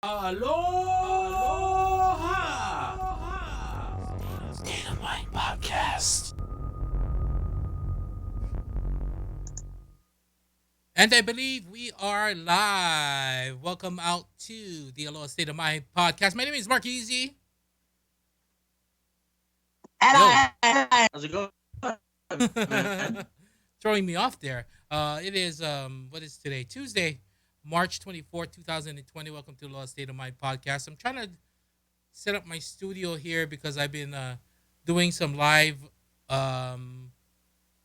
Aloha! State of Mind Podcast. And I believe we are live. Welcome out to the Aloha State of Mind Podcast. My name is Marc Eazy. Yo. How's it going, man? Throwing me off there. It is, what is today? Tuesday, March 24th, 2020. Welcome to the Aloha State of Mind Podcast. I'm trying to set up my studio here because I've been doing some um,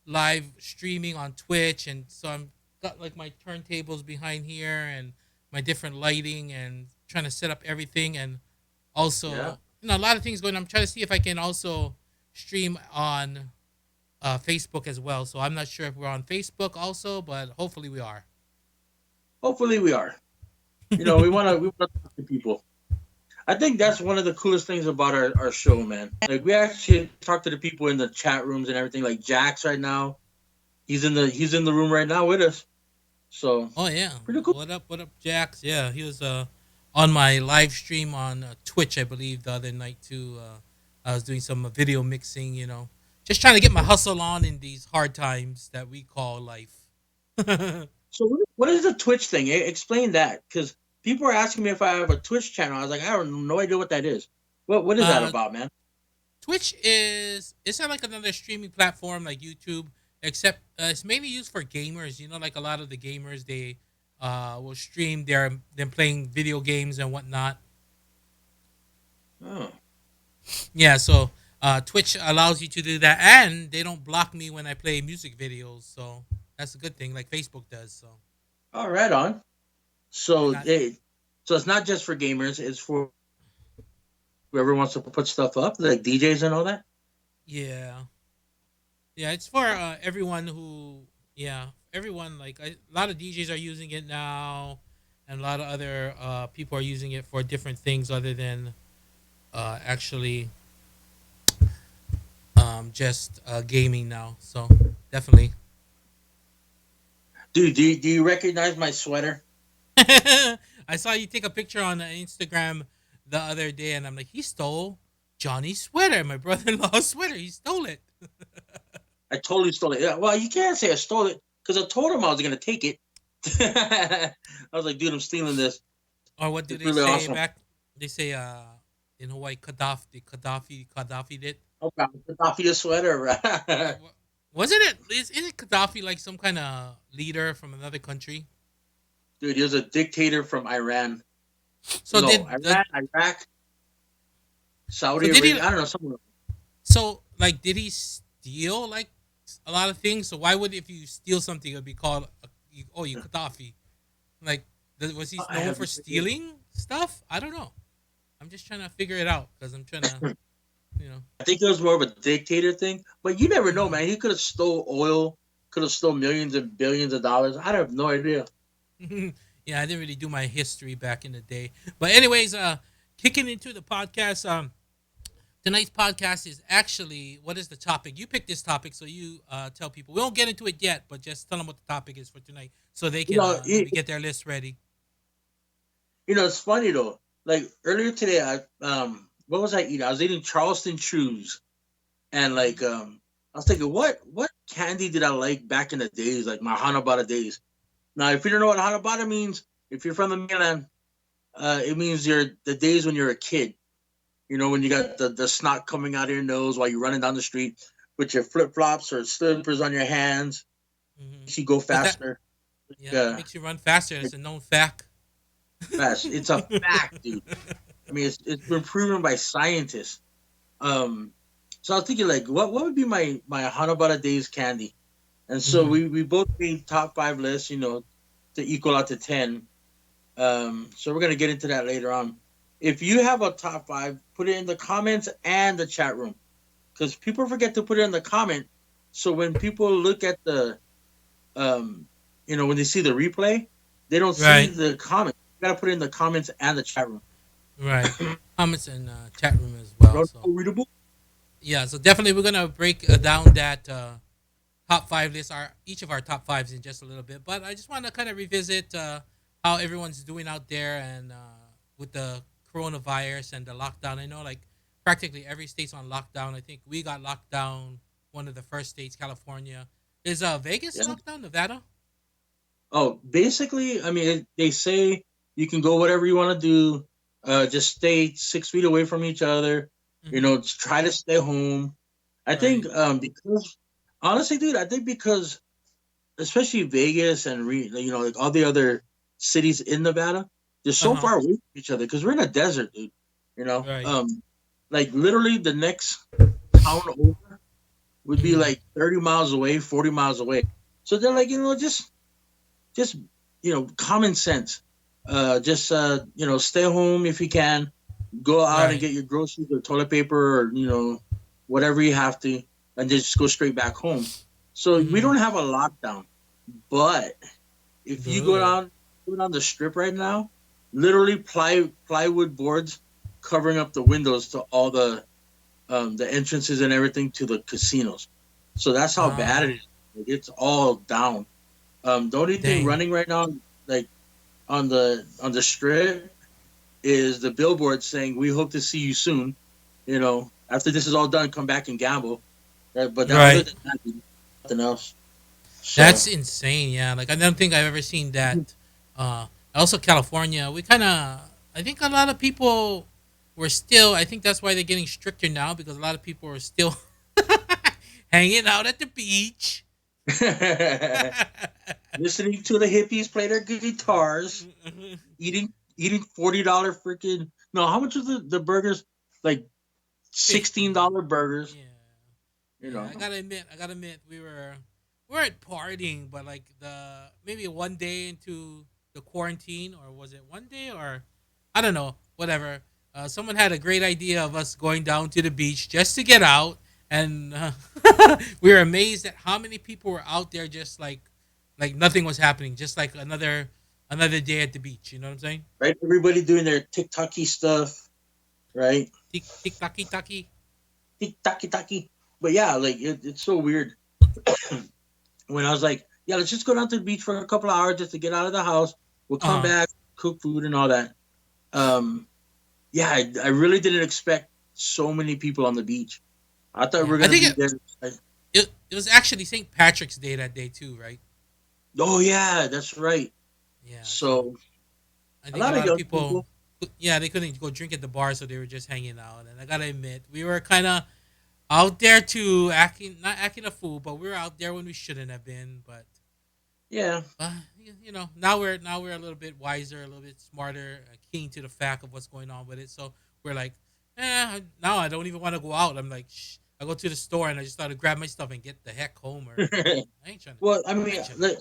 live streaming on Twitch, and so I'm got like my turntables behind here and my different lighting and trying to set up everything, and Yeah. also a lot of things going on. I'm trying to see if I can also stream on Facebook as well. So I'm not sure if we're on Facebook also, but hopefully we are. Hopefully we are. We wanna talk to people. I think that's one of the coolest things about our show, man. Like we actually talk to the people in the chat rooms and everything. Like Jax right now, he's in the room right now with us. So Oh yeah, pretty cool. what up? What up, Jax? Yeah, he was on my live stream on Twitch, I believe, the other night too. I was doing some video mixing, just trying to get my hustle on in these hard times that we call life. So what is the Twitch thing? Explain that, because people are asking me if I have a Twitch channel. I was like, I have no idea what that is. What is that uh, about, man? Twitch is it's not like another streaming platform like YouTube, except it's mainly used for gamers. Like a lot of the gamers, they will stream them playing video games and whatnot. Oh, Yeah, so Twitch allows you to do that, and they don't block me when I play music videos. So that's a good thing, like Facebook does. So all right, on. they're So not. so it's not just for gamers. It's for whoever wants to put stuff up, like DJs and all that. Yeah, yeah, it's for everyone who. Yeah, everyone. Like a lot of DJs are using it now, and a lot of other people are using it for different things other than actually just gaming now. So definitely. Dude, do you recognize my sweater? I saw you take a picture on Instagram the other day, and I'm like, he stole Johnny's sweater, my brother-in-law's sweater. He stole it. I totally stole it. Yeah, well, you can't say I stole it because I told him I was gonna take it. I was like, dude, I'm stealing this. Or what do It's they really say awesome. back? They say in Hawaii, Gaddafi did. Oh god, Gaddafi a sweater. Wasn't it? Isn't Gaddafi like some kind of leader from another country? Dude, he was a dictator from Iran. So No, did the Iran, Iraq, so Saudi did he Arabia. I don't know, somewhere. so like did he steal like a lot of things? So why would if you steal something it would be called you Gaddafi? Like was he I known have for no idea. stealing stuff? I don't know. I'm just trying to figure it out because I'm trying to you know. I think it was more of a dictator thing, but you never know, Mhm. man. He could have stole oil, could have stole millions and billions of dollars. I have no idea. Yeah, I didn't really do my history back in the day. But anyways, kicking into the podcast, tonight's podcast is actually what is the topic? You picked this topic, so you tell people. We won't get into it yet, but just tell them what the topic is for tonight, so they You can know, maybe it, get their list ready. it's funny though. Like earlier today, what was I eating? I was eating Charleston chews, and Mhm. I was thinking, what candy did I like back in the days, like my Hanabaddah days. Now, if you don't know what Hanabaddah means, if you're from the mainland, it means the days when you're a kid. When you got the snot coming out of your nose while you're running down the street with your flip flops or slippers on your hands. Mhm. Makes you go Does that? faster. Yeah, it Yeah, makes you run faster. It's a known fact. fast. It's a fact, dude. I mean, it's been proven by scientists. Um, so I was thinking, like, what would be my Hanabata Days candy? And so Mhm. we both made top five lists, to equal out to 10. So we're gonna get into that later on. If you have a top five, put it in the comments and the chat room, because people forget to put it in the comment. So when people look at um, when they see the replay, they don't see Right, the comment. You gotta put it in the comments and the chat room. right. Comments and chat room as well. Not So readable. yeah, so definitely we're gonna break down that top five list, our each of our top fives in just a little bit. But I just want to kind of revisit how everyone's doing out there, and with the coronavirus and the lockdown. I know like practically every state's on lockdown. I think we got locked down. One of the first states, California. Is Vegas Yeah. locked down? Nevada? Oh, basically, I mean, they say you can go whatever you want to do. Just stay 6 feet away from each other. Mm-hmm. Just try to stay home. I think Right. because honestly, dude, I think because especially Vegas and like all the other cities in Nevada, they're Uh so huh. far away from each other because we're in a desert, dude. You know, Right. like literally the next town over would be Mm-hmm. like 30 miles away, 40 miles away. So they're like, just common sense. Just stay home if you can. Go out and Right. get your groceries or toilet paper or whatever you have to, and just go straight back home. So we Mm-hmm. don't have a lockdown, but if you Good. go down the strip right now, literally plywood boards covering up the windows to all the entrances and everything to the casinos. So that's how bad it Ah, is. Like, it's all down. The only thing dang. running right now, like on the strip, is the billboard saying, "We hope to see you soon." After this is all done, come back and gamble. But other Right. than that, nothing else. So That's insane. Yeah. Like I don't think I've ever seen that. Also, California. We kind of. I think a lot of people were still. I think that's why they're getting stricter now because a lot of people are still hanging out at the beach. listening to the hippies play their guitars, eating $40 freaking no, how much was the burgers? Like $16 15. burgers. Yeah. You Yeah, know. I gotta admit, we weren't partying, but like the maybe one day into the quarantine, or was it one day, or I don't know, whatever. Someone had a great idea of us going down to the beach just to get out, and we were amazed at how many people were out there, just like nothing was happening, just like another day at the beach. You know what I'm saying? Right? Everybody doing their TikToky stuff, right? Tick tick tacky tacky. TikToky tacky. But yeah, like it's so weird when I was like, yeah, let's just go down to the beach for a couple of hours just to get out of the house. We'll come Uh, back, cook food and all that. Um, yeah, I really didn't expect so many people on the beach. I thought we yeah, were I gonna think be there. it was actually St. Patrick's Day that day too, right? Oh yeah, that's right. Yeah, so So I a think a lot of lot of young people, people. yeah, they couldn't go drink at the bar, so they were just hanging out. And I gotta admit, we were kind of out there too, not acting a fool, but we were out there when we shouldn't have been. But Yeah, now we're a little bit wiser, a little bit smarter, keen to the fact of what's going on with it. So we're like, now I don't even want to go out. I'm like, shh. I go to the store and I just start to grab my stuff and get the heck home. Or I ain't trying to, well, I I mean, ain't trying to. like,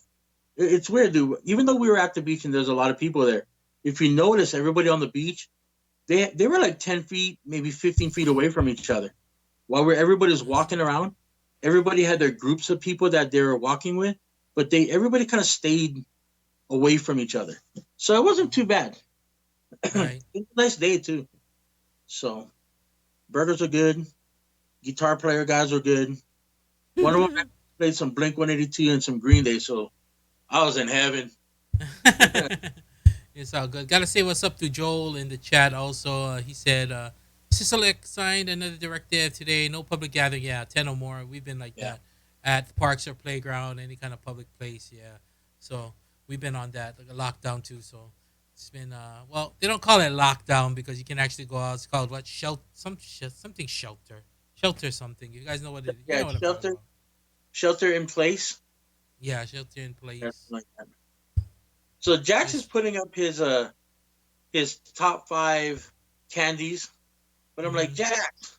it's weird, dude. Even though we were at the beach and there's a lot of people there, if you notice, everybody on the beach, they were like 10 feet, maybe 15 feet away from each other. While everybody was walking around, everybody had their groups of people that they were walking with, but everybody kind of stayed away from each other, so it wasn't too bad. It Right. was a nice day too. So burgers are good. Guitar player guys were good. One of them played some Blink 182 and some Green Day, so I was in heaven. It's all good. Gotta say what's up to Joel in the chat also. He said, Sisolek signed another directive today. No public gathering. Yeah, 10 or more. We've been like Yeah. that at parks or playground, any kind of public place. Yeah. So we've been on that, like a lockdown too. So it's been, well, they don't call it lockdown because you can actually go out. It's called what? Something shelter. Shelter something. You guys know what you Yeah, know what I'm talking about. shelter in place. Yeah, shelter in Yeah, place. like that. So Jax is It's, putting up his top five candies, but I'm like, mm-hmm. Jax,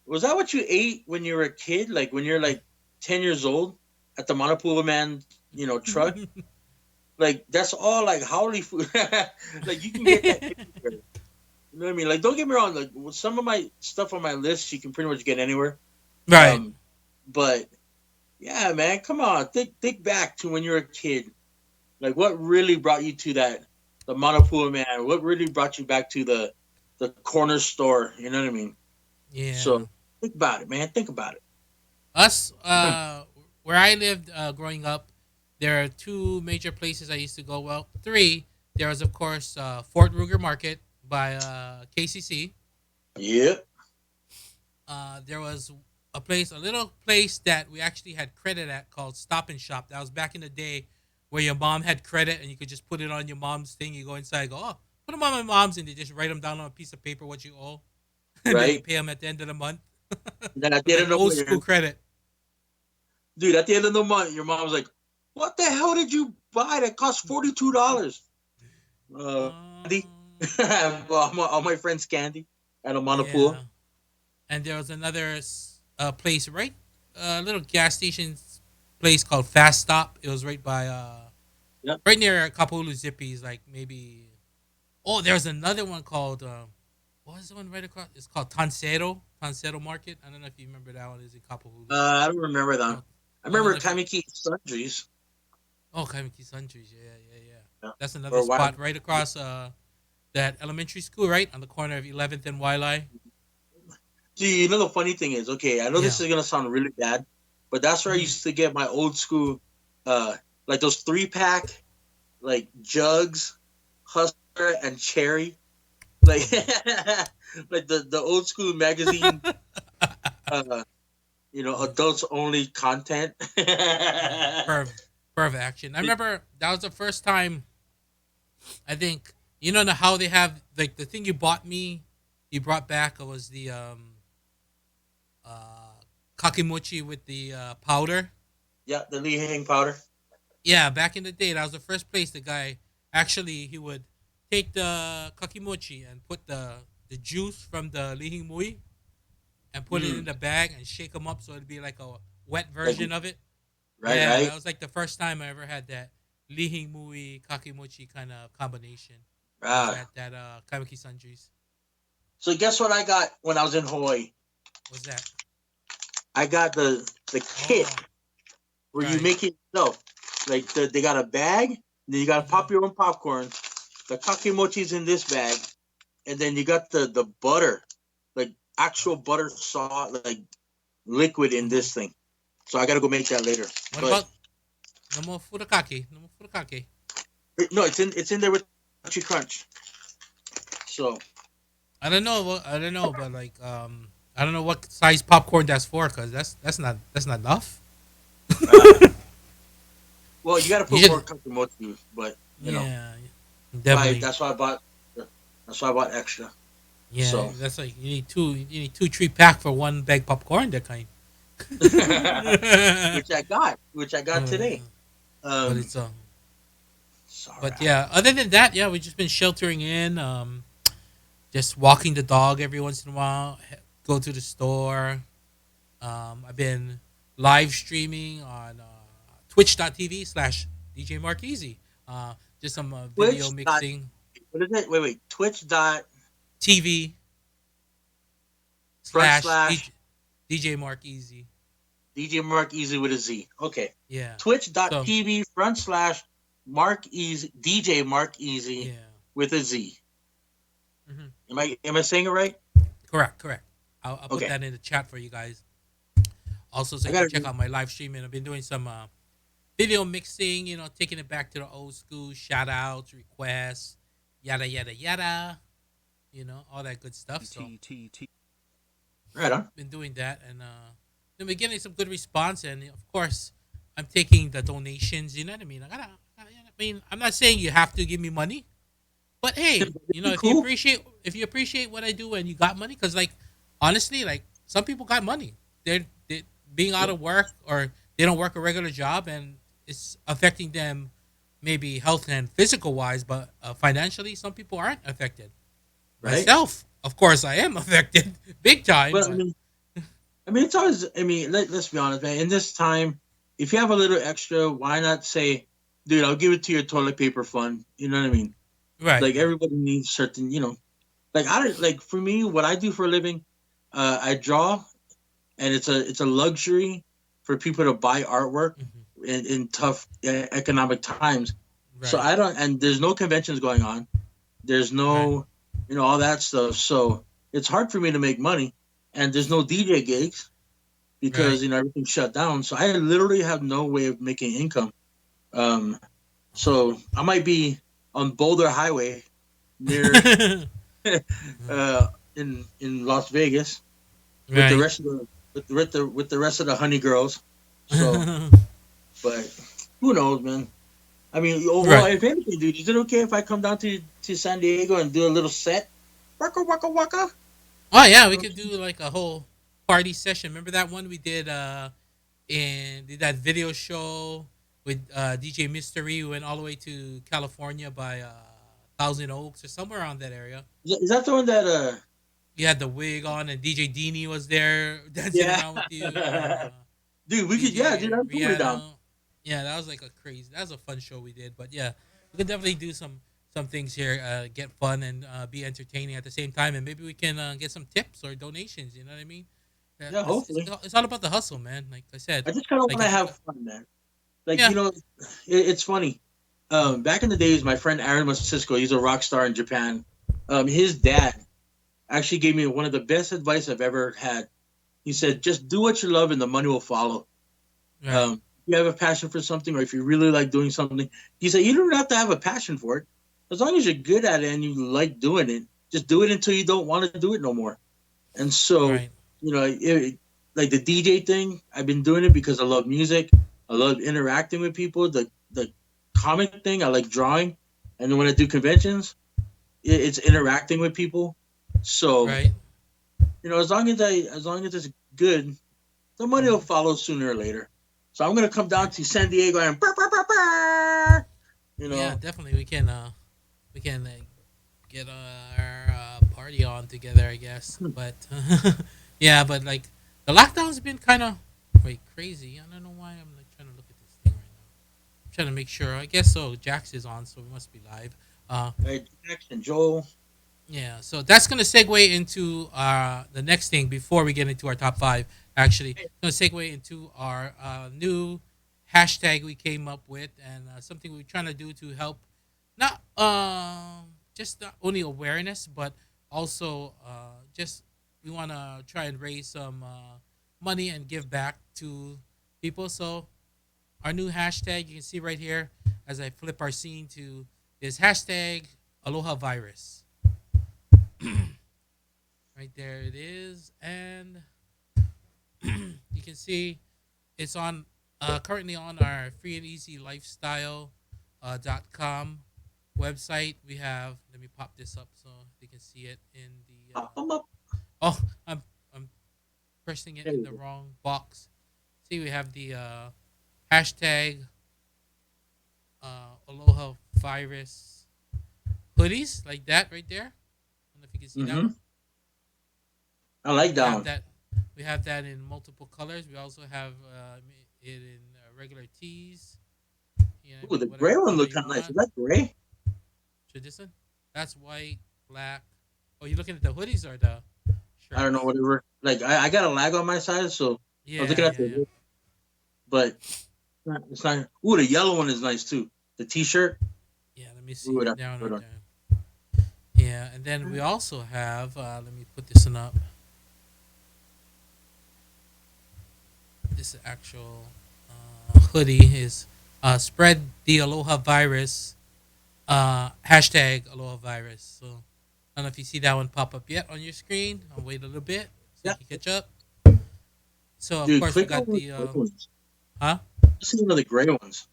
was that what you ate when you were a kid? Like when you're like 10 years old at the Manapula Man, truck? Like that's all like Howley food. Like you can get that anywhere. You know what I mean? Like don't get me wrong. Like with some of my stuff on my list, you can pretty much get anywhere. Right. Um, but yeah, man, come on, think back to when you were a kid. Like what really brought you to the Manapua Man? What really brought you back to the corner store? You know what I mean? Yeah. So think about it, man. Think about Us, it. where I lived growing up, there are two major places I used to go. Well, three. There was, of course, Fort Ruger Market. by KCC. Yep. There was a little place that we actually had credit at called Stop and Shop. That was back in the day where your mom had credit and you could just put it on your mom's thing. You go inside, go, oh, put them on my mom's, and they just write them down on a piece of paper what you owe, and then you Right. pay them at the end of the month. It And then at the was end like of the old month, school credit. dude, at the end of the month, your mom's like, "What the hell did you buy that cost $42?" Candy. Um, All my friends candy at a yeah, Manapua. and there was another place right, a little gas station place called Fast Stop. It was right by Yep. right near Kapulu Zippies, like maybe. Oh, there's another one called what was the one right across? It's called Tansero Market. I don't know if you remember that one. Is in Kapahulu. I don't remember that. No, I I don't remember know if you. Kamiki Sundries. Oh, Kaimiki Sundries. Yeah, yeah, yeah. Yeah. That's For another a while. spot right across that elementary school, right on the corner of 11th and Wiley. See, you know the funny thing is, okay, I know Yeah. this is gonna sound really bad, but that's where I Hmm. used to get my old school, like those 3-pack, like jugs, Hustler and Cherry, like like the old school magazine, uh, adults only content. Yeah. Perv action. I remember that was the first time. I think you know how they have like the thing you bought me, you brought back was the uh, kakimochi with the powder. Yeah, the Lee Hang powder. Yeah, back in the day, that was the first place the guy actually he would take the kakimochi and put the juice from the lihing mui and put it in Mm, the bag and shake them up so it'd be like a wet like version of it. right, Yeah, that right. was like the first time I ever had that lihing mui kakimochi kind of combination. Was Ah, at that Kamiki Sundries. so guess what I got when I was in Hawaii? Was that? I got the kit Oh, where you right. make it yourself. Like they got a bag, then you got to Mm-hmm. pop your own popcorn. The kakimochi's in this bag, and then you got the butter, like actual Oh. butter saw like liquid in Uh-huh. this thing. So I gotta go make that later. What But about no more furikake? No more furikake. no, it's in there with crunchy crunch. So I don't know. I don't know, but like I don't know what size popcorn that's for, cause that's not enough. uh, well, you gotta You put more should. kakimochi, but Yeah, why definitely. that's why I bought that's why I bought extra. Yeah, So that's like you need two. You need two 3-pack for one bag popcorn. That kind. which I got today. But Um, it's it's all but right. yeah. Other than that, yeah, we've just been sheltering in. Just walking the dog every once in a while. Go to the store. I've been live streaming on Twitch.tv/ DJ Mark Eazy. Just some video Twitch dot mixing. what is it? Wait, Twitch dot TV front slash slash DJ Mark Eazy. DJ Mark Easy with a Z. Okay. Yeah. Twitch dot So TV front slash Mark Easy DJ Mark Easy yeah. with a Z. Hmm. Am I saying it right? Correct. Correct. I'll put Okay. that in the chat for you guys. Also, so I you can gotta check out my live streaming. I've been doing some video mixing. Taking it back to the old school. Shout outs, requests, yada yada yada. All that good stuff. So right on. been doing that, and then we're getting some good response. And of course, I'm taking the donations. You know what I mean? I'm not saying you have to give me money, but hey, if you Cool. appreciate what I do and you got money, because like honestly, like some people got money. They're being out of work or they don't work a regular job, and it's affecting them maybe health and physical wise, but financially, some people aren't affected. Right? Myself, of course, I am affected big time, But but it's always. Let's be honest, man. In this time, if you have a little extra, why not say, dude, I'll give it to your toilet paper fund. You know what I mean? right, Like right. everybody needs certain, like I don't like for me, what I do for a living, I draw, and it's a luxury for people to buy artwork Hmm. in tough economic times. So Right, I don't, and there's no conventions going on. There's right, no, all that stuff. So it's hard for me to make money, and there's no DJ gigs because right. everything's shut down. So I literally have no way of making income. Um, so I might be on Boulder Highway near Uh-huh. Mm. uh, in Las Vegas with the Right. rest of the with the rest of the honey girls. So, but who knows, man? I mean, well, Right. if anything, dude, is it okay if I come down to San Diego and do a little set? Waka waka waka. Oh yeah, we You know, could do like a whole party session. Remember that one we did did that video show with DJ Mystery. We went all the way to California by Thousand Oaks or somewhere around that area. is that the one that You had the wig on, and DJ Deanie was there dancing yeah, around with you, and dude, we could yeah, dude, DJ I'm totally down. Rihanna. Yeah, that was like a crazy. That was a fun show we did. But yeah, we could definitely do some things here, get fun and be entertaining at the same time, and maybe we can get some tips or donations. You know what I mean? Yeah, Yeah, hopefully. it's all about the hustle, man. Like I said, I just kind of like want to if you, have fun, man. Like yeah, it's funny. mm, Back in the days, my friend Aaron Masisco, he's a rock star in Japan. His dad actually gave me one of the best advice I've ever had. He said, "Just do what you love, and the money will follow." right, If you have a passion for something, or if you really like doing something, he said, you don't have to have a passion for it. As long as you're good at it and you like doing it, just do it until you don't want to do it no more. And so, right, like the DJ thing, I've been doing it because I love music. I love interacting with people. The comic thing, I like drawing. And then when I do conventions, it's interacting with people. So, right. as long as it's good, the money will Mm-hmm. follow sooner or later. So I'm gonna come down Right. to San Diego and brr, brr, brr, brr, you Yeah, know. definitely. We can get our party on together, I guess. But yeah, but like the lockdown's been kind of wait crazy. I don't know why I'm like trying to look at this thing right now. I'm trying to make sure. I guess so. Jax is on, so we must be live. Right, Jax and Joel. Yeah, so that's gonna segue into the next thing before we get into our top five. Actually, it's gonna segue into our new hashtag we came up with and something we're trying to do to help not just not only awareness but also just we want to try and raise some money and give back to people. So our new hashtag you can see right here as I flip our scene to is hashtag Aloha virus. Right there it is, and you can see it's on currently on our free and easy lifestyle .com website. We have let me pop this up so they can see it in the Pop them up. oh I'm pressing it There in you the go. wrong box. See we have the hashtag Aloha virus hoodies like that right there. I don't know if you can see that Mm-hmm. one. I like We that have one. that. We have that in multiple colors. We also have it in regular tees. You know what I Ooh, mean? the gray Whatever one color looks you kind of nice. want. Is that gray? Tradition. That's white, black. Oh, you looking at the hoodies or the I don't know, shirts? whatever. Like I got a lag on my side, so I was Yeah, looking at yeah, yeah. the, but it's not. Ooh, the yellow one is nice too. The T-shirt. Yeah, let me see. Ooh, that's Down a good right one. there. Yeah, and then we also have. Let me put this one up. This actual hoodie is spread the Aloha virus hashtag Aloha virus. So I don't know if you see that one pop up yet on your screen. I'll wait a little bit so you Yeah, can catch up. So of dude, course we click got on the the gray ones. huh? Let's see one of the gray ones.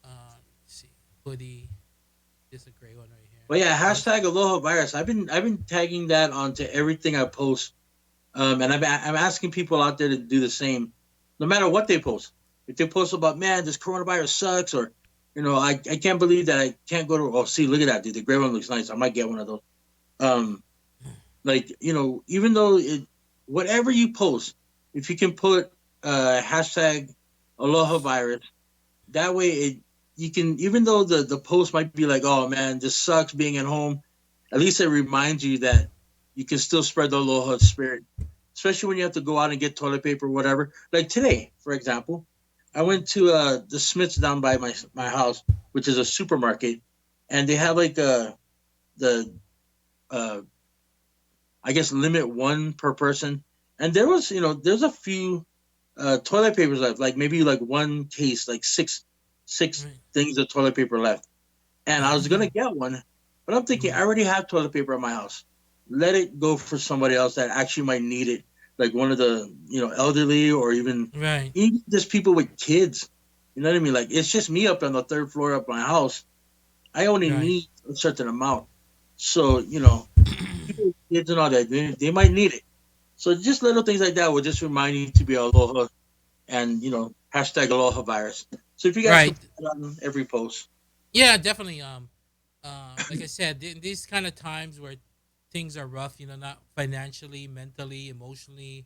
Let's see hoodie. This is a gray one right here. But yeah, Yes. hashtag Aloha Virus. I've been tagging that onto everything I post. And I'm asking people out there to do the same, no matter what they post. If they post about, man, this coronavirus sucks, or, I can't believe that I can't go to, oh, see, look at that, dude. The gray one looks nice. I might get one of those. Um, even though whatever you post, if you can put hashtag Aloha Virus, that way you can, even though the post might be like, oh man, this sucks being at home, at least it reminds you that you can still spread the aloha spirit, especially when you have to go out and get toilet paper or whatever. Like today, for example, I went to the Smiths down by my house, which is a supermarket, and they have like the uh I guess limit one per person, and there's a few toilet papers left, like maybe like one case, like six Right. things of toilet paper left, and I was gonna get one, But I'm thinking, Mm. I already have toilet paper in my house. Let it go for somebody else that actually might need it, like one of the elderly, or Right. even just people with kids. You know what I mean? Like it's just me up on the third floor of my house. I only Right. need a certain amount. So people with kids and all that, they might need it. So just little things like that will just remind you to be aloha, and hashtag aloha virus. So if you guys Right. could put that on every post. Yeah, definitely. Like I said, in these kind of times where things are rough, not financially, mentally, emotionally,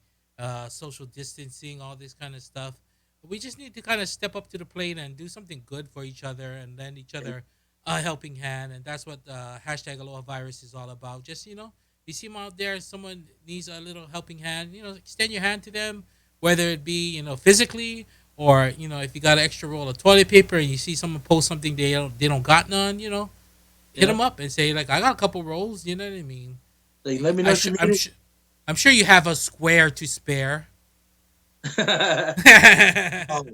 social distancing, all this kind of stuff, we just need to kind of step up to the plate and do something good for each other and lend each other a helping hand. And that's what hashtag Aloha Virus is all about. Just, you see them out there, someone needs a little helping hand, extend your hand to them, whether it be, physically, or if you got an extra roll of toilet paper and you see someone post something they don't got none, hit Yeah. them up and say like I got a couple rolls. You know what I mean? Like let me know I if you sure need I'm sure you have a square to spare. it. uh, Oh,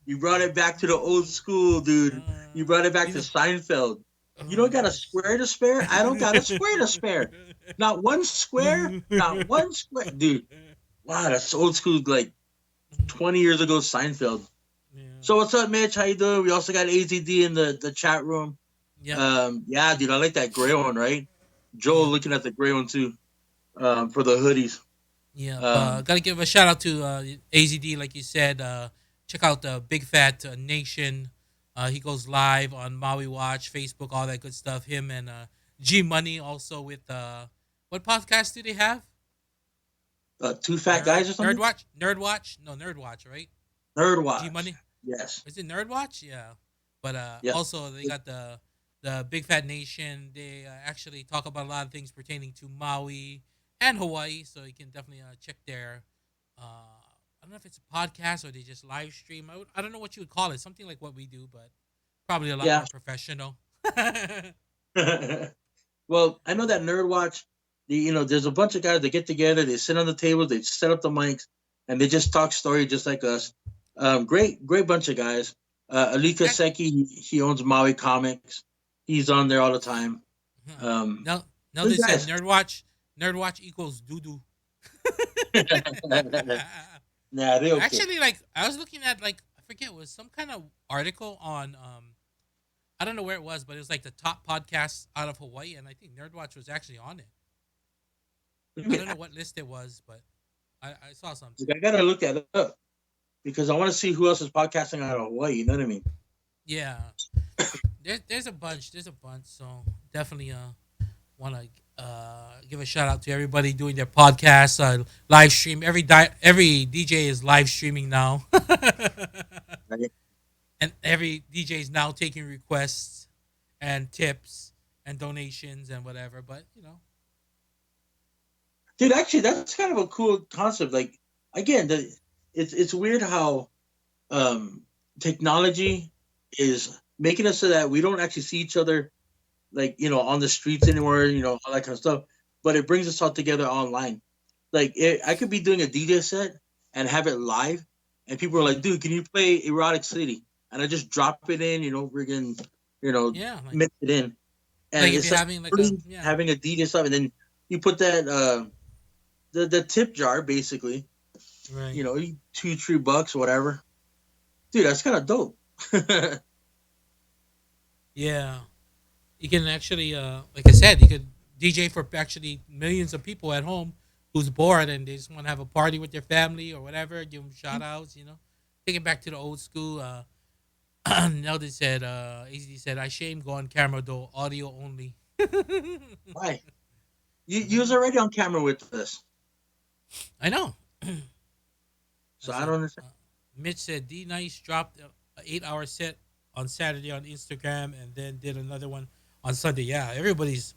you brought it back to the old school, dude. You brought it back you to know, Seinfeld. You don't got a let's square to spare? I don't got a square to spare. Not one square? Not one square. Dude, wow, that's old school, like 20 years ago Seinfeld. yeah. So what's up, Mitch? How you doing? We also got AZD in the chat room. Yep. Yeah, dude, I like that gray one, right? Joel Yep. looking at the gray one too, for the hoodies. Yep. Um, Gotta give a shout out to AZD, like you said. Check out the Big Fat Nation. He goes live on Maui Watch, Facebook, all that good stuff. Him and G Money also with what podcast do they have? Two fat guys or something? Nerd Watch, no Nerd Watch, right? Nerd G Watch. Money, Yes. is it Nerd Watch? Yeah, but Yeah. also they got the Big Fat Nation. They actually talk about a lot of things pertaining to Maui and Hawaii, so you can definitely check their. I don't know if it's a podcast or they just live stream. I don't know what you would call it. Something like what we do, but probably a lot Yeah. more professional. Well, I know that Nerd Watch. There's a bunch of guys that get together. They sit on the tables. They set up the mics, and they just talk story just like us. Great bunch of guys. Alika Ac- Seki, he owns Maui Comics. He's on there all the time. Huh. Um, Now, now Good they said guys. Nerd Watch equals doo doo. Nah, they okay. Actually, like I was looking at like I forget it was some kind of article on I don't know where it was, but it was like the top podcasts out of Hawaii, and I think Nerdwatch was actually on it. I I mean, don't know what list it was, but I saw something. I gotta look that up because I want to see who else is podcasting out of Hawaii. You know what I mean? Yeah, there's a bunch. There's a bunch. So definitely want to give a shout out to everybody doing their podcasts, live stream. Every DJ is live streaming now, Right? and every DJ is now taking requests and tips and donations and whatever. But Dude, actually, that's kind of a cool concept. Like, again, it's weird how um, technology is making us so that we don't actually see each other, like on the streets anymore. All that kind of stuff. But it brings us all together online. Like, I could be doing a DJ set and have it live, and people are like, mhm. "Dude, can you play Erotic City?" And I just drop it in, friggin', Yeah, mix it in, and like if it's you're like having like a really yeah, having a DJ stuff, and then you put that the tip jar basically. right. $2-3 whatever. Dude, that's kind of dope. Yeah, you can actually, like I said, you could DJ for actually millions of people at home who's bored and they just want to have a party with their family or whatever. Give them shout outs, Take it back to the old school. Now they said, AZ said, I shame go on camera though, audio only. Why? You was already on camera with us, I know. I so I said, don't understand. Mitch said D Nice dropped a 8 hour set on Saturday on Instagram and then did another one on Sunday. Yeah, everybody's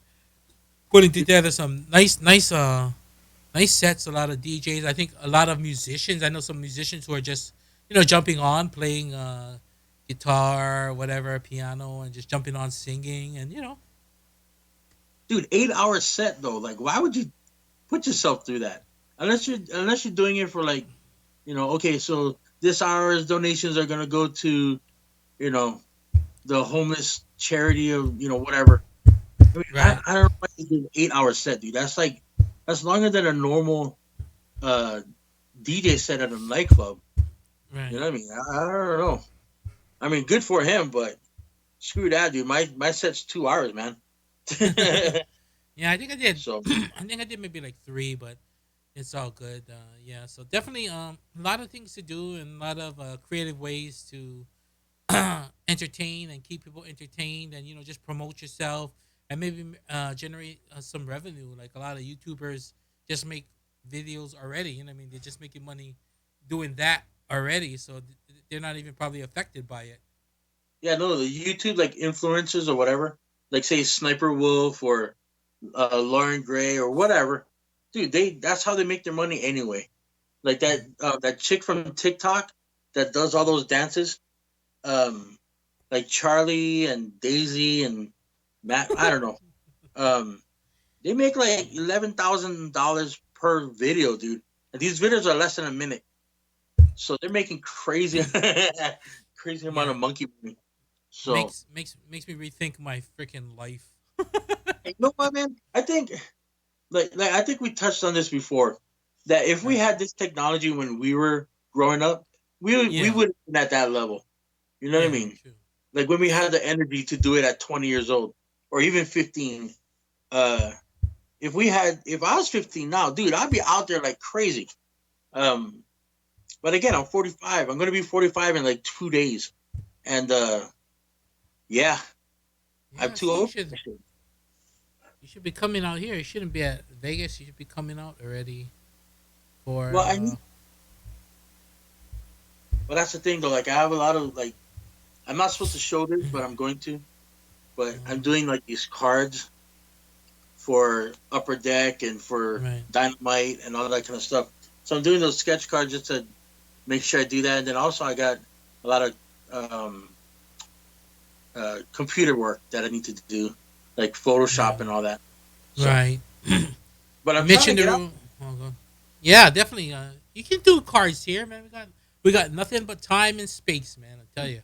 putting together some nice sets. A lot of DJs. I think a lot of musicians. I know some musicians who are just jumping on playing guitar, whatever, piano, and just jumping on singing and Dude, 8 hour set though. Like, why would you put yourself through that? Unless you're doing it for like, okay, so this hour's donations are gonna go to, you know, the homeless charity of whatever. I mean, Right. I don't know why he did an 8 hour set, dude. That's longer than a normal uh DJ set at a nightclub. You Right. know what I mean? I don't know. I mean, good for him, but screw that, dude. My set's 2 hours, man. Yeah, I think I did. So I think I did maybe like three, but it's all good. Yeah, so definitely a lot of things to do and a lot of creative ways to entertain and keep people entertained, and just promote yourself and maybe generate some revenue. Like a lot of YouTubers just make videos already. You know what I mean? They're just making money doing that already, so they're not even probably affected by it. yeah, no, the YouTube like influencers or whatever, like say Sniper Wolf or Lauren Gray or whatever, dude. That's how they make their money anyway. Like Mhm. that chick from TikTok that does all those dances, um, like Charlie and Daisy and Matt. I don't know. Um, they make like $11,000 per video, dude. And these videos are less than a minute, so they're making crazy, crazy amount Yeah, of monkey money. So makes me rethink my freaking life. hey, you know what, man? I think like I think we touched on this before. That if we Right. had this technology when we were growing up, we Yeah. would have been at that level. You know what I Yeah. mean? True. Like when we had the energy to do it at 20 years old or even 15. Uh, if I was 15 now, dude, I'd be out there like crazy. Um, but again, I'm 45. I'm gonna be 45 in like 2 days, and yeah, I'm Yeah. too See, you old. should you should be coming out here. You shouldn't be at Vegas. You should be coming out already for. Well, I need. Well, that's the thing though. Like I have a lot of like. I'm not supposed to show this, but I'm going to. But I'm doing like these cards for Upper Deck and for Right. Dynamite and all that kind of stuff. So I'm doing those sketch cards just to make sure I do that. And then also I got a lot of um, computer work that I need to do, like Yeah. Photoshop and all that. So, Right. but I'm trying to Mention the get out. room. Yeah, definitely. You can do cards here, man. We got nothing but time and space, man. I tell you,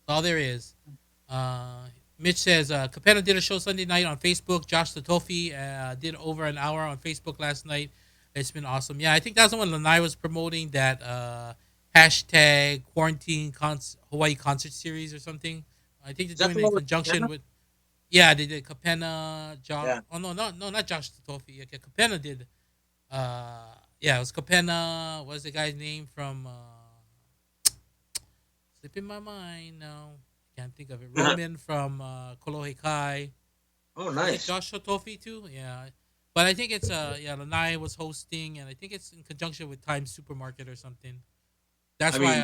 all there is. Uh, Mitch says Capetta did a show Sunday night on Facebook. Josh Latofi did over an hour on Facebook last night. It's been awesome. Yeah, I think that's the one Lanai was promoting that hashtag quarantine Hawaii concert series or something. I think they're Is that doing the it in one with conjunction Anna? with. Yeah, they did Capenna. Yeah. Oh no, not Josh Latofi. Okay, Capenna did. Yeah, it was Capenna. What's the guy's name from? Slipping my mind now. Can't think of it. Roman from Kolohe Kai. Oh, Was it nice. Josh Tofi too? Yeah. But I think it's yeah, Lanai was hosting and I think it's in conjunction with Times Supermarket or something. I That's why mean,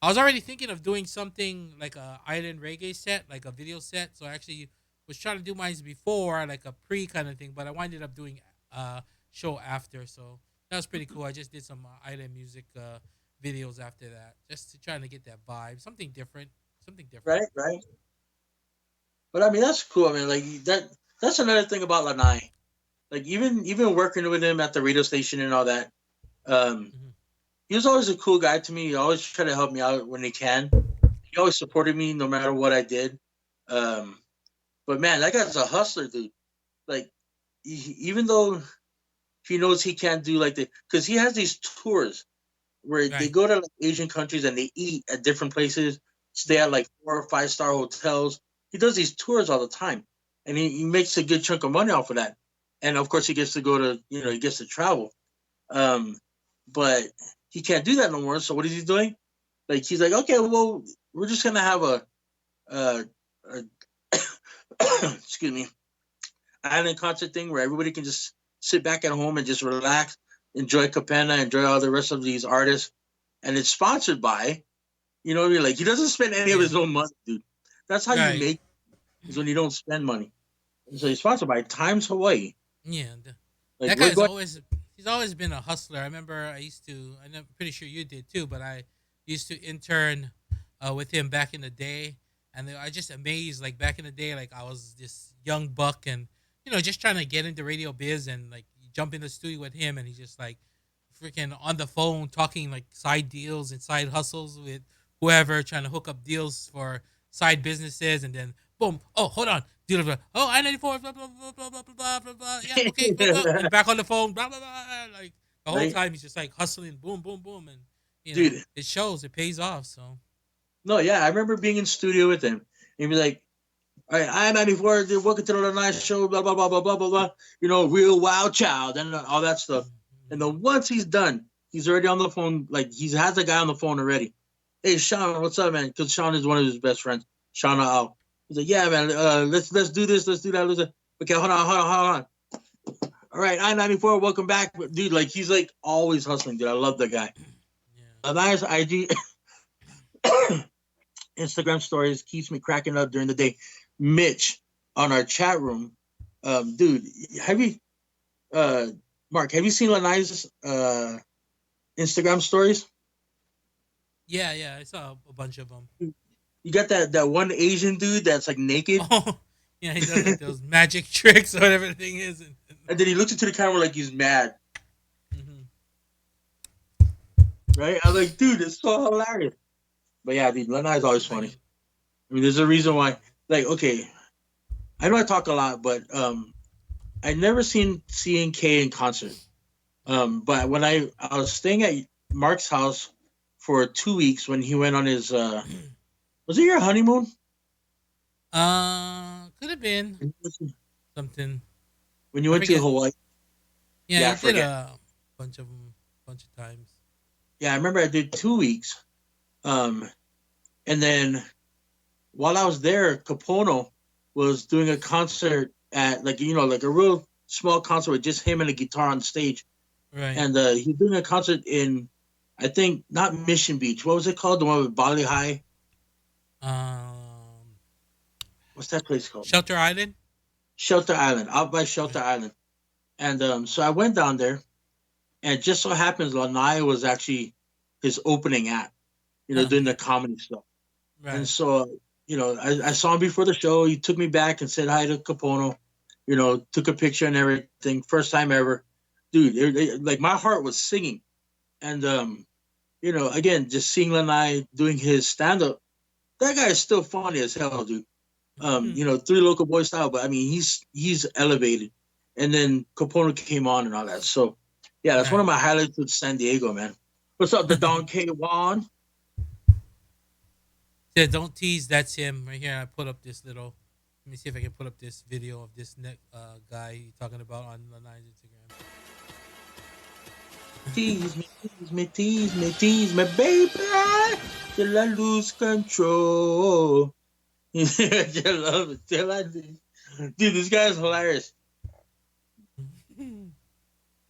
I was already thinking of doing something like a island reggae set, like a video set. So I actually was trying to do mine before, like a pre kind of thing, but I winded up doing show after. So that was pretty cool. I just did some island music videos after that, just to try to get that vibe, something different, something different. right, right. But I mean, that's cool. I mean, like that. That's another thing about Lanai. Like even working with him at the radio station and all that. Um, Hmm. he was always a cool guy to me. He always tried to help me out when he can. He always supported me no matter what I did. Um, but man, that guy's a hustler, dude. Like even though he knows he can't do like the because he has these tours where they Right. go to like Asian countries and they eat at different places, stay Hmm. at like 4 or 5 star hotels. He does these tours all the time, and he makes a good chunk of money off of that. And of course, he gets to go to he gets to travel. Um, but he can't do that no more. So what is he doing? Like he's like, okay, well, we're just gonna have a, a excuse me, island concert thing where everybody can just sit back at home and just relax, enjoy Capenna, enjoy all the rest of these artists, and it's sponsored by. You know what I mean? Like he doesn't spend any of Yeah. his own money, dude. That's how you Right. make is when you don't spend money. So he's sponsored by Times Hawaii. Yeah. Like That we're guy's going. always he's always been a hustler. I remember I used to. I'm pretty sure you did too, but I used to intern with him back in the day, and I just amazed. Like back in the day, like I was this young buck, and just trying to get into radio biz, and like you jump in the studio with him, and he's just like freaking on the phone talking like side deals and side hustles with whoever, trying to hook up deals for side businesses, and then boom. Oh, hold on. Dude, like, oh, I-94, blah, blah, blah, blah, blah, blah, blah, blah. Yeah, okay, blah, blah. And back on the phone, blah, blah, blah. Like, the whole right, time he's just like hustling, boom, boom, boom. And, dude. it shows, it pays off. So, No, yeah, I remember being in studio with him. He'd be like, "All right, I'm 94. Welcome to the nice show. Blah blah blah blah blah blah blah. Real wild child and all that stuff." And yeah. then once he's done, he's already on the phone. Like he has a guy on the phone already. Hey, Sean, what's up, man? Because Sean is one of his best friends. Sean Al. He's like, yeah, man. Let's do this. Let's do that. Okay, hold on. All right, I-94. Welcome back, dude. Like he's like always hustling, dude. I love the guy. Yeah. A nice IG, Instagram stories keeps me cracking up during the day. Mitch on our chat room, dude. Have you, uh, Mark? Have you seen Lanai's Instagram stories? Yeah, yeah. I saw a bunch of them. You got that one Asian dude that's like naked, Oh, yeah, he does like those magic tricks or whatever the thing is. and then he looks into the camera like he's mad, Mhm. right? I'm like, dude, it's so hilarious. But yeah, dude, Lanai's always funny. Like, I mean, there's a reason why. Like, okay, I know I talk a lot, but I never seen CNK in concert. But when I was staying at Mark's house for 2 weeks when he went on his was it your honeymoon? could have been something. When you I went to forget. Hawaii? Yeah, Yeah, I he did forget. a bunch of them, bunch of times. Yeah, I remember I did 2 weeks. Um, and then while I was there, Capono was doing a concert at like a real small concert with just him and a guitar on stage. Right. And he's doing a concert in I think not Mission Beach. What was it called? The one with Bali High. Um, What's that place called? Shelter Island. Shelter Island, out by Shelter Right. Island. And so I went down there, and it just so happens Lanai was actually his opening act, doing the Okay. comedy stuff. And Right. so, I saw him before the show. He took me back and said hi to Capono, took a picture and everything. First time ever. Dude, like my heart was singing. And, again, just seeing Lanai doing his stand up, that guy is still funny as hell, dude. Three local boy style, but I mean, he's elevated. And then Capono came on and all that. So, yeah, that's one of Right. my highlights with San Diego, man. What's up, the Don K. Juan? Yeah, don't tease. That's him right here. I put up this little. Let me see if I can put up this video of this guy you're talking about on the Nine's Instagram. Tease me, baby, till I lose control. I love it. Dude, this guy is hilarious.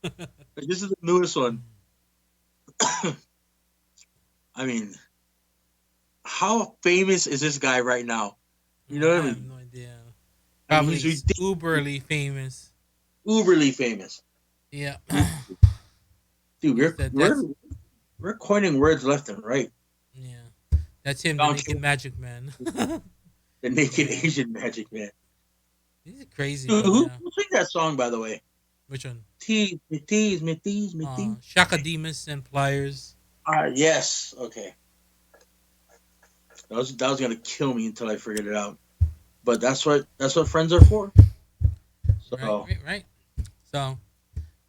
Like, this is the newest one. I mean, how famous is this guy right now? You know I what I have mean? no idea. I mean, Probably he's ridiculous, uberly famous. uberly famous. Yeah. Dude, Yes, we're that we're that's we're coining words left and right. yeah. That's him, the Donkey, naked magic man. the naked Yeah. Asian magic man. He's crazy, Dude, but who, yeah. who sang that song, by the way? Which one? Tease me. Shaka Demus and Pliers. Yes. Okay. That was gonna kill me until I figured it out. But that's what friends are for. Right, So right, right. So,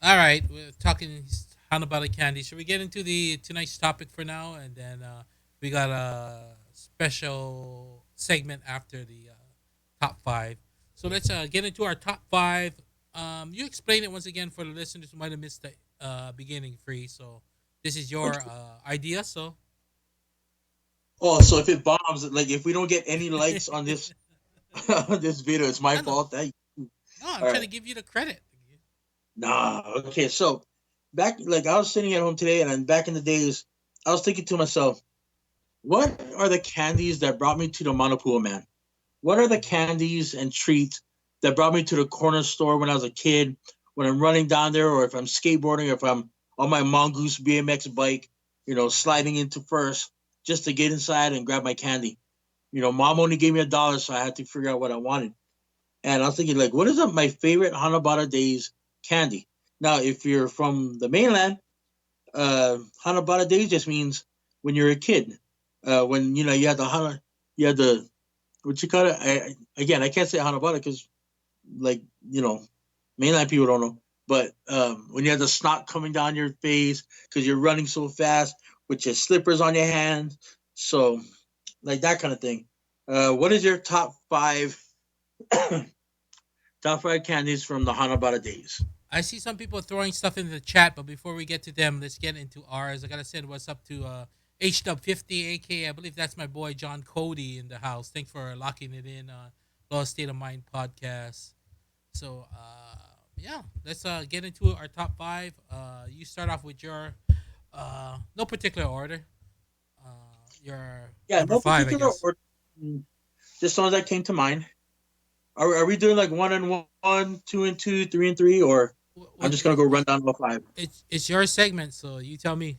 all right, we're talking Hanabaddah candy. Should we get into the tonight's topic for now, and then we got a special segment after the top five. So let's get into our top five. You explain it once again for the listeners who might have missed the beginning, free. So this is your okay. idea. So So if it bombs, like if we don't get any likes on this on this video, it's my no, no, fault. no. I'm All trying to right. give you the credit. Nah. Okay. So back, like I was sitting at home today, and then back in the days, I was thinking to myself, what are the candies that brought me to the Manapua Man? What are the candies and treats that brought me to the corner store when I was a kid, when I'm running down there, or if I'm skateboarding, or if I'm on my Mongoose BMX bike, sliding into first just to get inside and grab my candy. Mom only gave me $1, so I had to figure out what I wanted. And I was thinking, like, what is my favorite Hanabata Days candy? Now, if you're from the mainland, Hanabata Days just means when you're a kid. When you had the what you call it? Again, I can't say Hanabaddah because, like, you know, mainland people don't know. But when you have the snot coming down your face because you're running so fast with your slippers on your hand, so like that kind of thing. What is your top five candies from the Hanabata days? I see some people throwing stuff in the chat, but before we get to them, let's get into ours. I gotta send what's up to HW50, aka I believe that's my boy John Cody in the house. Thanks for locking it in. Lost State of Mind podcast. So yeah, let's get into our top five. You start off with your no particular order. Your Yeah, number no five, I particular guess. order. Just songs that came to mind. Are we doing like one and one, two and two, three and three, or I'm What just gonna go run down the five? it's your segment, so you tell me.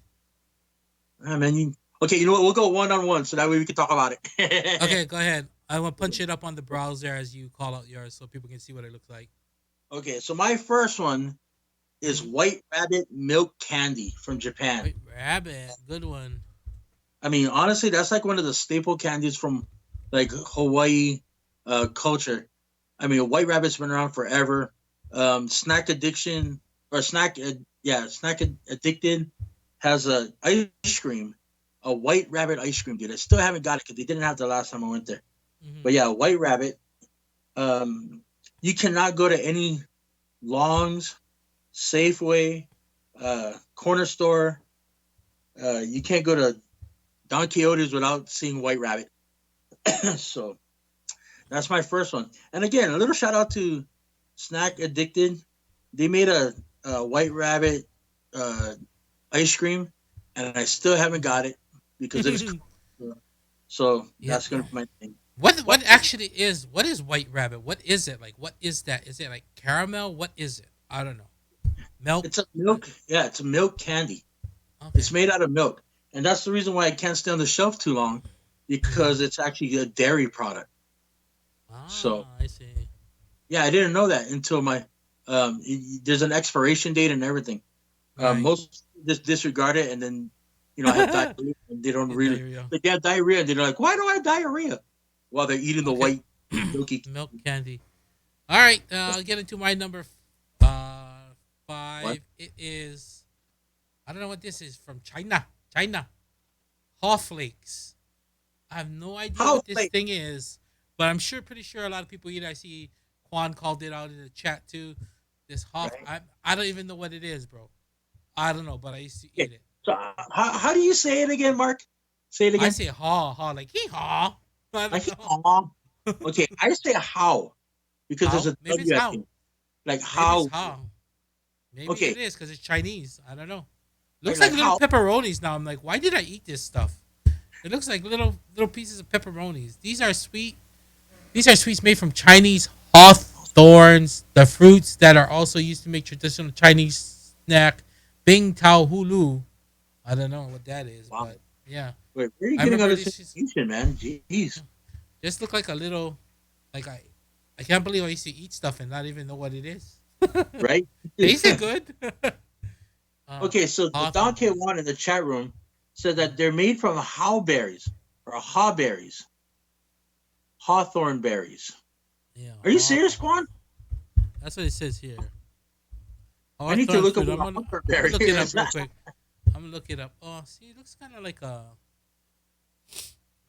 Ah, man, okay, you know what? We'll go one on one, so that way we can talk about it. Okay, go ahead. I will punch it up on the browser as you call out yours, so people can see what it looks like. Okay, so my first one is Mm-hmm. White Rabbit Milk Candy from Japan. White rabbit, good one. I mean, honestly, that's like one of the staple candies from like Hawaii culture. I mean, White Rabbit's been around forever. Snack addiction or snack addicted has a ice cream, a White Rabbit ice cream. Dude, I still haven't got it because they didn't have the last time I went there. Mm-hmm. But yeah, White Rabbit. Um, you cannot go to any Longs, Safeway, corner store. You can't go to Don Quixote's without seeing White Rabbit. So that's my first one. And again, a little shout out to Snack Addicted. They made a White Rabbit uh, ice cream, and I still haven't got it because it is. So Yeah. that's gonna be my thing. What actually is what is White Rabbit? What is it like? What is that? Is it like caramel? What is it? I don't know. Milk. It's a milk. Yeah, it's a milk candy. Okay. It's made out of milk, and that's the reason why it can't stay on the shelf too long, Mm-hmm. because it's actually a dairy product. So Ah, I see. yeah, I didn't know that until my there's an expiration date and everything. Right. Most just disregard it, and then have diarrhea, and they don't Get really diarrhea. they have diarrhea. And they're like, why do I have diarrhea? While they're eating the Okay. white milky Milk candy. candy. All right. I'll get into my number What? five. It is. I don't know what this is from China. China. Haw flakes. I have no idea How what this like thing is, but I'm pretty sure a lot of people eat it. I see Juan called it out in the chat too. This Hoff, right? I don't even know what it is, bro. I don't know, but I used to Okay. eat it. So how do you say it again, Mark? Say it I again. say haw haw like hee haw. I Like don't know how? Okay, I say how because there's how. a Maybe it's W at how. the end. Like Maybe it's how? how. Maybe it Okay, is because it's Chinese. I don't know. right? Looks like Like little how? pepperonis now. I'm like, why did I eat this stuff? It looks like little pieces of pepperonis. These are sweet. These are sweets made from Chinese hawthorns, the fruits that are also used to make traditional Chinese snack, Bing Tao Hulu. I don't know what that is, Wow. but yeah, Wait, where are you I getting all remember this this just information, man? Jeez. just look like a little like I can't believe I used to eat stuff and not even know what it is. Right? Tasted good. uh, Okay, so the Hawthorn Donkey berries. one in the chat room said Mhm. that they're made from howberries or hawberries, hawthorn berries. Yeah, Are you serious, Hawthorn. Quan? That's what it says here. I need to Hawthorn look up fruit. what a hawthorn I'm gonna berry look it up is. real quick. I'm gonna look it up. Oh, see, it looks kind of like a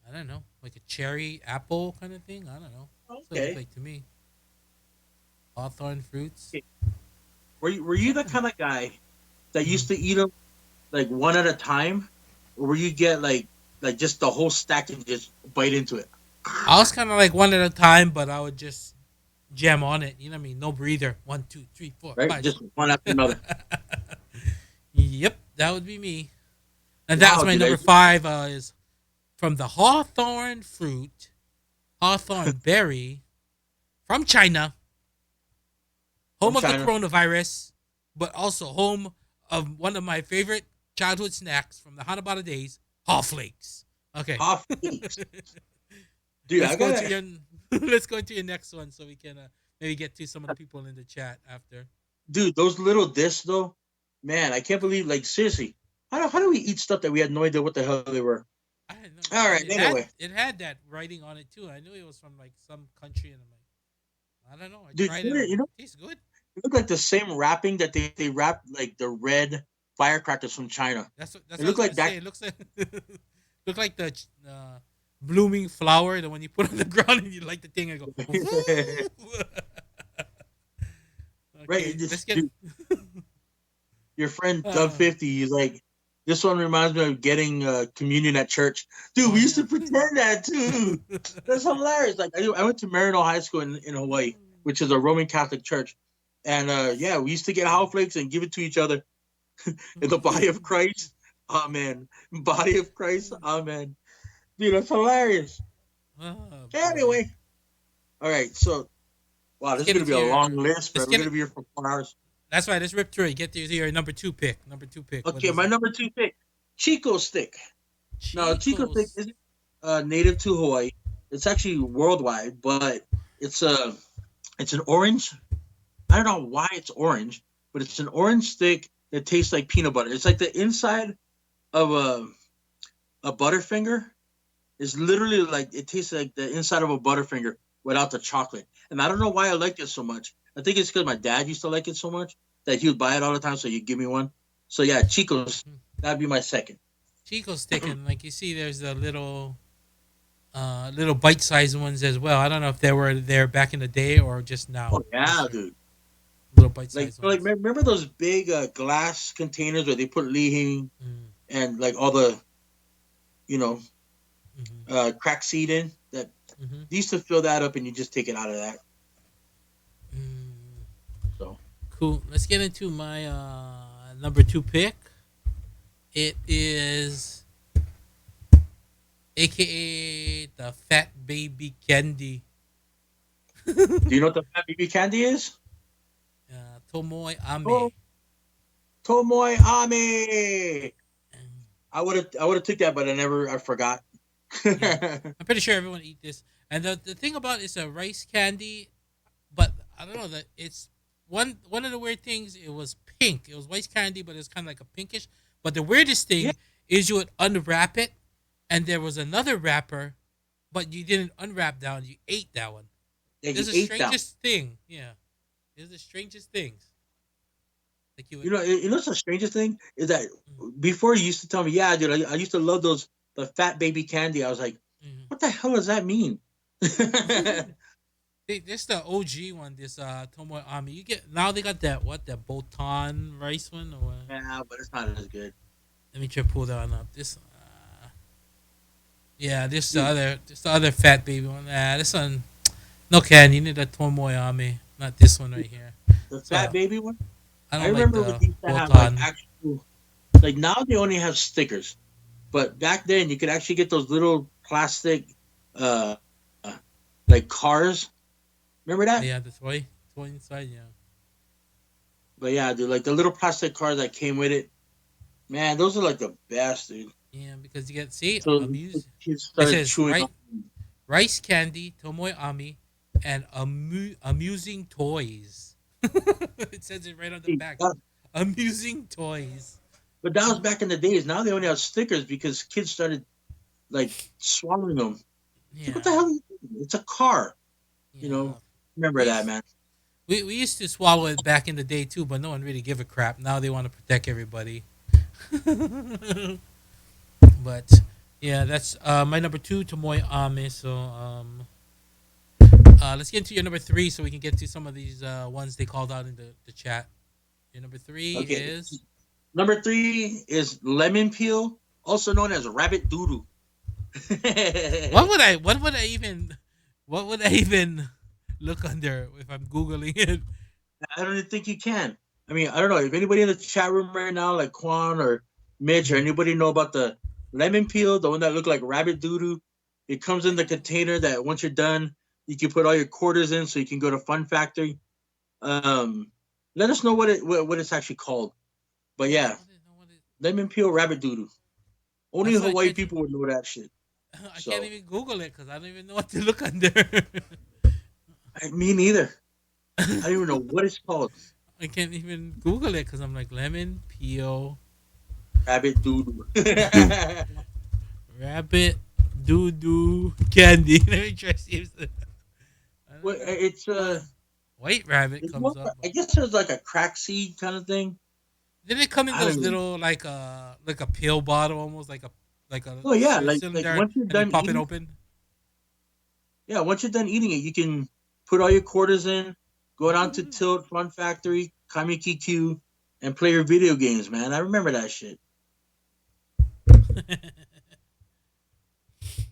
I don't know, like a cherry apple kind of thing. I don't know. That's what it looks Okay. like to me. Hawthorn fruits. Okay. Were you the Yeah. kind of guy that used Mhm. to eat them like one at a time, or were you get like just the whole stack and just bite into it? I was kind of like one at a time, but I would just jam on it. You know what I mean? No breather. One, two, three, four, Right, five, just six. one after another. Yep, that would be me. And that was Wow, my dude! I number five. Is from the hawthorn fruit, hawthorn berry from China, from home of the China. coronavirus, but also home of one of my favorite childhood snacks from the Hanabaddah days, haw flakes. Okay. Half flakes. Dude, let's I go into gotta your let's go into your next one so we can maybe get to some of the people in the chat after. dude, those little discs though, man, I can't believe, like, seriously, how do we eat stuff that we had no idea what the hell they were? I didn't know, All and right. Anyway, it had that writing on it too. I knew it was from like some country, and I'm like, I don't know. I dude, tried it. I'm you like, know, it tastes good. it looked like the same wrapping that they wrap like the red firecrackers from China. That's It what I looked was gonna like that. say. It looks like look like the blooming flower, the one you put on the ground and you light the thing and go. Right, Okay, let's this get. dude, your friend Dub Uh, 50, he's like, this one reminds me of getting communion at church. Dude, oh we used yeah. to pretend that too. That's hilarious. Like I went to Marino High School in Hawaii, which is a Roman Catholic church. And yeah, we used to get house flakes and give it to each other in the body of Christ. Amen. Body of Christ. Amen. Dude, that's hilarious. Oh boy. Anyway, all right. So, wow, Let's this is get going to into be a your. long list, bro. Let's We're get going to it. be here for 4 hours. That's right. Let's rip through it. Get to your number two pick. Number two pick. What Okay, is my it? number two pick, Chico Stick. Now, Chico Stick Chico's. isn't native to Hawaii. It's actually worldwide, but it's a it's an orange. I don't know why it's orange, but it's an orange stick that tastes like peanut butter. It's like the inside of a Butterfinger is literally like it tastes like the inside of a Butterfinger without the chocolate. And I don't know why I like it so much. I think it's because my dad used to like it so much that he would buy it all the time. So he'd give me one. So yeah, Chico's that'd be my second. Chico's sticking. Like you see, there's the little bite-sized ones as well. I don't know if they were there back in the day or just now. Oh yeah, This year, dude. little Like bite-sized like ones. remember those big glass containers where they put lihing Mm, and like all the you know mm-hmm, crack seed in that mm-hmm. they used to fill that up and you just take it out of that. Mm, So cool. Let's get into my number two pick. It is AKA the Fat Baby Candy. do you know what the fat BB candy is? Tomoe Oh, Ame. Tomoe Ame. I would have took that, but I forgot. Yeah, I'm pretty sure everyone eat this. And the thing about it's a rice candy, but I don't know that it's one of the weird things. It was pink. It was rice candy, but it's kind of like a pinkish. But the weirdest Yeah, thing is you would unwrap it, and there was another wrapper, but you didn't unwrap that one. You ate that one. yeah, It's you the ate that. strangest thing. Yeah, it's the strangest things. Like you would. You know what's the strangest thing is that Mm, before you used to tell me, yeah, dude, I used to love those the fat baby candy. I was like, what the hell does that mean? Yeah, mhm. This the OG one. This Tomoe Ami. You get now they got that what that Botan rice one or what? but it's not as good. Let me try to pull that one up. This yeah, Dude, this the other fat baby one. This one no can. You need a Tomoe Ami, not this one right here. the fat So baby one. I I don't like remember when the they used to have like Botan. actual, like now they only have stickers, but back then you could actually get those little plastic, uh, like cars. Remember Oh, that? yeah, the toy inside. Yeah, But yeah, dude, like the little plastic cars that came with it. Man, those are like the best, dude. yeah, because you get see So the amuse. kids It started says chewing on. rice candy, Tomoe Ami, and amusing toys. It says it right on the back. That- Amusing toys. But that was back in the days. Now they only have stickers because kids started like swallowing them. It's like, what the Yeah, hell? Are you doing? It's a car. You yeah. know, remember We that, used, man. we used to swallow it back in the day too, but no one really give a crap. Now they want to protect everybody. But yeah, that's my number two, Tomoe Ame. So let's get into your number three, so we can get to some of these ones they called out in the chat. Your number three Okay. is Number three is lemon peel, also known as rabbit doodoo. what would I even look under if I'm googling it? I don't even think you can. I mean, I don't know if anybody in the chat room right now, like Quan or Mitch or Mhm. anybody know about the lemon peel, the one that looked like rabbit doodoo. It comes in the container that once you're done, you can put all your quarters in, so you can go to Fun Factory. Um, Let us know what it's actually called. But Yeah, yeah, what is, what is, lemon peel rabbit doodoo. Only that's what I Hawaii tried to. people would know that shit. I can't So even Google it because I don't even know what to look under. me neither. I don't even know what it's called. I can't even Google it because I'm like lemon peel Rabbit doodoo. Rabbit doo doo candy. Let me try to see if I Well, don't know. it's White rabbit it's more. comes up, I but guess there's like a crack seed kind of thing. did it come in I those don't know. little like a pill bottle, almost like a Oh yeah, like cylinder, once you're and you done pop it eating, open? yeah, once you're done eating it, you can put all your quarters in, go down to Tilt, Fun Factory, Kamiki Q, and play your video games, man. I remember that shit.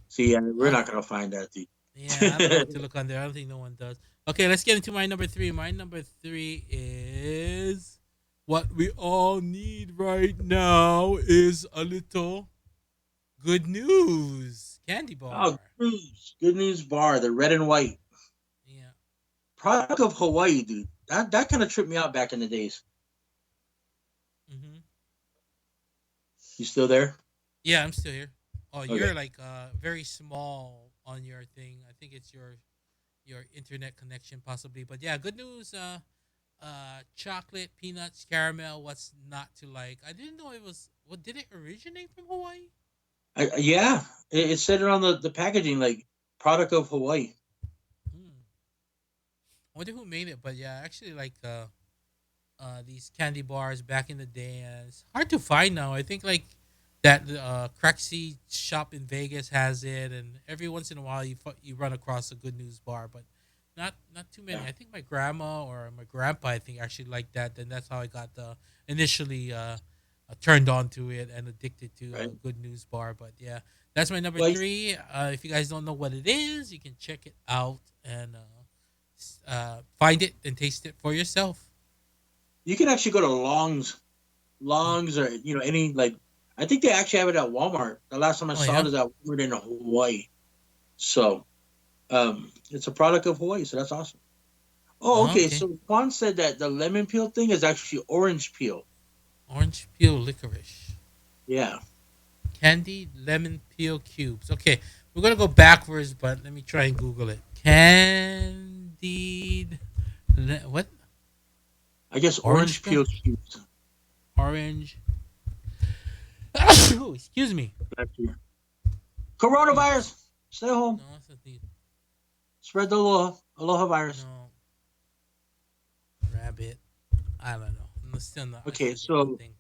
See, yeah, we're uh, not gonna find that, yeah, I don't know what to dude. look on there. I don't think no one does. Okay, let's get into my number three. My number three is what we all need right now is a little good news candy Oh, bar. good news bar, the red and white Yeah. product of Hawaii, dude. That kind of tripped me out back in the days. Mm-hmm. You still there? Yeah, I'm still here. Oh, Okay. you're like very small on your thing. I think it's your internet connection possibly. But yeah, good news. Chocolate, peanuts, caramel. What's not to like? I didn't know it was. What did it originate from Hawaii? Yeah, it said it on the packaging, like product of Hawaii. Hmm. I wonder who made it. But yeah, I actually like these candy bars back in the day. And it's hard to find now. I think like that crack seed shop in Vegas has it, and every once in a while you run across a good news bar, but not too many. Yeah, I think my grandma or my grandpa I think actually liked that, and that's how I got initially turned on to it and addicted to right. a good news bar. But yeah, that's my number Well, three. If you guys don't know what it is, you can check it out and find it and taste it for yourself. you can actually go to Mm. Longs, or any like. I think they actually have it at Walmart. The last time I Oh saw yeah. it is at Walmart in Hawaii. So it's a product of Hawaii. So that's awesome. Oh, Oh, okay. okay. So Juan said that the lemon peel thing is actually orange peel. Orange peel licorice. Yeah. Candied lemon peel cubes. Okay, we're gonna go backwards, but let me try and Google it. Candied what? I guess Orange orange peel? peel cubes. Orange. Oh, excuse me. Cubes. Coronavirus. Stay home. No, that's not the Spread the aloha virus. no rabbit. I don't know. I'm still not. I Okay, still get so nothing.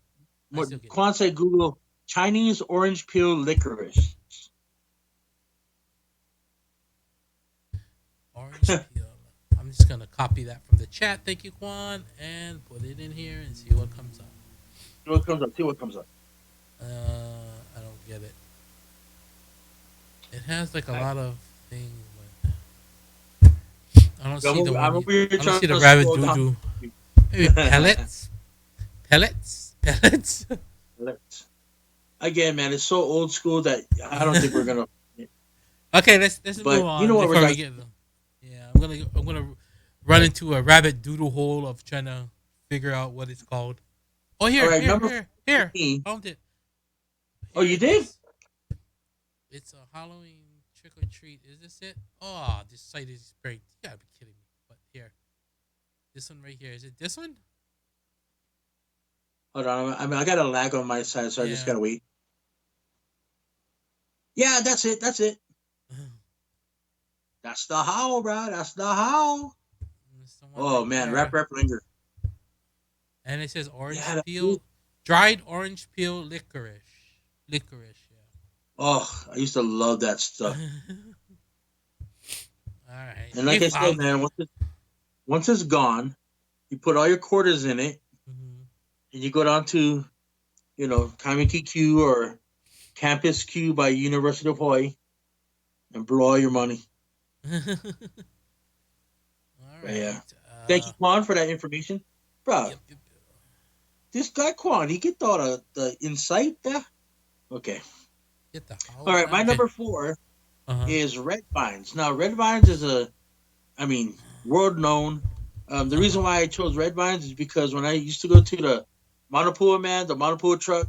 I what still get Quan nothing. said, Google Chinese orange peel licorice. Orange peel. I'm just gonna copy that from the chat. Thank you, Quan, and put it in here and see what comes up. See what comes up. See what comes up. I don't get it. It has like a I, lot of things, but I don't see the one I'm you. over here I don't trying see the to rabbit scroll doo down. doo. Maybe pellets, pellets. Again, man, it's so old school that I don't think we're gonna. Okay, let's move But you know on what? We're before we gonna. get. Yeah, I'm gonna run into a rabbit doodle hole of trying to figure out what it's called. Oh, All here, right, here, number here, here. 14. Found it. Oh, Here you it did? is. It's a Halloween trick or treat. Is this it? Oh, this site is great. You gotta be kidding me. But here, this one right here. Is it this one? Hold on. I mean, I got a lag on my side, so I just Yeah. gotta wait. Yeah, that's it. That's it. That's the how, bro. That's the how. It's the one Oh right man, there. rap linger. And it says orange Yeah, that's it. peel, dried orange peel licorice. Licorice, Oh, I used to love that yeah. stuff. All right, And we like I said, found it. man, once it's gone, you put all your quarters in it, Mhm. and you go down to Kamiki Q or Campus Q by University of Hawaii and blow all your money. All But yeah, right. thank you, Quan, for that information, bro. Yep, yep. This guy Quan, he get all the insight there. Okay, Get the all house right. down. My Okay. number 4 Uh huh. is Red Vines. Now, Red Vines is I mean, world known. The Uh huh. reason why I chose Red Vines is because when I used to go to the Monopua, man, the Monopua truck,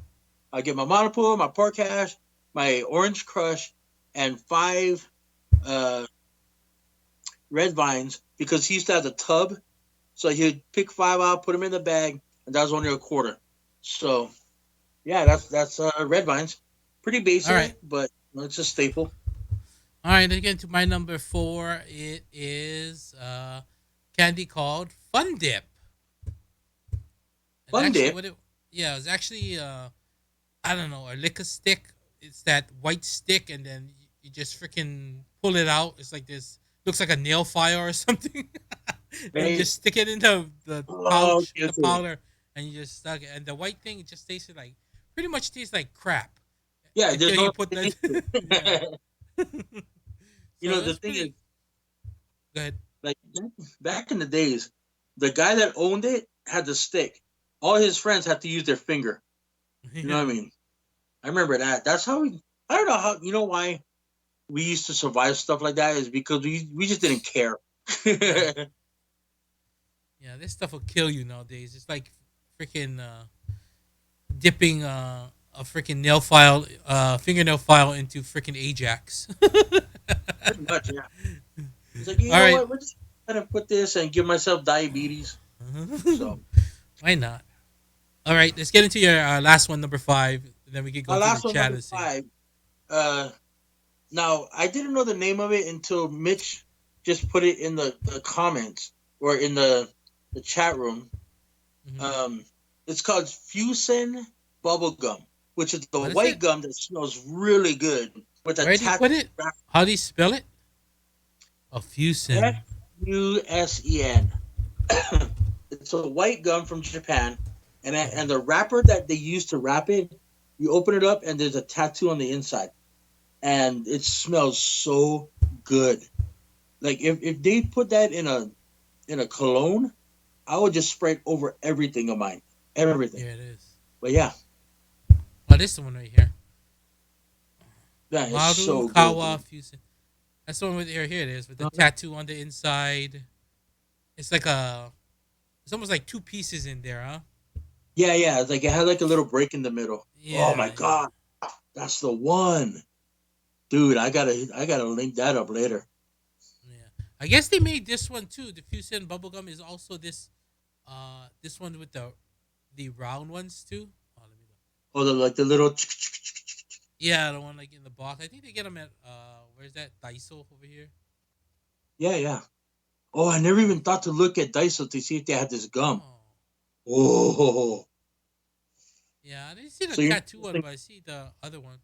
I get my Monopua, my pork hash, my orange crush, and 5 uh, Red Vines because he used to have the tub. So he'd pick 5 out, put them in the bag, and that was only a quarter. So yeah, that's Red Vines. Pretty All right. basic, but It's a staple. All right, again to my number four. It is candy called Fun Dip, and Fun actually, dip. what it yeah, it's actually I don't know, a liquor stick. It's that white stick, and then you just freaking pull it out. It's like this. Looks like a nail file or something. And you Hey, just stick it in the oh, pouch okay, with the okay. powder, and you just stuck it. And the white thing it just tasted like pretty much tastes like crap Yeah, there's until no you put that. taste to Yeah. it. So The that's thing is, pretty good. like back in the days, the guy that owned it had the stick. All his friends had to use their finger. You know what I Yeah. mean? I remember that. That's how we. I don't know how. You know why we used to survive stuff like that is because we just didn't care. Yeah. Yeah, Yeah. This stuff will kill you nowadays. It's like freaking dipping a freaking nail file, fingernail file into freaking Ajax. pretty much. Yeah. It's like you All know right. what? We're just gonna put this and give myself diabetes. So Why not? All right, let's get into your last one, number five. And then we can my go to the last one, chat number and see. five. Uh, Now I didn't know the name of it until Mitch just put it in the comments or in the chat room. Hmm. Um, it's called Fusen Bubble Gum, which is the What is white it? gum that smells really good with a Where do you tattoo put it? wrap. How do you spell it? A F fusin. U S E N. It's a white gum from Japan, and the wrapper that they use to wrap it, you open it up and there's a tattoo on the inside, and it smells so good. Like if they put that in a cologne, I would just spray it over everything of mine, everything. Here it is. But yeah, Oh, this is the one right here. that is Maru so good, dude. Kawa fusin. That's the one with here. Here it is with the tattoo on the inside. It's like a. It's almost like two pieces in there, huh? Yeah, yeah. It's like it had like a little break in the middle. Oh my Yeah, yeah, god, that's the one, dude. I gotta link that up later. yeah. I guess they made this one too. The fusin bubblegum is also this one with the round ones too. Oh, let me look. Oh, the like the little. Yeah, the one like in the box. I think they get them at where's that Daiso over here? Yeah, yeah. Oh, I never Yeah. even thought to look at Daiso to see if they had this gum. Oh, Oh, yeah. I didn't see the so you're tattoo one, but I see the other one.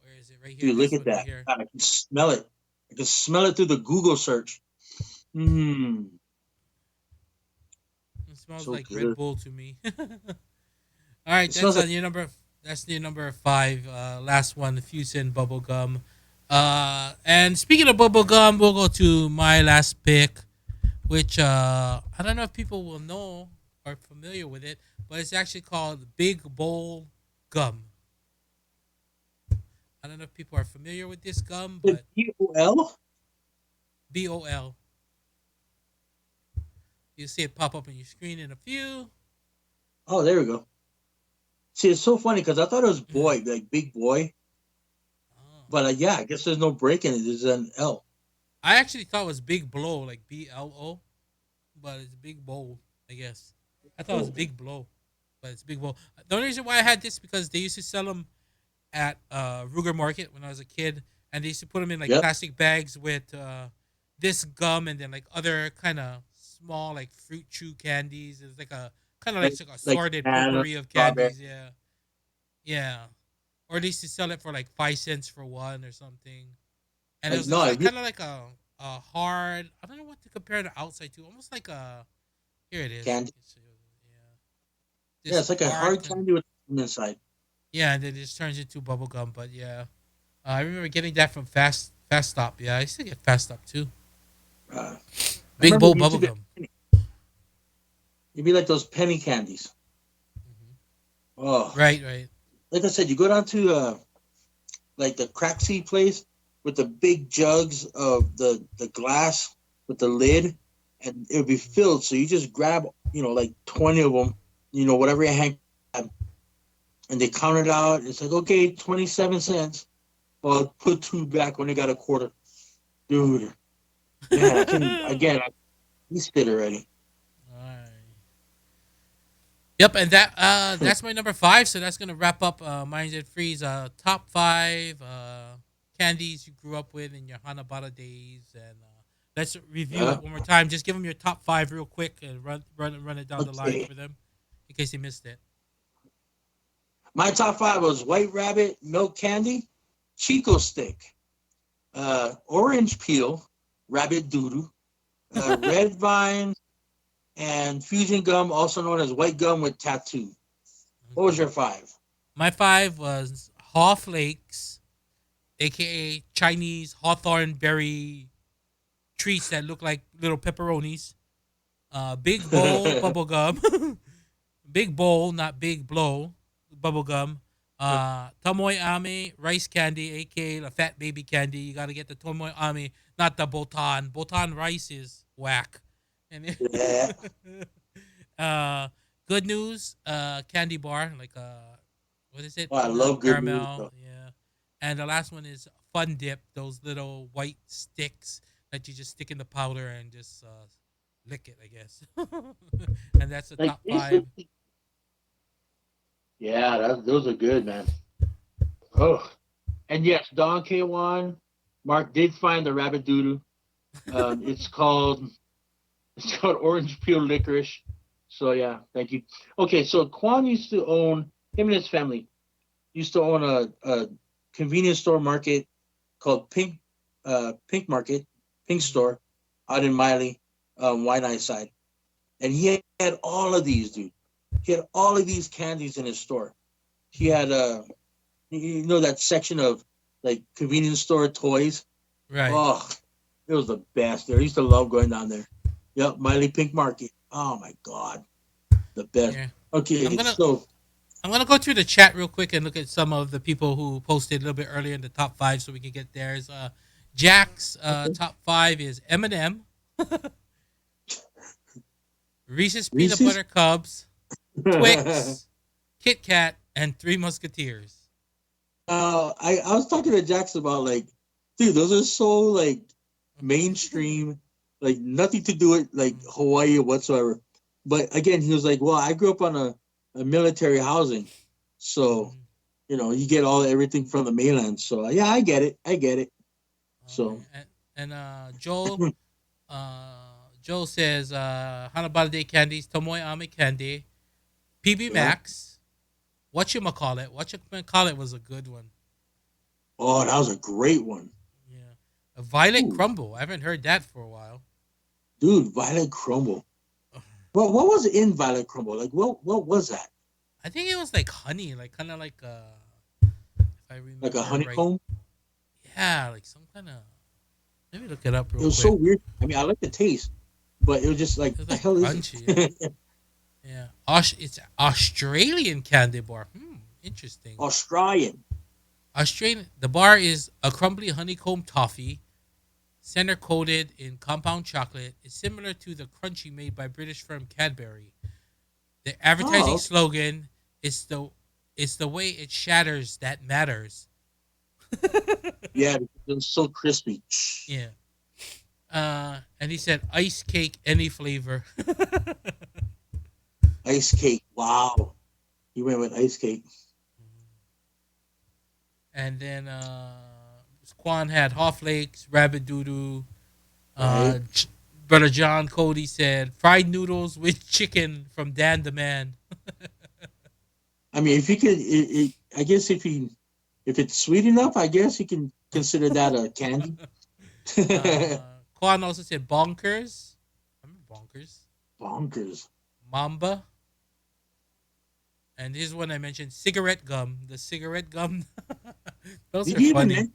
Where is it? Right here. dude, look This at one right that. here. God, I can smell it. I can smell it through the Google search. Mmm, It smells so like Red good. Bull to me. All right, It smells that's like on your number. That's your number five. Last one, the Fusin bubble gum. And speaking of bubble gum, we'll go to my last pick, which I don't know if people will know or familiar with it, but it's actually called Big Bowl Gum. I don't know if people are familiar with this gum, the but BOL. BOL. You'll see it pop up on your screen in a few. Oh, there we go. See, it's so funny because I thought it was Yeah. boy, like big boy, Oh. but yeah, I guess there's no break in it. There's an L. I actually thought it was Big Blow, like BLO, but it's Big Bowl, I guess. I thought it was Oh, Big Blow, but it's Big Bowl. The only reason why I had this because they used to sell them at Ruger Market when I was a kid, and they used to put them in like yep, plastic bags with this gum and then like other kind of small like fruit chew candies. It's like a kind of like like assorted banana, potpourri of strawberry. candies. Yeah, yeah. Or they used to sell it for like 5 cents for one or something. And it Like was no, just I like really, kind of like a hard. I don't know what to compare the outside to. Almost like a. Here it is. candy. Yeah, Yeah, this it's like a hard hard kind of. candy with inside. Yeah, and then it just turns into bubble gum. But yeah, I remember getting that from Fast Stop. Yeah, I used to get Fast Stop too. Uh, I Big remember bowl it used bubble to be. gum. It'd be like those penny candies. Hmm. Oh, Right, right. like I said, you go down to like the crack seed place with the big jugs of the glass with the lid, and it would be filled. So you just grab, like 20 of them, whatever your hand, grab, and they count it out. It's like, okay, 27 cents. Well, put two back when they got a quarter. Dude, man, I can again. I missed it already. Alright. Yep, and that's my number five. So that's gonna wrap up Minds and Freeze top five candies you grew up with in your Hanabaddah days, and let's review Yeah. it one more time. Just give them your top five real quick and run it down the line Okay. for them in case you missed it. My top five was White Rabbit, Milk Candy, Chico Stick, Orange Peel, Rabbit Doodoo, Red Vine, and Fusion Gum, also known as White Gum with Tattoo. What was Okay, your five? my five was Haw Flakes, aka Chinese hawthorn berry treats that look like little pepperonis. Big bowl bubble gum. Big bowl, not big blow, bubble gum. Tomoe Ame rice candy, aka the fat baby candy. You gotta get the Tomoe Ame, not the Botan. Botan rice is whack. And Yeah. uh, good news, candy bar, like what is it? Oh, I Peanut love good news caramel, though. yeah. And the last one is Fun Dip, those little white sticks that you just stick in the powder and just lick it, I guess. And that's the Like top five. basically, yeah, those are good, man. Oh, and yes, Don K1, Mark did find the rabbit doodoo. Um, it's called it's called orange peel licorice. So yeah, thank you. Okay, so Quan used to own him and his family used to own a convenience store market called Pink Market, Pink Mhm. Store, out in Miley, White side, and he had all of these, dude. He had all of these candies in his store. He Mhm. had that section of like convenience store toys. Right. Oh, it was the best there. I used to love going down there. Yep, Miley Pink Market. Oh my god, the best. Yeah. I'm Okay, gonna so I'm gonna go through the chat real quick and look at some of the people who posted a little bit earlier in the top five, so we can get theirs. Jack's okay, top five is M&M, Reese's peanut Reese's. butter cups, Twix, Kit Kat, and Three Musketeers. I was talking to Jax about like, dude, those are so like mainstream, like nothing to do with like Hawaii whatsoever. But again, he was like, well, I grew up on a military housing, so Mhm. you get all everything from the mainland. So yeah, I get it, I get it. Okay. So And Joel says Hanabal Day candies, Tomoe Ame candy, PB yeah. Max. What you call it was a good one. Oh, that was a great one. Yeah. A Violet Ooh, Crumble. I haven't heard that for a while. dude, Violet Crumble. Well, what was in Violet Crumble? Like, what was that? I think it was like honey, like kind of like if I Like a remember right. honeycomb? Yeah, like some kind of. Let me look it up It real was so quick. weird. I mean, I like the taste, but it was just like, It was the like hell is crunchy. Yeah. it? Yeah. It's Australian candy bar. Interesting. Australian. Australian. The bar is a crumbly honeycomb toffee, center coated in compound chocolate. It's similar to the crunchy made by British firm Cadbury. The advertising Oh, slogan is the way it shatters that matters. yeah, because it was so crispy. Yeah. And he said ice cake, any flavor. Ice cake. Wow. You went with ice cake. And then Quan had Haw Flakes, Rabbit Doodoo. Right? Uh, J- Brother John Cody said fried noodles with chicken from Dan the Man. I mean, if he could, I guess if it's sweet enough, I guess you can consider that a candy. Quan also said Bonkers. Remember Bonkers? Bonkers. Mamba. And here's one I mentioned cigarette gum. The cigarette gum. Those Did are you even funny. mention?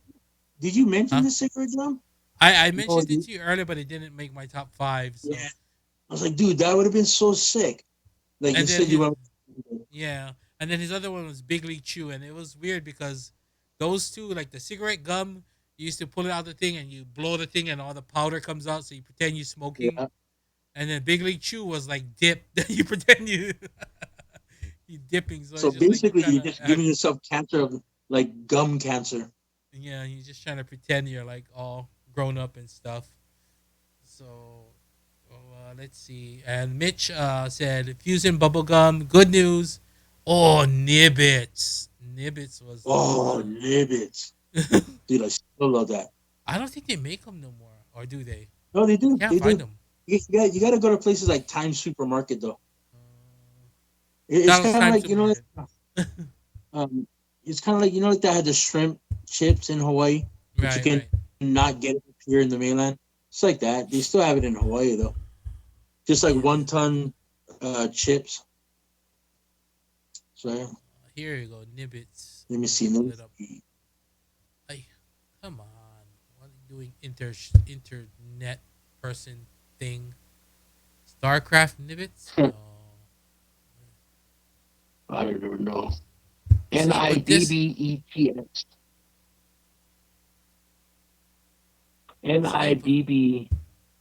Did you mention Huh? the cigarette gum? I No, mentioned it to you earlier, but it didn't make my top five. yeah. So, I was like, dude, that would have been so sick. Like and then instead you his went. yeah, and then his other one was Big League Chew, and it was weird because those two, like the cigarette gum, you used to pull it out the thing and you blow the thing and all the powder comes out, so you pretend you're smoking. Yeah. And then Big League Chew was like dip, you pretend you dipping, so So it's just like you're basically, trying you're to just act. giving yourself cancer of like gum cancer. Yeah, you're just trying to pretend you're like all grown up and stuff. So Let's see. And Mitch said Fusion bubblegum. Good news. Oh, Nibbits. Nibbits was the Oh, one. Nibbits. Dude, I still love that. I don't think they make them no more, or do they? No, they I do. can't They find do. them. You got to go to places like Times Supermarket, though. It's Donald's kind of Time like, Supermarket. um, it's kind of like, like that had the shrimp chips in Hawaii, but you Right, can right. not get it here in the mainland. It's like that. They still have it in Hawaii, though. Just like Yeah. 1 ton chips. So, yeah. Here you go, Nibbits. Let me Let me see. Let pull me it up. see. Ay, come on. What are you doing? Internet person thing. StarCraft Nibbits? No. I don't even know. N See, I but B this. B E T S. N See, I but B B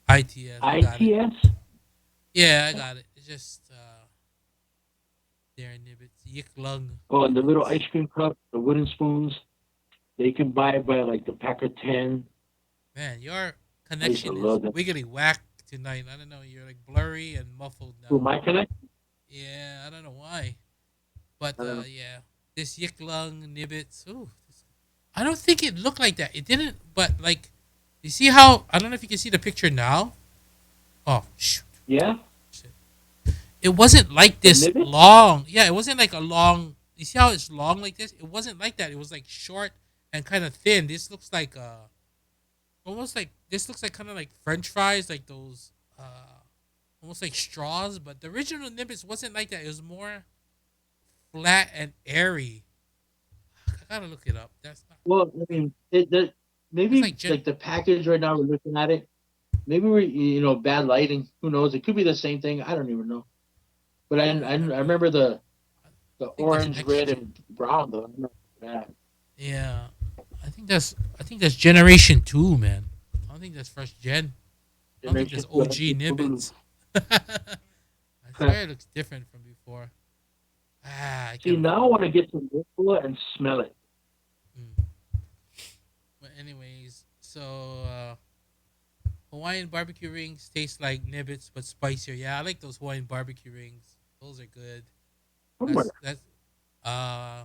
ITS. I I got it. T S. Yeah, I got it. It's just there Nibbits. Yik Lung Oh, and the little Nibbits. ice cream cup, the wooden spoons. They can buy it by like the pack of 10. Man, your I used to connection is love that. wiggly whack tonight. I don't know. You're like blurry and muffled Who, now. my connect? Yeah, I don't know why. But I don't know. yeah, this Yik Lung Nibbits. Ooh, I don't think it looked like that. It didn't. But like, you see how? I don't know if you can see the picture now. Oh shoot! Yeah? Shit. It wasn't like The this Nibbit? long. Yeah, it wasn't like a long. You see how it's long like this? It wasn't like that. It was like short and kind of thin. This looks like almost like this looks like kind of like French fries, like those almost like straws. But the original Nibbits wasn't like that. It was more flat and airy. I gotta look it up. That's not. Well, I mean, That's maybe like Gen. like the package right now, we're looking at it. Maybe we're, bad lighting. Who knows? It could be the same thing. I don't even know. But I don't I remember. remember the I think that's orange, next red, gen. and brown, though. I remember that. Yeah, I think that's generation two, man. I don't think that's first gen. I don't think that's Generation 2, I like OG the blue. Nibbits. I swear it looks different from before. I See, can't now I afford want it. to get some Nutella and smell it. Mm. But anyways, so Hawaiian barbecue rings taste like Nibbits but spicier. Yeah, I like those Hawaiian barbecue rings. Those are good. Somewhere. That's uh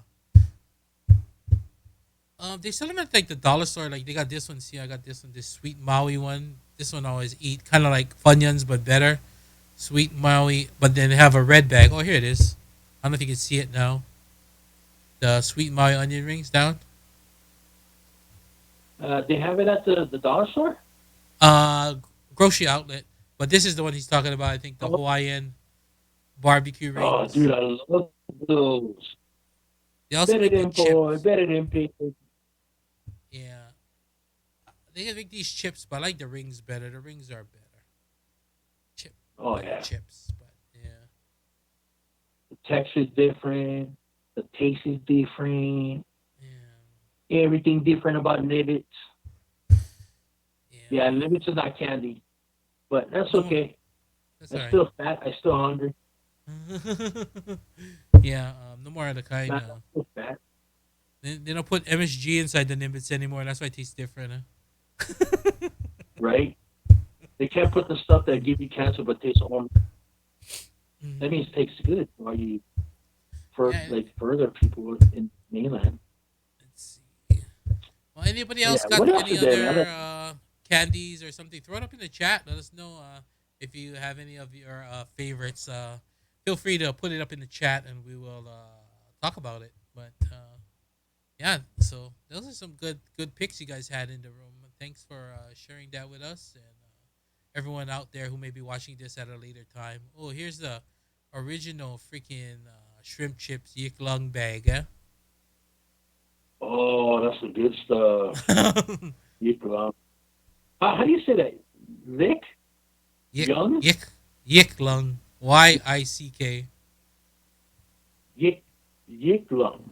they sell them at like the dollar store. Like they got this one. See, I got this one. This sweet Maui one. This one I always eat. Kind of like Funyuns but better. Sweet Maui, but then they have a red bag. Oh, here it is. I don't know if you can see it now. The sweet Maui onion rings down. They have it at the dollar store? Uh, grocery outlet. But this is the one he's talking about. I think the Oh, Hawaiian barbecue dude, rings. I love those. They also Better make good than boy, chips. better than pay. Yeah, they can make these chips, but I like the rings better. The rings are better. Chip, Oh, better yeah. chips. But yeah, The texture's different. The taste is different. yeah, Everything different about Nibbits. Yeah, yeah. Nibbits is not candy, but that's No more. okay. That's I'm all right. still fat. I'm still hungry. Yeah, no more of the kind. Man, I'm still fat. They don't put MSG inside the Nimbits anymore. That's why it tastes different. Huh? Right? They can't put the stuff that give you cancer but tastes almost. That Mhm. means it tastes good. While you for Yeah, like further people in mainland. let's see. Well, anybody else Yeah. got What else any is there, man? other Like, candies or something? Throw it up in the chat. Let us know if you have any of your favorites. Feel free to put it up in the chat and we will talk about it. But yeah, so those are some good picks you guys had in the room. Thanks for sharing that with us and everyone out there who may be watching this at a later time. Oh, here's the original freaking shrimp chips yik lung bag. Eh? oh, that's the good stuff. Yik lung. How do you say that? Lick? Yik Young? yik yik lung. Yick. Yik Yik lung.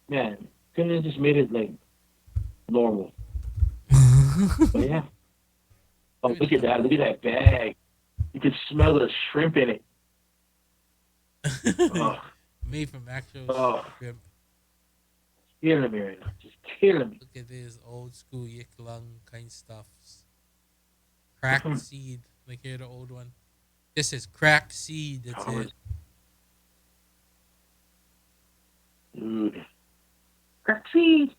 Man, couldn't have just made it like normal. But yeah. Oh, Let me look look at up that. Look the. at that bag. You can smell the shrimp in it. Oh, Made from actual oh, shrimp. killing me right now. Just killing me. Look at this old school yik lung kind stuff. Cracked seed. Like here, the old one. This is crack seed. That's Thomas, it. dude. Crack seed.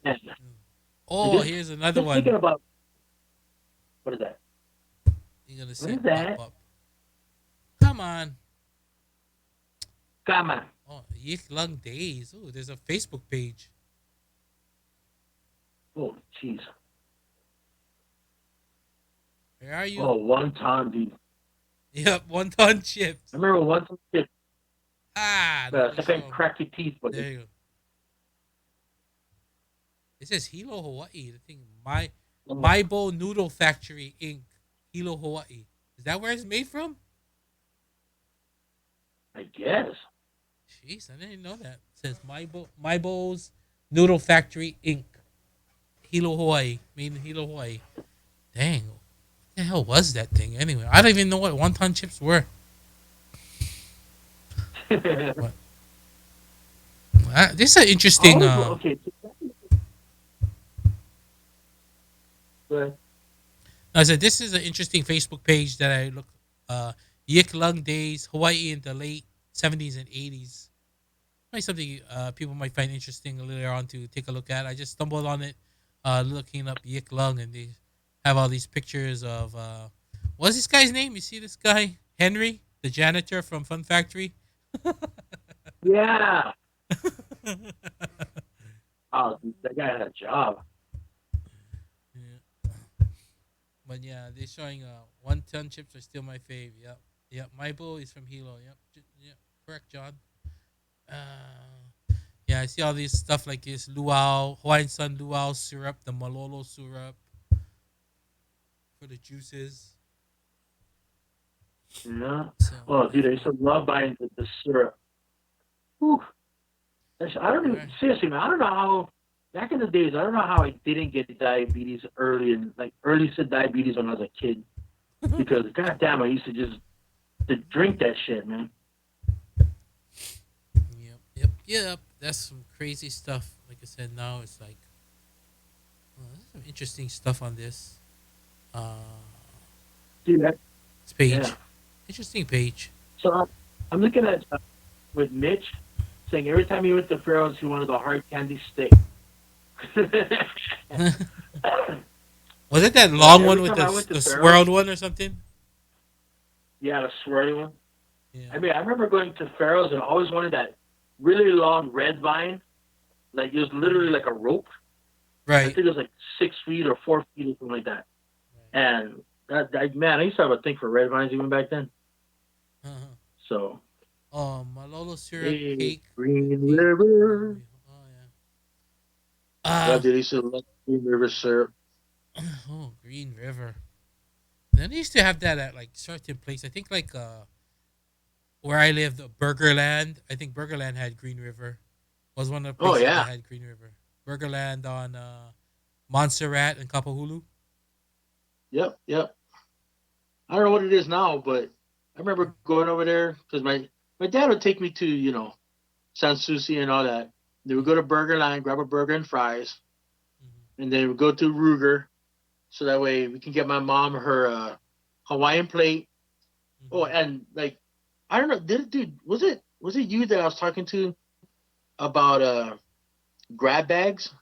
Man, Oh, just here's another just thinking one. about what is that? You're gonna What see is it pop that? up. Come on. Come on. Oh, Yik Lung Days. Oh, there's a Facebook page. Oh, jeez. Where are you? Oh, one time, dude. Yep, one ton I chips. remember one time, Ah, let me second show. crack your teeth, but There you go. It says Hilo, Hawaii. The thing, my bowl noodle factory Inc. Hilo, Hawaii. Is that where it's made from? I guess. Jeez, I didn't know that. It says my bowl's noodle factory Inc. Hilo, Hawaii. Made in Hilo, Hawaii. Dang, what the hell was that thing anyway? I don't even know what wonton chips were. What? This is an interesting. Always okay. But I said this is an interesting Facebook page that I look. Yik Lung Days, Hawaii in the late '70s and '80s. Might something people might find interesting later on to take a look at. I just stumbled on it, looking up Yik Lung, and they have all these pictures of. What's this guy's name? You see this guy, Henry, the janitor from Fun Factory. yeah. Oh, dude, that guy had a job. Yeah. But yeah, they're showing one ton chips are still my fave. Yep. Yep. My boy is from Hilo. Yep. Yep. Correct, John. Yeah, I see all these stuff like this luau, Hawaiian Sun luau syrup, the malolo syrup for the juices. Yeah. So Oh, yeah. dude, I used to love buying the syrup. Whew. I don't All even right. seriously, man. I don't know how. Back in the days, I don't know how I didn't get diabetes early and like early said diabetes when I was a kid. Because goddamn, I used to just to drink that shit, man. Yep. Yep. Yep. That's some crazy stuff. Like I said, now it's like there's some interesting stuff on uh Dude, this yeah. page. Interesting page. So I'm looking at with Mitch saying every time he went to Farrell's, he wanted a hard candy stick. Was it that Like long one every with time I went to the Farrell's, swirled one or something? yeah, the swirly one. Yeah. I mean, I remember going to Farrell's and always wanted that really long red vine. Like it was literally like a rope. I Right. think it was like 6 feet or 4 feet or something like that. And man, I used to have a thing for red vines even back then. Uh-huh. So, Oh, Malolo syrup hey, cake. Green Cake. River. Oh yeah. Yeah, dude, I used to love Green River syrup. Oh, Green River. Then they used to have that at like certain place. I think like where I lived, Burgerland. I think Burgerland had Green River. Was one of the Oh places that yeah, had Green River. Burgerland on Montserrat and Kapahulu. yep. I don't know what it is now, but I remember going over there because my dad would take me to Sans Souci and all that. They would go to Burger Line, grab a burger and fries, Mm-hmm. and then we'd go to Ruger, so that way we can get my mom her Hawaiian plate. Oh, Mm-hmm. and like I don't know, dude, was it you that I was talking to about grab bags?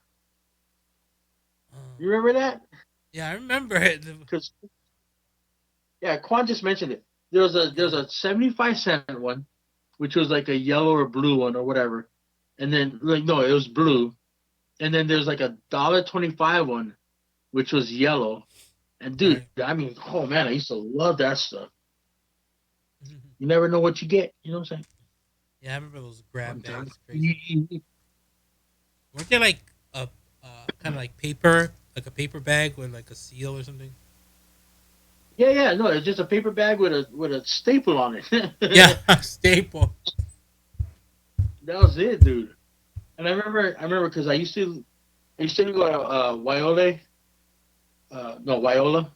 Uh, You remember that? yeah, I remember it. Because yeah, Quan just mentioned it. There was a Yeah. 75-cent one, which was like a yellow or blue one or whatever, and then like no, it was blue, and then there's like a $1.25 one, which was yellow. And dude, Right. I mean, oh man, I used to love that stuff. Mhm. You never know what you get. You know what I'm Yeah, I remember those grab saying? bags. Crazy. Weren't they like a kind of like paper, like a paper bag with like a seal or something? Yeah. No, it's just a paper bag with a staple on it. Yeah, staple. That was it, dude. And I remember because I used to go to Waiole, no Wyola,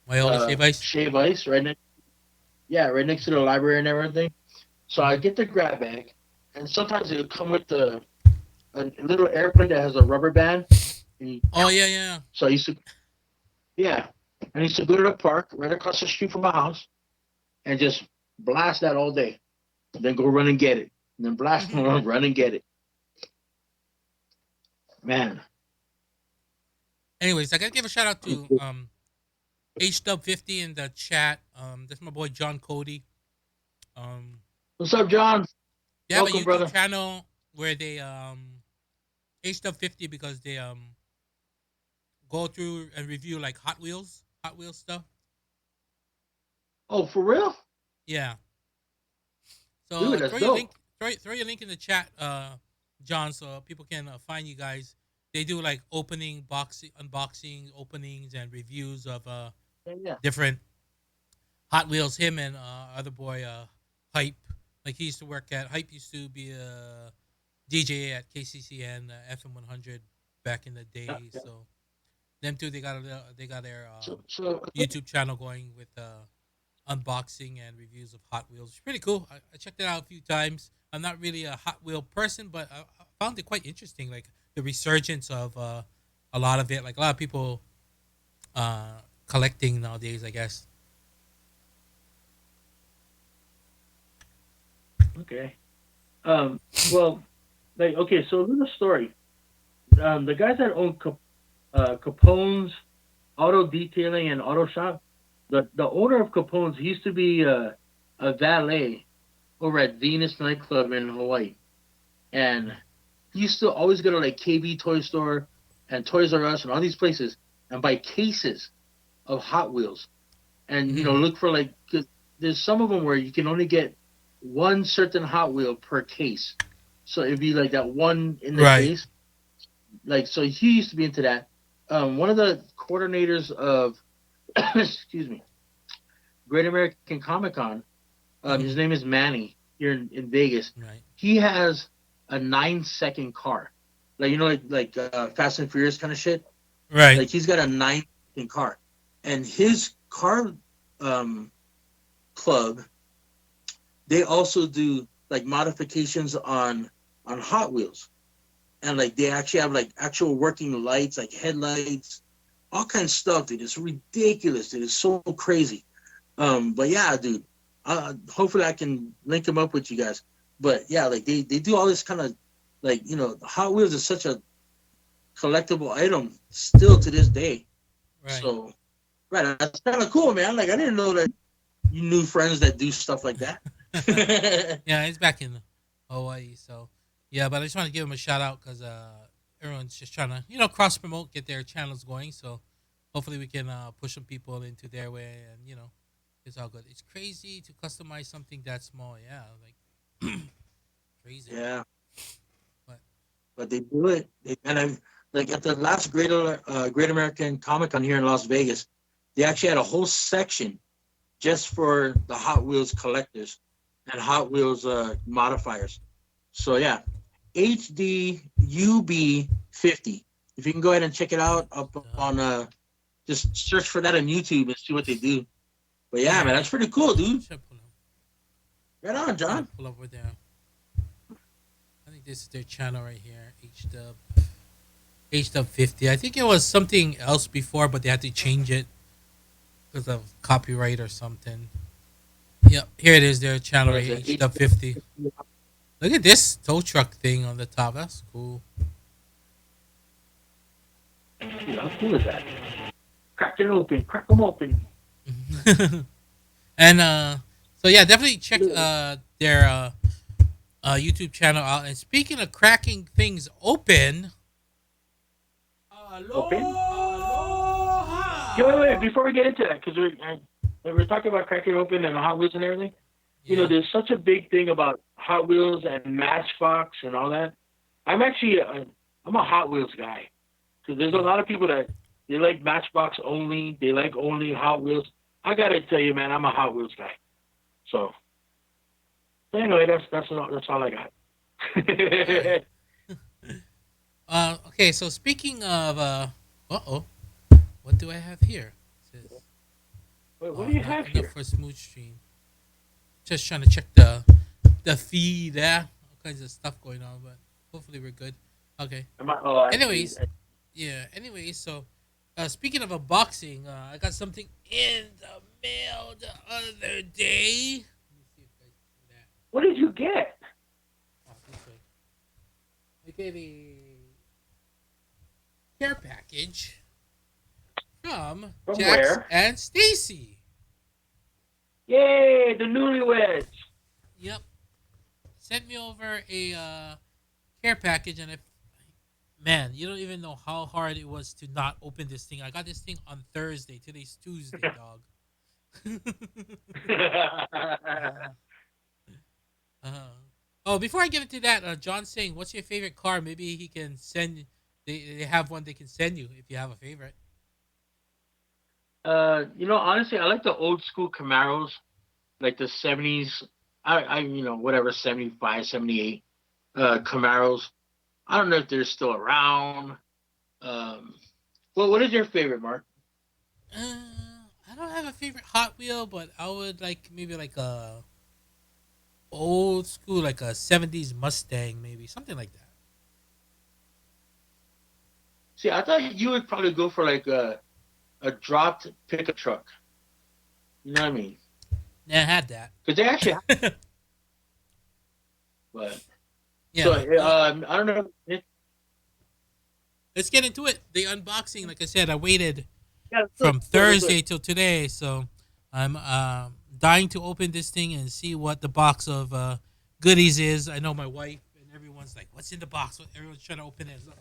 Viola shave ice. Shave Ice, right next to the library and everything. So I Hmm. get the grab bag, and sometimes it'll come with a little airplane that has a rubber band. And Oh yeah, yeah. so I used to, yeah. I used to go to the park right across the street from my house and just blast that all day. And then go run and get it. And then blast and run and get it. Man. Anyways, I gotta give a shout out to HW50 in the chat. That's my boy John Cody. Um, What's up, John? they have a Welcome, YouTube brother. channel where they HW50 because they go through and review like Hot Wheels stuff. Oh, for real? Yeah. So Dude, that's throw your dope. link, throw your link in the chat, John, so people can find you guys. They do like unboxing, openings, and reviews of Yeah, yeah. different Hot Wheels. Him and other boy Hype. Like he used to work at Hype. Used to be a DJ at KCCN FM 100 back in the Yeah, day. yeah. So them two, they got their So YouTube channel going with unboxing and reviews of Hot Wheels. It's pretty cool. I checked it out a few times. I'm not really a Hot Wheel person, but I found it quite interesting. Like the resurgence of a lot of it. Like a lot of people collecting nowadays, I guess. okay. Well, like, okay, so a little story. The guys that own Capone's Auto Detailing and Auto Shop, the owner of Capone's, he used to be a valet over at Venus nightclub in Hawaii, and he used to always go to like KB Toy Store and Toys R Us and all these places and buy cases of Hot Wheels, and Hmm. look for like 'cause there's some of them where you can only get one certain Hot Wheel per case, so it'd be like that one in the Right. case. Like, so he used to be into that. One of the coordinators of excuse me, Great American Comic Con, his Hmm. name is Manny here in Vegas. Right. He has a 9 second car, like Fast and Furious kind of shit. Right. Like he's got a 9 second car, and his car um, club, they also do like modifications on Hot Wheels, and like they actually have like actual working lights, like headlights, all kinds of stuff, dude. It's ridiculous, dude. It's so crazy. But yeah, dude. Hopefully I can link them up with you guys. But yeah, like they do all this kind of like Hot Wheels is such a collectible item still to this day. Right. So right, that's kind of cool, man. Like I didn't know that you knew friends that do stuff like that. Yeah, it's back in Hawaii. So yeah, but I just want to give him a shout out because everyone's just trying to cross promote, get their channels going. So hopefully we can push some people into their way, and it's all good. It's crazy to customize something that small. Yeah, like crazy. Yeah, But but they do it. And I'm like at the last Great American Comic Con here in Las Vegas, they actually had a whole section just for the Hot Wheels collectors and Hot Wheels modifiers. So yeah, HDUB50. If you can go ahead and check it out up on just search for that on YouTube and see what they do. But yeah, man, that's pretty cool, dude. should pull up. Right on, John. Pull up with there. I think this is their channel right here. HW 50. I think it was something else before, but they had to change it because of copyright or something. Yep, here it is. Their channel right here, HW 50. Look at this tow truck thing on the top. That's cool. Dude, how cool is that? Crack it open, crack them open. And so yeah, definitely check their YouTube channel out. And speaking of cracking things open, Open? Aloha! Yeah, wait. Before we get into that, because we're talking about cracking open and Hot Wheels and everything. Yeah. There's such a big thing about Hot Wheels and Matchbox and all that. I'm actually I'm a Hot Wheels guy, because there's a lot of people that they like Matchbox only. They like only Hot Wheels. I gotta tell you, man, I'm a Hot Wheels guy. So anyway, that's all I got. Okay, so speaking of what do I have here? It says, Wait, what do you not have enough here? for smooth stream. Just trying to check the feed there. All kinds of stuff going on, but hopefully we're good. Okay. I see. Anyways, yeah. Anyways, so Speaking of unboxing, I got something in the mail the other day. Let me see if I can do that. What did you get? Oh, this way. I get a care package from From Jax where? and Stacy. Yay, the newlyweds. Yep, sent me over a care package, and if man, you don't even know how hard it was to not open this thing. I got this thing on Thursday. Today's Tuesday, dog. uh, oh, before I get into that, John's saying, "What's your favorite car?" Maybe he can send. They have one they can send you if you have a favorite. Honestly, I like the old school Camaros, like the 70s. Whatever, 75, 78 Camaros. I don't know if they're still around. Um, well, what is your favorite, Mark? I don't have a favorite Hot Wheel, but I would like maybe like a old school, like a '70s Mustang, maybe something like that. See, I thought you would probably go for like a dropped pickup truck. You know what I mean? Yeah, I had that. Because they actually have, but Yeah, so but I don't know. let's get into it. The unboxing, like I said, I waited Yeah, from let's do it. Thursday till today, so I'm dying to open this thing and see what the box of goodies is. I know my wife and everyone's like, "What's in the box?" Everyone's trying to open it. So,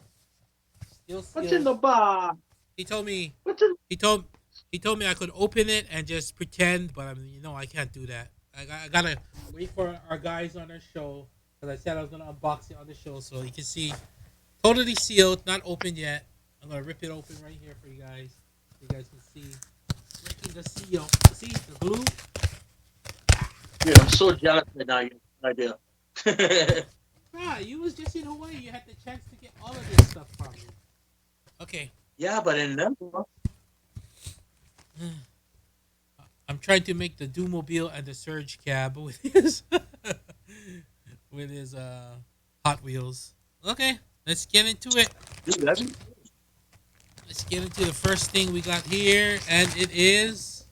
still What's in sealed. the box? He told me What's in? he told he told me I could open it and just pretend, but I can't do that. I gotta wait for our guys on our show because I said I was gonna unbox it on the show, so you can see totally sealed, not open yet. I'm gonna rip it open right here for you guys. So you guys can see breaking the seal. See the glue? Dude, I'm so jealous right now. You have no idea. Right, you was just in Hawaii. You had the chance to get all of this stuff from me. Okay, Yeah, but in them, I'm trying to make the Doomobile and the Surge cab with his with his Hot Wheels. Okay, let's get into it. dude, that's Let's get into the first thing we got here, and it is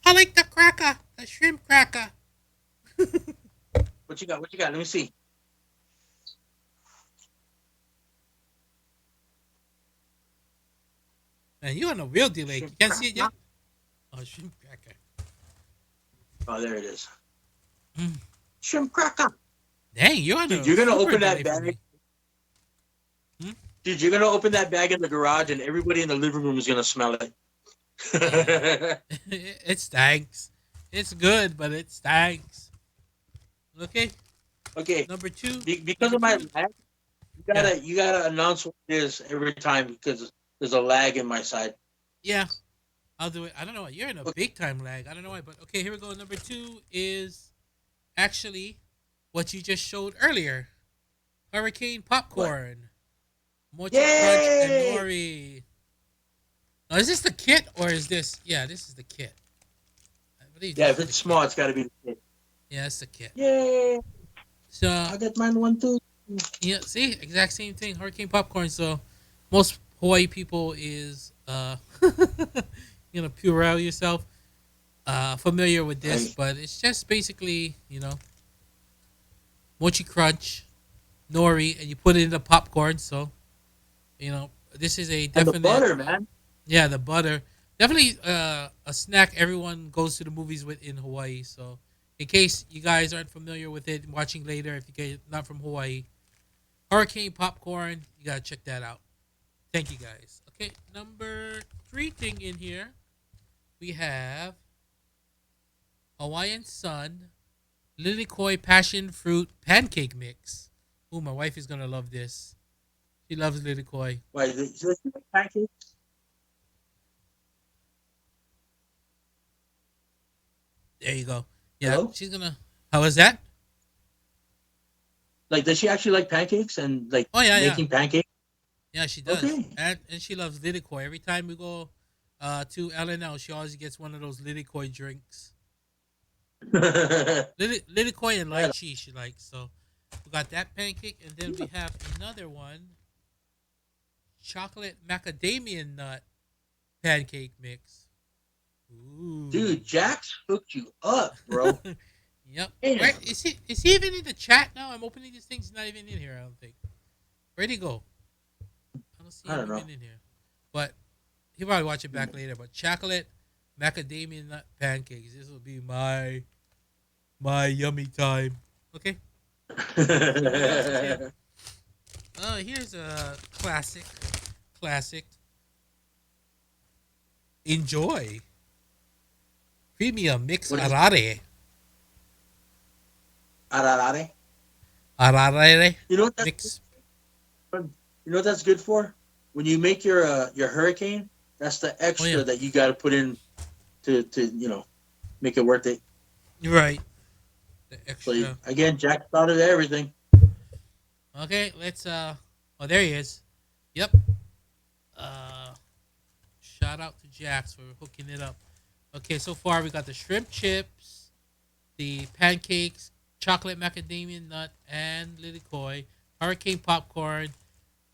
I like the cracker, the shrimp cracker. what you got. What you got? Let me see. Man, you on a real delay. You Shrimp can't see it yet. cracker. Oh, shrimp cracker. Oh, there it is. Mm. Shrimp cracker. Dang, you're on Dude, a you're gonna super open delay that for bag. me. Hmm? Dude, you're gonna open that bag in the garage, and everybody in the living room is gonna smell it. It stinks. It's good, but it stinks. Okay, Okay, number two. because Number of my two. lag, Yeah, you gotta announce what it is every time because there's a lag in my side. yeah. I'll do it. I don't know why. You're in a Okay, big time lag. I don't know why, but okay, here we go. Number two is actually what you just showed earlier. Hurricane what? popcorn, mochi crunch, and Yay! nori. Now, is this the kit or is this? Yeah, this is the kit. I believe Yeah, this if is the it's kit. small, it's gotta be the kid. Yeah, it's the kit. Yay! So I get mine one too. yeah, see, exact same thing. Hurricane popcorn. So most Hawaii people is Purell yourself familiar with this, Right. but it's just basically mochi crunch, nori, and you put it in the popcorn. So this is a And the definite butter, man. yeah, the butter definitely a snack everyone goes to the movies with in Hawaii. So in case you guys aren't familiar with it, watching later if you get not from Hawaii, hurricane popcorn, you gotta check that out. Thank you guys. Okay, number three thing in here we have Hawaiian Sun Lilikoi Passion Fruit Pancake Mix. Ooh, my wife is gonna love this. She loves Lilikoi. Why is it like pancakes? There you go. Yeah, Hello? she's gonna. How is that? Like, does she actually like pancakes and like Oh yeah, yeah, making pancakes? yeah. She does, Okay. and she loves Lilikoi. Every time we go to LNL, she always gets one of those Lilikoi drinks. Yeah, Lilikoi and lychee she likes. So We got that pancake, and then we have another one, chocolate macadamia nut pancake mix. Ooh. Dude, Jax hooked you up, bro. Yep. Damn. Where is he? Is he even in the chat now? I'm opening these things. He's not even in here. I don't think. Where'd he go? I don't see I him don't know. even in here. But he'll probably watch it back later. But chocolate macadamia nut pancakes. This will be my yummy time. Okay. See what else is here. Here's a classic. Enjoy premium mix What is ararare? arare You know what that's mix. you know what that's good for? When you make your hurricane, that's the Oh yeah, extra that you got to put in to make it worth it. you're right. The So extra. again, Jack thought of everything. Okay, let's oh there he is. Yep. Uh Shout out to Jax for hooking it up. Okay, so far we got the shrimp chips, the pancakes, chocolate macadamia nut and lilikoi, hurricane popcorn,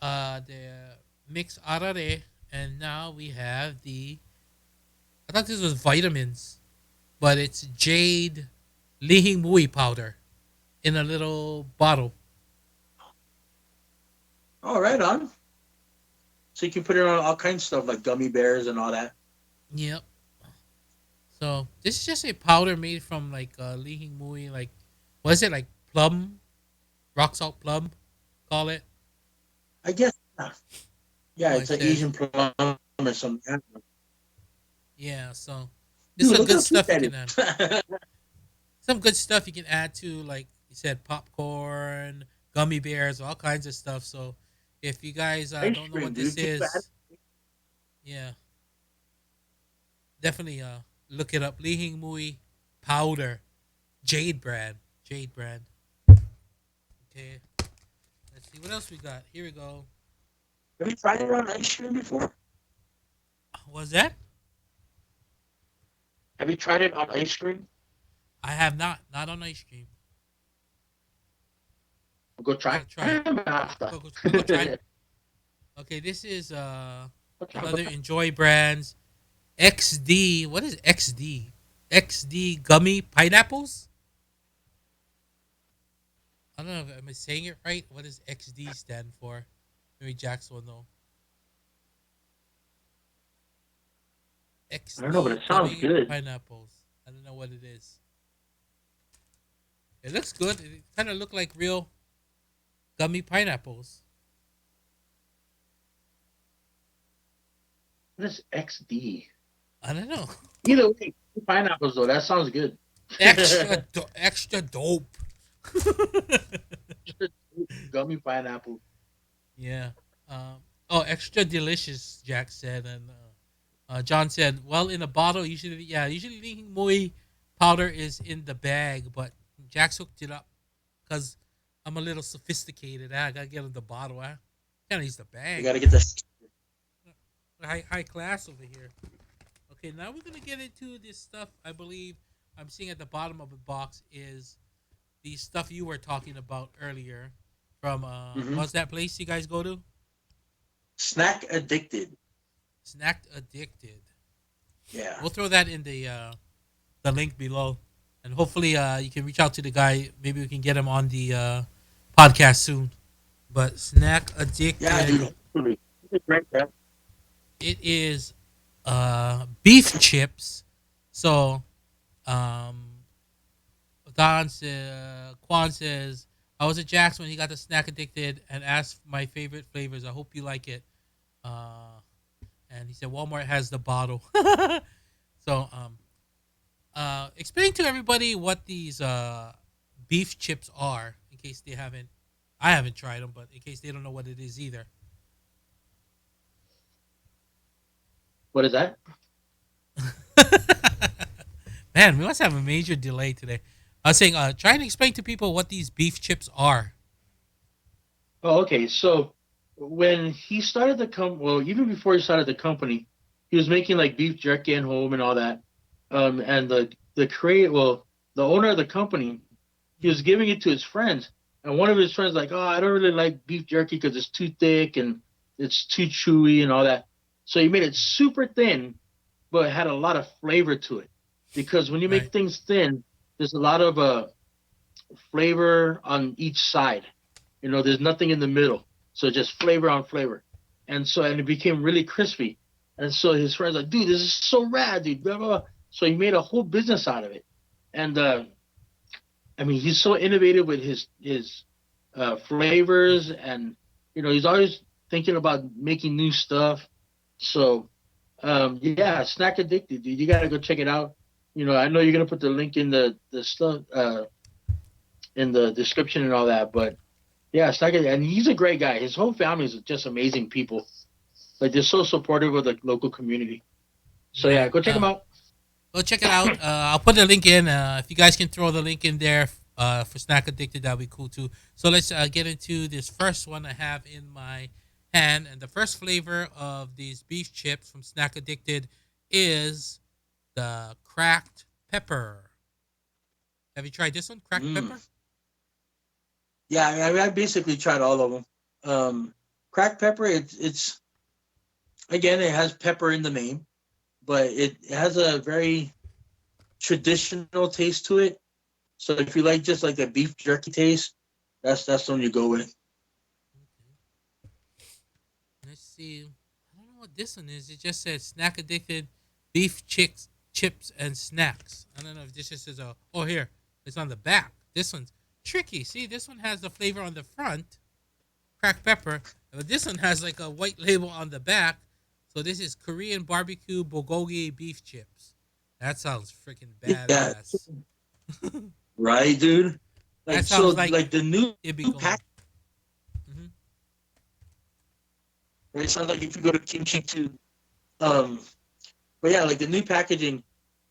the mix arare, and now we have the I thought this was vitamins, but it's jade lihing mui powder in a little bottle. All right, on. So you can put it on all kinds of stuff like gummy bears and all that. Yep. So this is just a powder made from like lihing mui, like what is it like plum, rock salt plum, call it. I guess. Yeah, Oh, it it's an says Asian plum or something. yeah. So this Dude, is a look good how cute stuff you that can add. is. Some good stuff you can add to like you said popcorn, gummy bears, all kinds of stuff. So if you guys Ice don't know cream, what this dude. Can you add is, yeah, definitely look it up. Lihing mui powder, jade brand, jade brand. Okay, let's see what else we got. Here we go. Have you tried it on ice cream before? Was that? Have you tried it on ice cream? I have not. Not on ice cream. Go I try gotta try it. it after. I'll go try it. Okay, this is another Enjoy Brands XD. What is XD? XD gummy pineapples? I don't know if am I saying it right. What does XD stand for? Maybe Jax will know. I don't know, but XD it sounds gummy good. pineapples. I don't know what it is. It looks good. It kind of look like real gummy pineapples. What is XD? I don't know. Either way, pineapples though. That sounds good. Extra dope. Gummy pineapple. Yeah. Oh, extra delicious, Jack said, and John said, "Well, in a bottle, usually Ling Mui powder is in the bag, but Jack's hooked it up because I'm a little sophisticated. I gotta get in the bottle. I can't use the You bag. got to get this. High class over here. Okay, now we're gonna get into this stuff. I believe I'm seeing at the bottom of the box is the stuff you were talking about earlier from Hmm. what's that place you guys go to? Snack addicted. Snack Addicted. Yeah. We'll throw that in the link below, and hopefully you can reach out to the guy. Maybe we can get him on the podcast soon. But Snack Yeah, Addicted, dude. Totally. It's great, bro. it is beef chips. So um, Quan says, I was at Jack's when he got the Snack Addicted and asked my favorite flavors. I hope you like it. Uh, and he said Walmart has the bottle. So explain to everybody what these beef chips are in case they haven't. I haven't tried them, but in case they don't know what it is either. What is that? Man, we must have a major delay today. I was saying, try and explain to people what these beef chips are. Oh, okay. So when he started the well, even before he started the company, he was making like beef jerky at home and all that. And the owner of the company, he was giving it to his friends, And one of his friends like, oh, I don't really like beef jerky because it's too thick and it's too chewy and all that. So he made it super thin, but it had a lot of flavor to it. Because when you Right. make things thin, there's a lot of flavor on each side. There's nothing in the middle. So just flavor on flavor. And it became really crispy. And so his friends like, dude, this is so rad, dude. Blah, blah, blah. So he made a whole business out of it. And I mean, he's so innovative with his flavors, and he's always thinking about making new stuff. So yeah, Snack Addicted, dude. You gotta go check it out. I know you're gonna put the link in the stuff in the description and all that, but yeah, Snack Addicted, and he's a great guy. His whole family is just amazing people. Like they're so supportive of the local community. So yeah, Right. go check him out. Go check it out. I'll put the link in. If you guys can throw the link in there for Snack Addicted, that'd be cool too. So let's get into this first one I have in my hand. And the first flavor of these beef chips from Snack Addicted is the cracked pepper. Have you tried this one, cracked Mm. pepper? Yeah, I basically tried all of them. Cracked pepper, it's again, it has pepper in the name, but it has a very traditional taste to it. So if you like just like the beef jerky taste, that's the one you go with. Let's see. I don't know what this one is. It just says Snack Addicted beef chicks, chips, and snacks. I don't know if this just says a. Oh, here. It's on the back. This one's tricky. See, this one has the flavor on the front, cracked pepper. But this one has like a white label on the back. So this is Korean barbecue bulgogi beef chips. That sounds freaking Yeah, badass. right, dude. That Like so, sounds like like the new it'd be going. pack. Hmm. It sounds like if you go to Kimchi too. Um, but yeah, like the new packaging,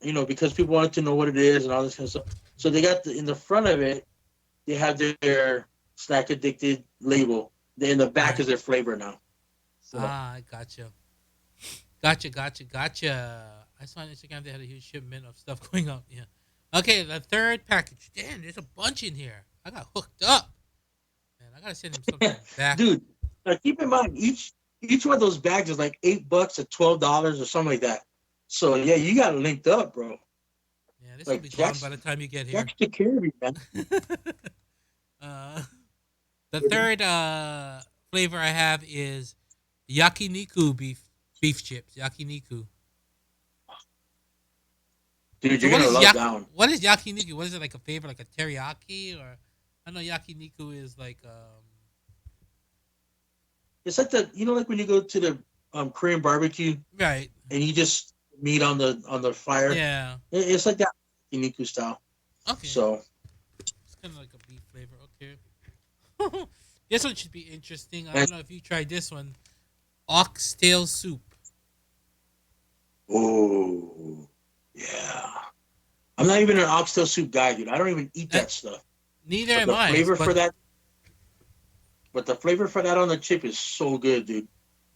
because people wanted to know what it is and all this kind of stuff. So they got in the front of it, they have their snack addicted label. In the back Right. is their flavor now. So Ah, I gotcha. Gotcha. I saw on Instagram they had a huge shipment of stuff going up. Yeah. Okay, the third package. Damn, there's a bunch in here. I got hooked up. Man, I gotta send him something back. dude, now keep in mind each one of those bags is like $8 or $12 or something like that. So yeah, you got it linked up, bro. Yeah, this will Like be gone by the time you get here. Jack's security, man. uh, the third flavor I have is yakiniku beef chips. Yakiniku. Dude, So you're gonna love that one. what is yakiniku? What is it, like a flavor like a teriyaki, or I know yakiniku is like It's like like when you go to the Korean barbecue right. and you just meat on the fire. Yeah. It's like that Iniku style. Okay. So It's kind of like a beef flavor. Okay. This one should be interesting. I and- don't know if you tried this one. Oxtail soup. oh yeah. I'm not even an oxtail soup guy, dude. I don't even eat that stuff. Neither But am the I. flavor But for that but the flavor for that on the chip is so good, dude.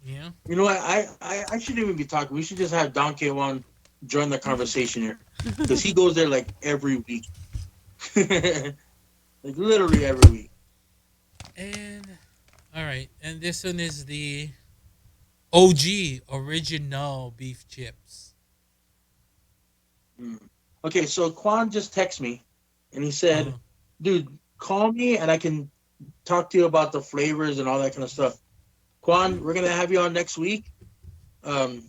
yeah. You know what? I shouldn't even be talking. We should just have Don K1 join the conversation here. Because he goes there like every week. Like literally every week. And all right, and this one is the OG original beef chips. Mm. Okay, so Quan just texted me and he said, Uh, dude, call me and I can talk to you about the flavors and all that kind of stuff. Quan, we're gonna have you on next week. Um,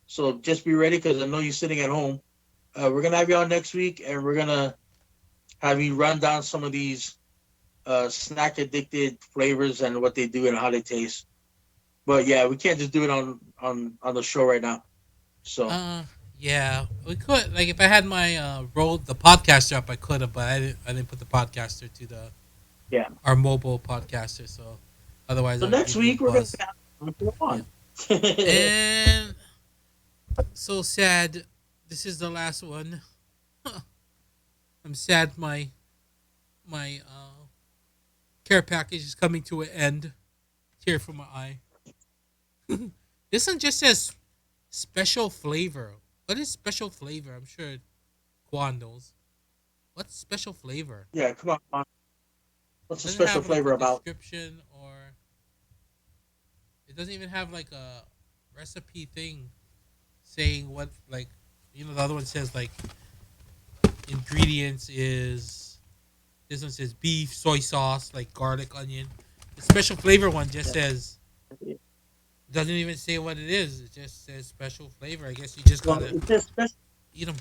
so just be ready because I know you're sitting at home. We're gonna have you on next week and we're gonna have you run down some of these snack addicted flavors and what they do and how they taste. But yeah, we can't just do it on the show right now. So uh, yeah, we could, like, if I had my the podcaster up, I could have, but I didn't put the podcaster to the yeah. our mobile podcaster, so otherwise So I'd next give you a week we're gonna buzz. have you on. And so sad. This is the last one. I'm sad. My care package is coming to an end. Tear from my eye. This one just says special flavor. What is special flavor? I'm sure Kwan knows. What's special flavor? Yeah, come on. What's the Doesn't special have like a flavor about? description, or it doesn't even have like a recipe thing saying what, like, the other one says like ingredients is, this one says beef, soy sauce, like garlic, onion. The special flavor one just Yeah. says, doesn't even say what it is. It just says special flavor. I guess you just Well, gotta it says special. eat them.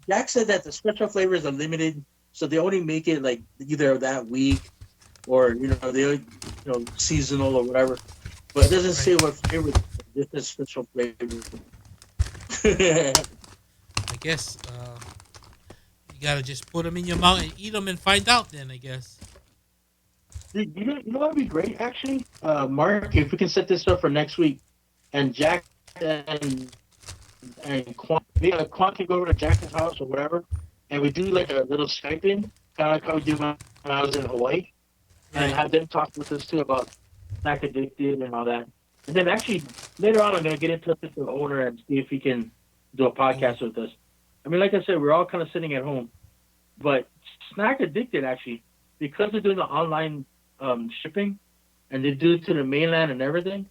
Jack said that the special flavors are limited, so they only make it like either that week or they seasonal or whatever. But it doesn't Right. say what flavor. This is special flavor. Dude, I guess you gotta just put them in your mouth and eat them and find out. Then I guess. you know what'd be great actually, Mark, if we can set this up for next week, and Jack and Quan, maybe Quan can go over to Jack's house or whatever, and we do like a little Skyping, kind of like how we did when I was in Hawaii, and Right. have them talk with us too about Snack Addicted and all that. And then actually later on, I'm gonna get in touch with the owner and see if he can do a Ooh. podcast with us. I mean, like I said, we're all kind of sitting at home, but Snack Addicted actually, because they're doing the online shipping and they do it to the mainland and everything,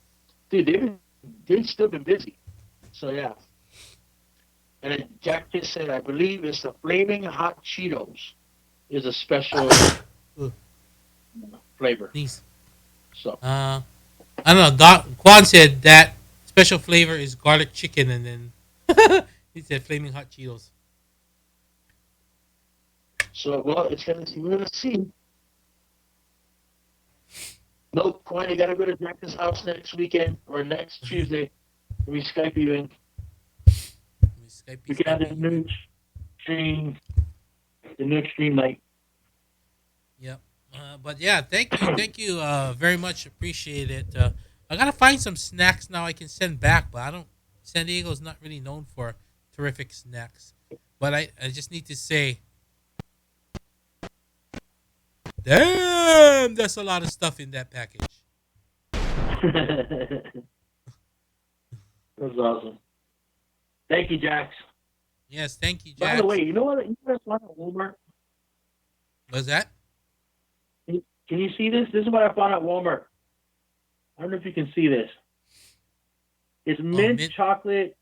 dude, they've still been busy. So yeah. And then Jack just said, I believe it's the flaming hot Cheetos is a special Ooh. flavor. Nice. So I don't know. Doc Quan said that special flavor is garlic chicken, and then he said flaming hot Cheetos. well, we're gonna see. No point. You gotta go to Jack's house next weekend or next Tuesday. We Skype you in. We Skypey We can have Skypey you in. stream, the new extreme night. Yep. But yeah, thank you very much. Appreciate it. I gotta find some snacks now I can send back, but I don't. San Diego's not really known for terrific snacks. But I just need to say, damn, there's a lot of stuff in that package. That's awesome. Thank you, Jax. Yes, thank you, By the way, Jax. you know what? You know what I found at Walmart? Was that? Can you see this? This is what I found at Walmart. I don't know if you can see this. It's Oh, mint mint. chocolate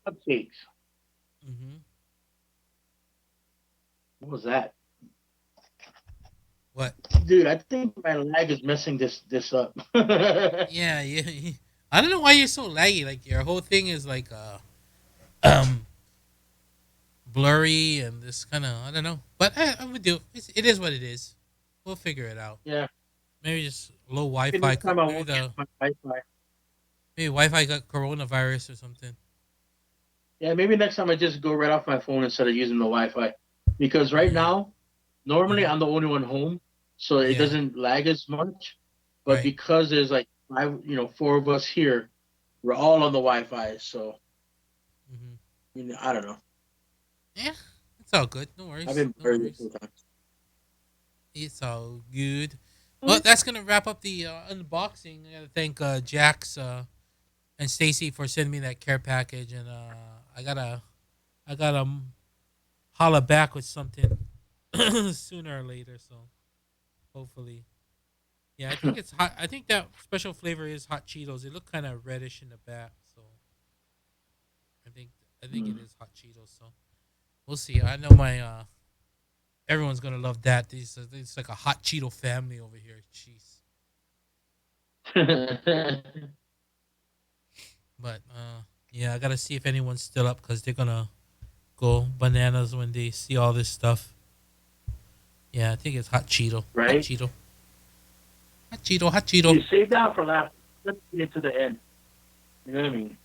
cupcakes. Mm-hmm. What was that? What? Dude, I think my lag is messing this up. Yeah, yeah. I don't know why you're so laggy. Like your whole thing is like um blurry and this kind of, I don't know. But I would do. It is what it is. We'll figure it out. Yeah. Maybe just low Maybe Wi-Fi. next time I Maybe won't use my Wi-Fi. maybe Wi-Fi got coronavirus or something. Yeah, maybe next time I just go right off my phone instead of using the Wi-Fi. Because right Yeah. now, normally Hmm. I'm the only one home, so it Yeah. doesn't lag as much. But Right. because there's like four of us here, we're all on the Wi-Fi. So Hmm. I don't know. Yeah. It's all good. No I've worries. been No buried a worries. few times. It's all good. Well, that's gonna wrap up the unboxing. I gotta thank Jax and Stacy for sending me that care package, and I gotta holla back with something sooner or later. So hopefully, yeah. I think it's hot. I think that special flavor is hot Cheetos. They look kind of reddish in the back, so I think I think it Mm. is hot Cheetos. So we'll see. I know my everyone's gonna love that. It's like a hot Cheeto family over here. Jeez. But yeah, I gotta see if anyone's still up because they're gonna go bananas when they see all this stuff. Yeah, I think it's hot Cheeto. Hot Right? Cheeto. Hot Cheeto. Hot You Cheeto. save that for last. Let's get to the end. You know what I mean?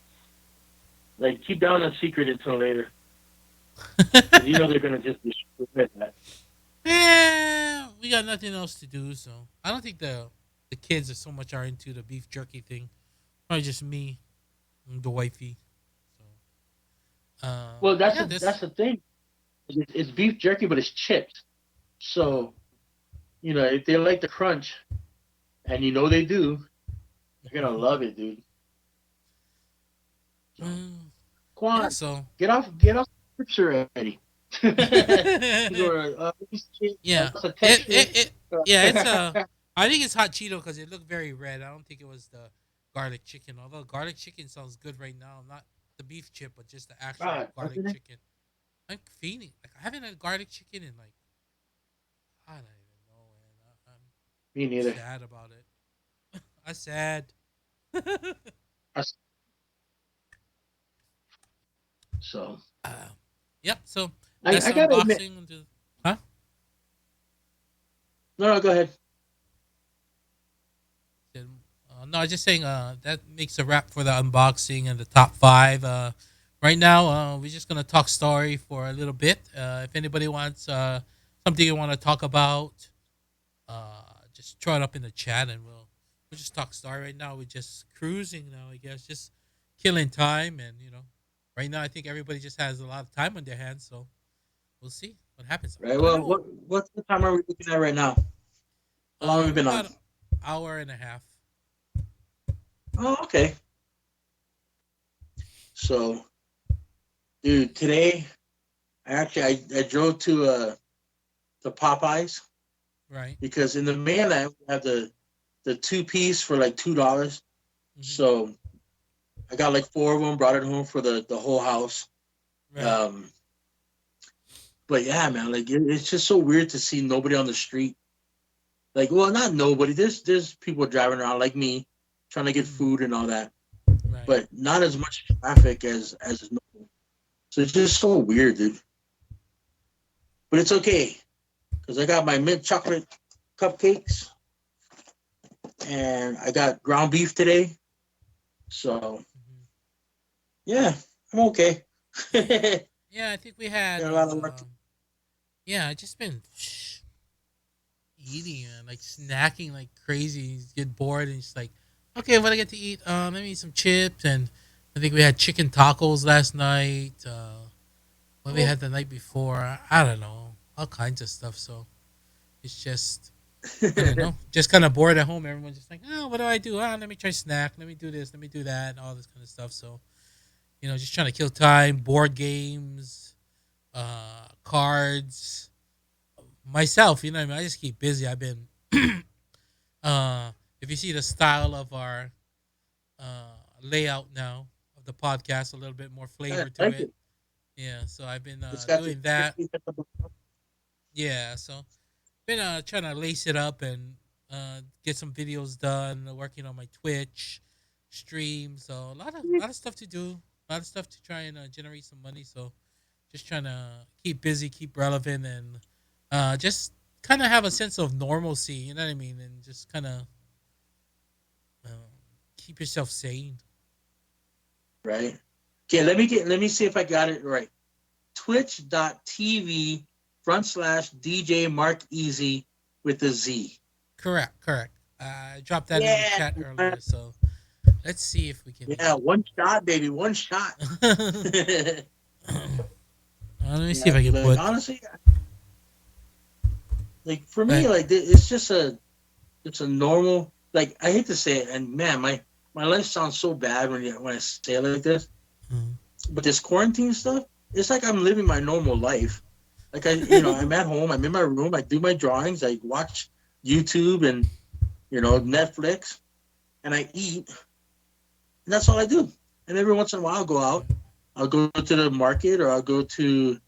Like keep down a secret until later, because you know they're gonna just destroy that. Yeah, we got nothing else to do, so I don't think the kids are so much are into the beef jerky thing. Probably just me and the wifey. So Well, yeah, that's this. the thing. It's beef jerky, but it's chips. So if they like the crunch, and they do, they're gonna love it, dude. So, Mm, yeah, Quan, so get off the scripture already. You go Yeah, that's a it, texture. it, it yeah, it's I think it's hot Cheeto because it looked very red. I don't think it was the garlic chicken. Although garlic chicken sounds good right now, not the beef chip, but just the actual God, garlic doesn't it? chicken. I'm feeling like I haven't had garlic chicken in like I don't even know, man. I'm Me neither. sad about it. I'm sad. I s- So uh, yep. So I that's gotta admit, unboxing. Huh? no, go ahead. No, I was just saying that makes a wrap for the unboxing and the top five. Right now, we're just gonna talk story for a little bit. If anybody wants something you want to talk about, just throw it up in the chat and we'll just talk story. Right now, we're just cruising now. I guess just killing time and right now I think everybody just has a lot of time on their hands. So we'll see what happens. Right. I Well, know. what's the time are we looking at right now? How long have we We're been on? about an hour and a half. Oh, okay. So, dude, today I drove to Popeyes Right. because in the mainland we have the two piece for like $2. Hmm. So I got like four of them, brought it home for the whole house. Right. Um, but yeah, man, like it's just so weird to see nobody on the street. Like, well, not nobody. There's people driving around like me, trying to get Mm, food and all that, right. but not as much traffic as normal. So it's just so weird, dude. But it's okay because I got my mint chocolate cupcakes and I got ground beef today. So Hmm. yeah, I'm okay. Got Yeah, I think we had. a lot of work. Yeah, I just been eating and like snacking like crazy. You get bored and it's like, okay, what I get to eat? Let me eat some chips and I think we had chicken tacos last night. What we Oh, had the night before, I don't know, all kinds of stuff. So it's just I don't know, just kind of bored at home. Everyone's just like, oh, what do I do? Ah, let me try snack. Let me do this. Let me do that. And all this kind of stuff. So just trying to kill time. Board games, cards. Myself, what I mean, I just keep busy. I've been, uh, if you see the style of our layout now of the podcast, a little bit more I flavor to like it. it. Yeah, so I've been It's got the doing that. Yeah, so been trying to lace it up and get some videos done. Working on my Twitch stream, so a lot of stuff to do. A lot of stuff to try and generate some money. So just trying to keep busy, keep relevant, and just kind of have a sense of normalcy. You know what I mean? And just kind of uh, keep yourself sane. right. Okay, let me see if I got it right. Twitch.tv / DJ Marc Eazy with a Z. Correct, correct. I dropped that in the Yeah, chat man. earlier, so let's see if we can. Yeah, one shot, baby, one shot. Let me see if Yeah, I can like put. honestly, like for Uh, me, like it's just it's a normal. Like I hate to say it, and man, my life sounds so bad when I say it like this. mm. But this quarantine stuff, it's like I'm living my normal life. Like I'm at home, I'm in my room, I do my drawings, I watch YouTube and Netflix, and I eat, and that's all I do. And every once in a while, I'll go out. I'll go to the market or I'll go to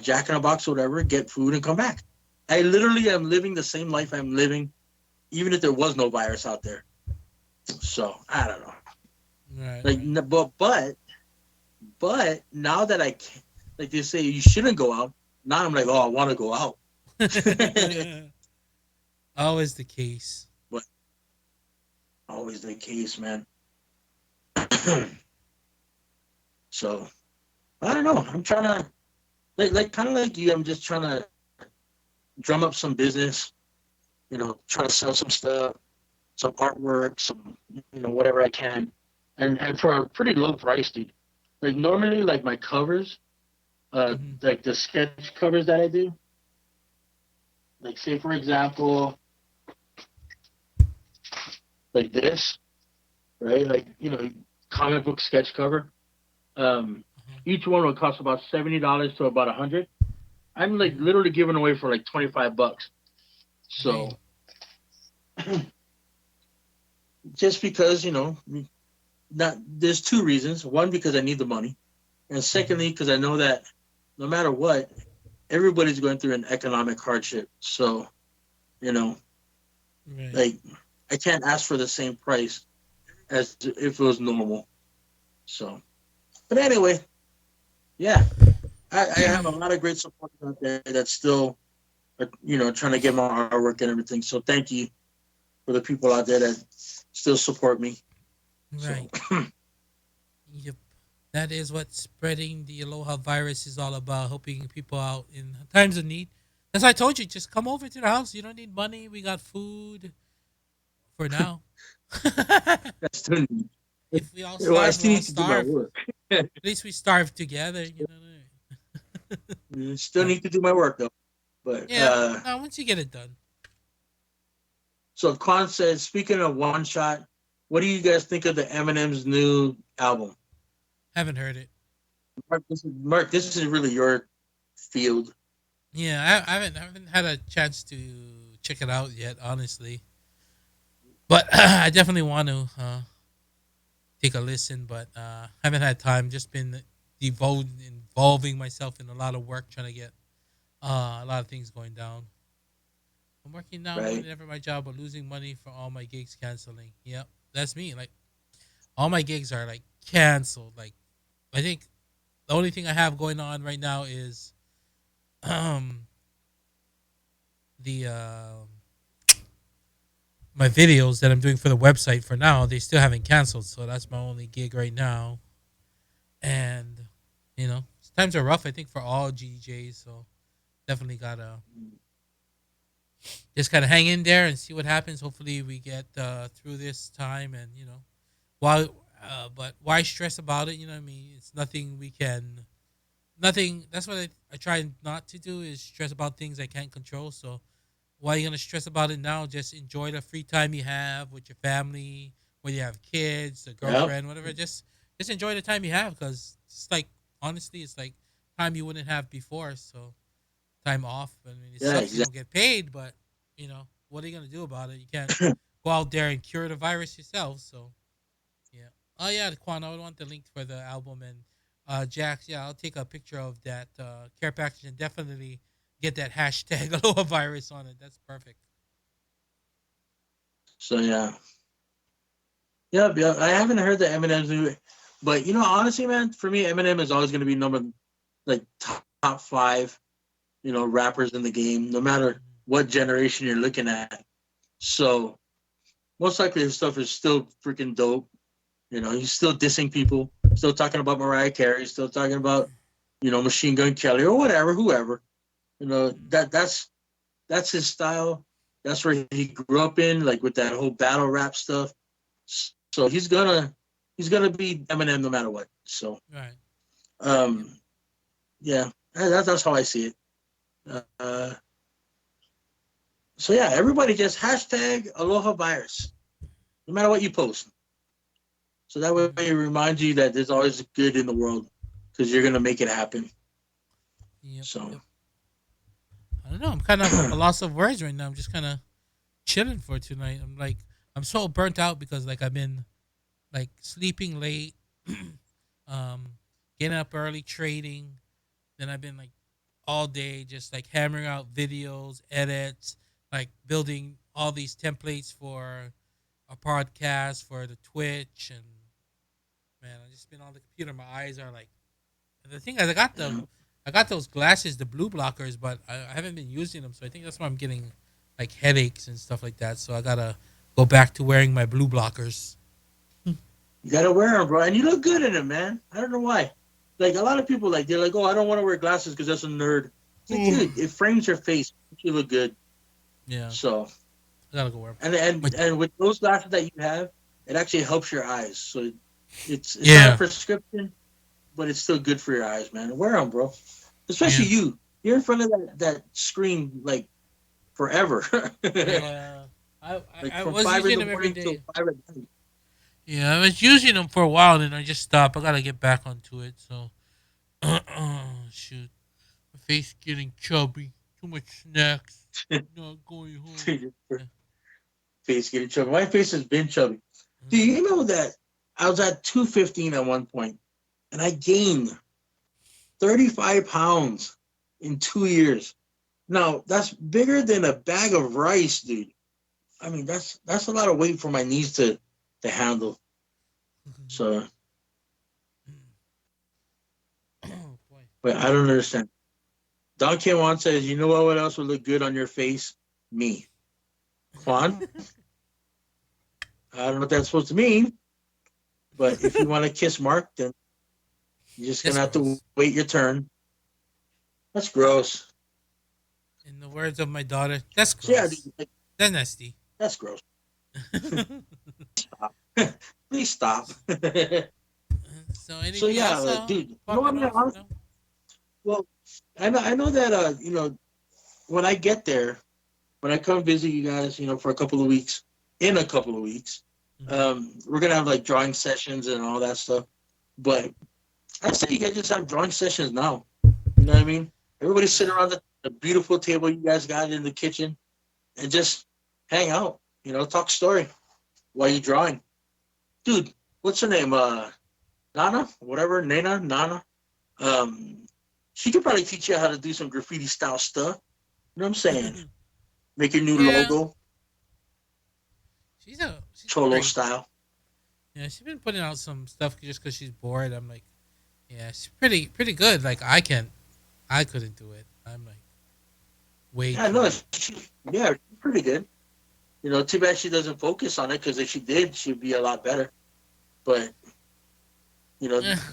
Jack in a Box or whatever, get food and come back. I literally am living the same life I'm living, even if there was no virus out there. So I don't know. Right, Like, right. but now that I can, like they say, you shouldn't go out. Now I'm like, oh, I want to go out. Always the case. But always the case, man. So I don't know. I'm trying to like kind of like you. I'm just trying to drum up some business. Try to sell some stuff, some artwork, some whatever I can, and for a pretty low price, dude. Like normally, like my covers, Hmm. like the sketch covers that I do. Like say for example, like this, right? Like comic book sketch cover. Um, Uh-huh. each one would cost about $70 to about 100. I'm like literally giving away for like $25. So Right. just because not there's two reasons. One, because I need the money, and Mm-hmm. secondly, because I know that no matter what, everybody's going through an economic hardship. So you know, Right. like I can't ask for the same price as if it was normal. So, but anyway, yeah, I have a lot of great supporters out there that still are, trying to get my artwork and everything. So thank you for the people out there that still support me. So Right. Yep. That is what spreading the Aloha virus is all about, helping people out in times of need. As I told you, just come over to the house. You don't need money. We got food for now. I still need, If we all well, I starve, we still all need to do my starve. work. At least we starve together. Still But need to do my work though. But yeah, no, once you get it done, so Quan says, speaking of one shot, what do you guys think of the Eminem's new album? haven't heard it. Mark, this is really your field. Yeah, I haven't had a chance to check it out yet, honestly. But I definitely want to take a listen, but haven't had time. Just been involving myself in a lot of work, trying to get a lot of things going down. I'm working now, doing Right? never my job, but losing money for all my gigs canceling. Yep, that's me. Like all my gigs are like canceled. Like I think the only thing I have going on right now is um the my videos that I'm doing for the website for now. They still haven't canceled, so that's my only gig right now. And times are rough. I think for all GJs, so definitely gotta just gotta hang in there and see what happens. Hopefully, we get through this time, and why. But why stress about it? You know what I mean? It's nothing we can. Nothing. That's what I try not to do is stress about things I can't control. So why are you gonna stress about it now? Just enjoy the free time you have with your family, whether you have kids, a Yeah. girlfriend, whatever. Just enjoy the time you have because it's like honestly, it's like time you wouldn't have before. So time off. I mean, it Yeah. sucks you Exactly. don't get paid, but what are you gonna do about it? You can't go out there and cure the virus yourself. So yeah. Oh yeah, Quan, I would want the link for the album and Jax. Yeah, I'll take a picture of that care package and definitely get that hashtag Aloha virus on it. That's perfect. So yeah. Yeah. Yeah. I haven't heard the Eminem's new, but honestly, man, for me, Eminem is always going to be number like top five, rappers in the game, no matter what generation you're looking at. So most likely his stuff is still freaking dope. He's still dissing people, still talking about Mariah Carey, still talking about, Machine Gun Kelly or whatever, whoever. That's his style. That's where he grew up in, like with that whole battle rap stuff. So he's gonna be Eminem no matter what. So Right. Yep. um yeah, that's how I see it. So yeah, everybody just hashtag Aloha virus, no matter what you post. So that way Hmm. it reminds you that there's always good in the world because you're gonna make it happen. Yep. So Yep. I don't know. I'm kind of a loss of words right now. I'm just kind of chilling for tonight. I'm so burnt out because like I've been like sleeping late, um, getting up early trading. Then I've been like all day just like hammering out videos, edits, like building all these templates for a podcast for the Twitch, and man, I just been on the computer. My eyes are like the thing is yeah. I got those glasses, the blue blockers, but I haven't been using them, so I think that's why I'm getting like headaches and stuff like that. So I gotta go back to wearing my blue blockers. You gotta wear them, bro, and you look good in them, man. I don't know why. Like a lot of people, like they're like, "Oh, I don't want to wear glasses because that's a nerd." It's like, dude, it frames your face. Makes you look good. Yeah, So, I gotta go wear 'em. and and But and with those glasses that you have, it actually helps your eyes. So it's not a yeah, prescription, but it's still good for your eyes, man. Wear them, bro. yeah, Especially you. You're in front of that screen like forever, yeah. like I from was 5 in using the them every morning till day. 5 at night. Yeah, I was using them for a while, and I just stopped. I gotta get back onto it. So, shoot. My face getting chubby. Too much snacks. Not going home. Yeah. Face getting chubby. My face has been chubby. Do Mm. you know that I was at 215 at one point, and I gained 35 pounds in 2 years. Now that's bigger than a bag of rice, dude. I mean, that's a lot of weight for my knees to handle. So, Oh boy. but I don't understand. Don Kwan says, you know what else would look good on your face? Me. Quan, I don't know what that's supposed to mean, but if you want to kiss Mark, then you're just That's gonna have to gross. wait your turn. That's gross. In the words of my daughter, that's So yeah, gross. dude, like, That's nasty. that's gross. Please stop. So So anything yeah, else dude, you know what, popping man? off? Honestly, No. well, I know that when I get there, when I come visit you guys, for a couple of weeks, in a couple of weeks, Mm-hmm. we're gonna have like drawing sessions and all that stuff. But I say you guys just have drawing sessions now. You know what I mean? Everybody sit around the beautiful table you guys got in the kitchen and just hang out. Talk story while you're drawing. Dude, what's her name? Nana, whatever, Nana. Um, she could probably teach you how to do some graffiti style stuff. You know what I'm saying? Make your new Yeah, logo, she's cholo pretty. style. Yeah, she's been putting out some stuff just because she's bored. I'm like, yeah, she's pretty good. Like I couldn't do it. I'm like way Yeah, too. no, yeah, she's pretty good. Too bad she doesn't focus on it because if she did, she'd be a lot better. But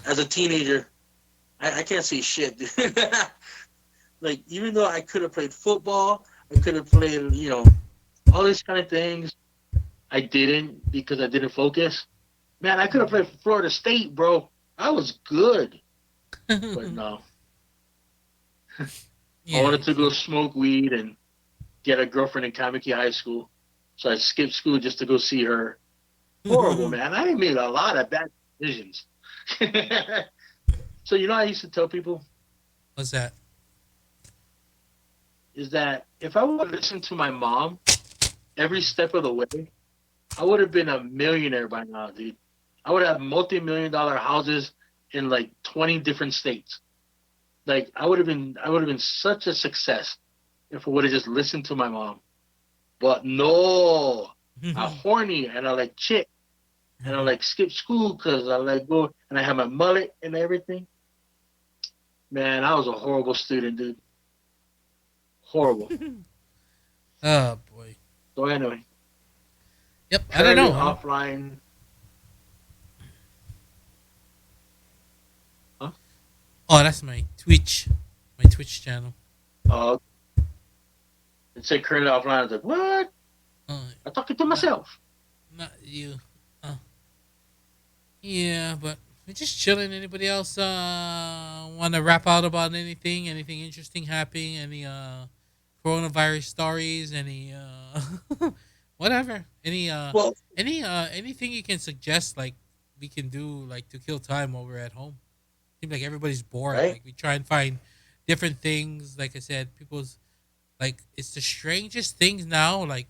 as a teenager, I can't see shit. Dude. Like even though I could have played football, I could have played, all these kind of things. I didn't because I didn't focus. Man, I could have played for Florida State, bro. I was good, but no. I Yeah, wanted you to go can't. smoke weed and get a girlfriend in Kamiki High School, so I skipped school just to go see her. Horrible, man. I made a lot of bad decisions. So I used to tell people What's that? is that if I would listen to my mom every step of the way, I would have been a millionaire by now, dude. I would have multi-million-dollar houses in like 20 different states. Like I would have been such a success if I would have just listened to my mom. But no, I'm horny and I like chick and I like skip school because I like go and I have my mullet and everything. Man, I was a horrible student, dude. Horrible. Oh boy. So anyway, Yep. I don't currently know. I don't. offline. Huh? Oh, that's my Twitch. My Twitch channel. Uh, it said currently offline. I was like, what? Uh, I'm talking to not myself. not you. Uh, yeah, but we're just chilling. Anybody else want to rap out about anything? Anything interesting happening? Any coronavirus stories? Any whatever? Well, Anything you can suggest? Like we can do like to kill time while we're at home. Seems like everybody's bored. right? Like we try and find different things. Like I said, people's like it's the strangest things now. Like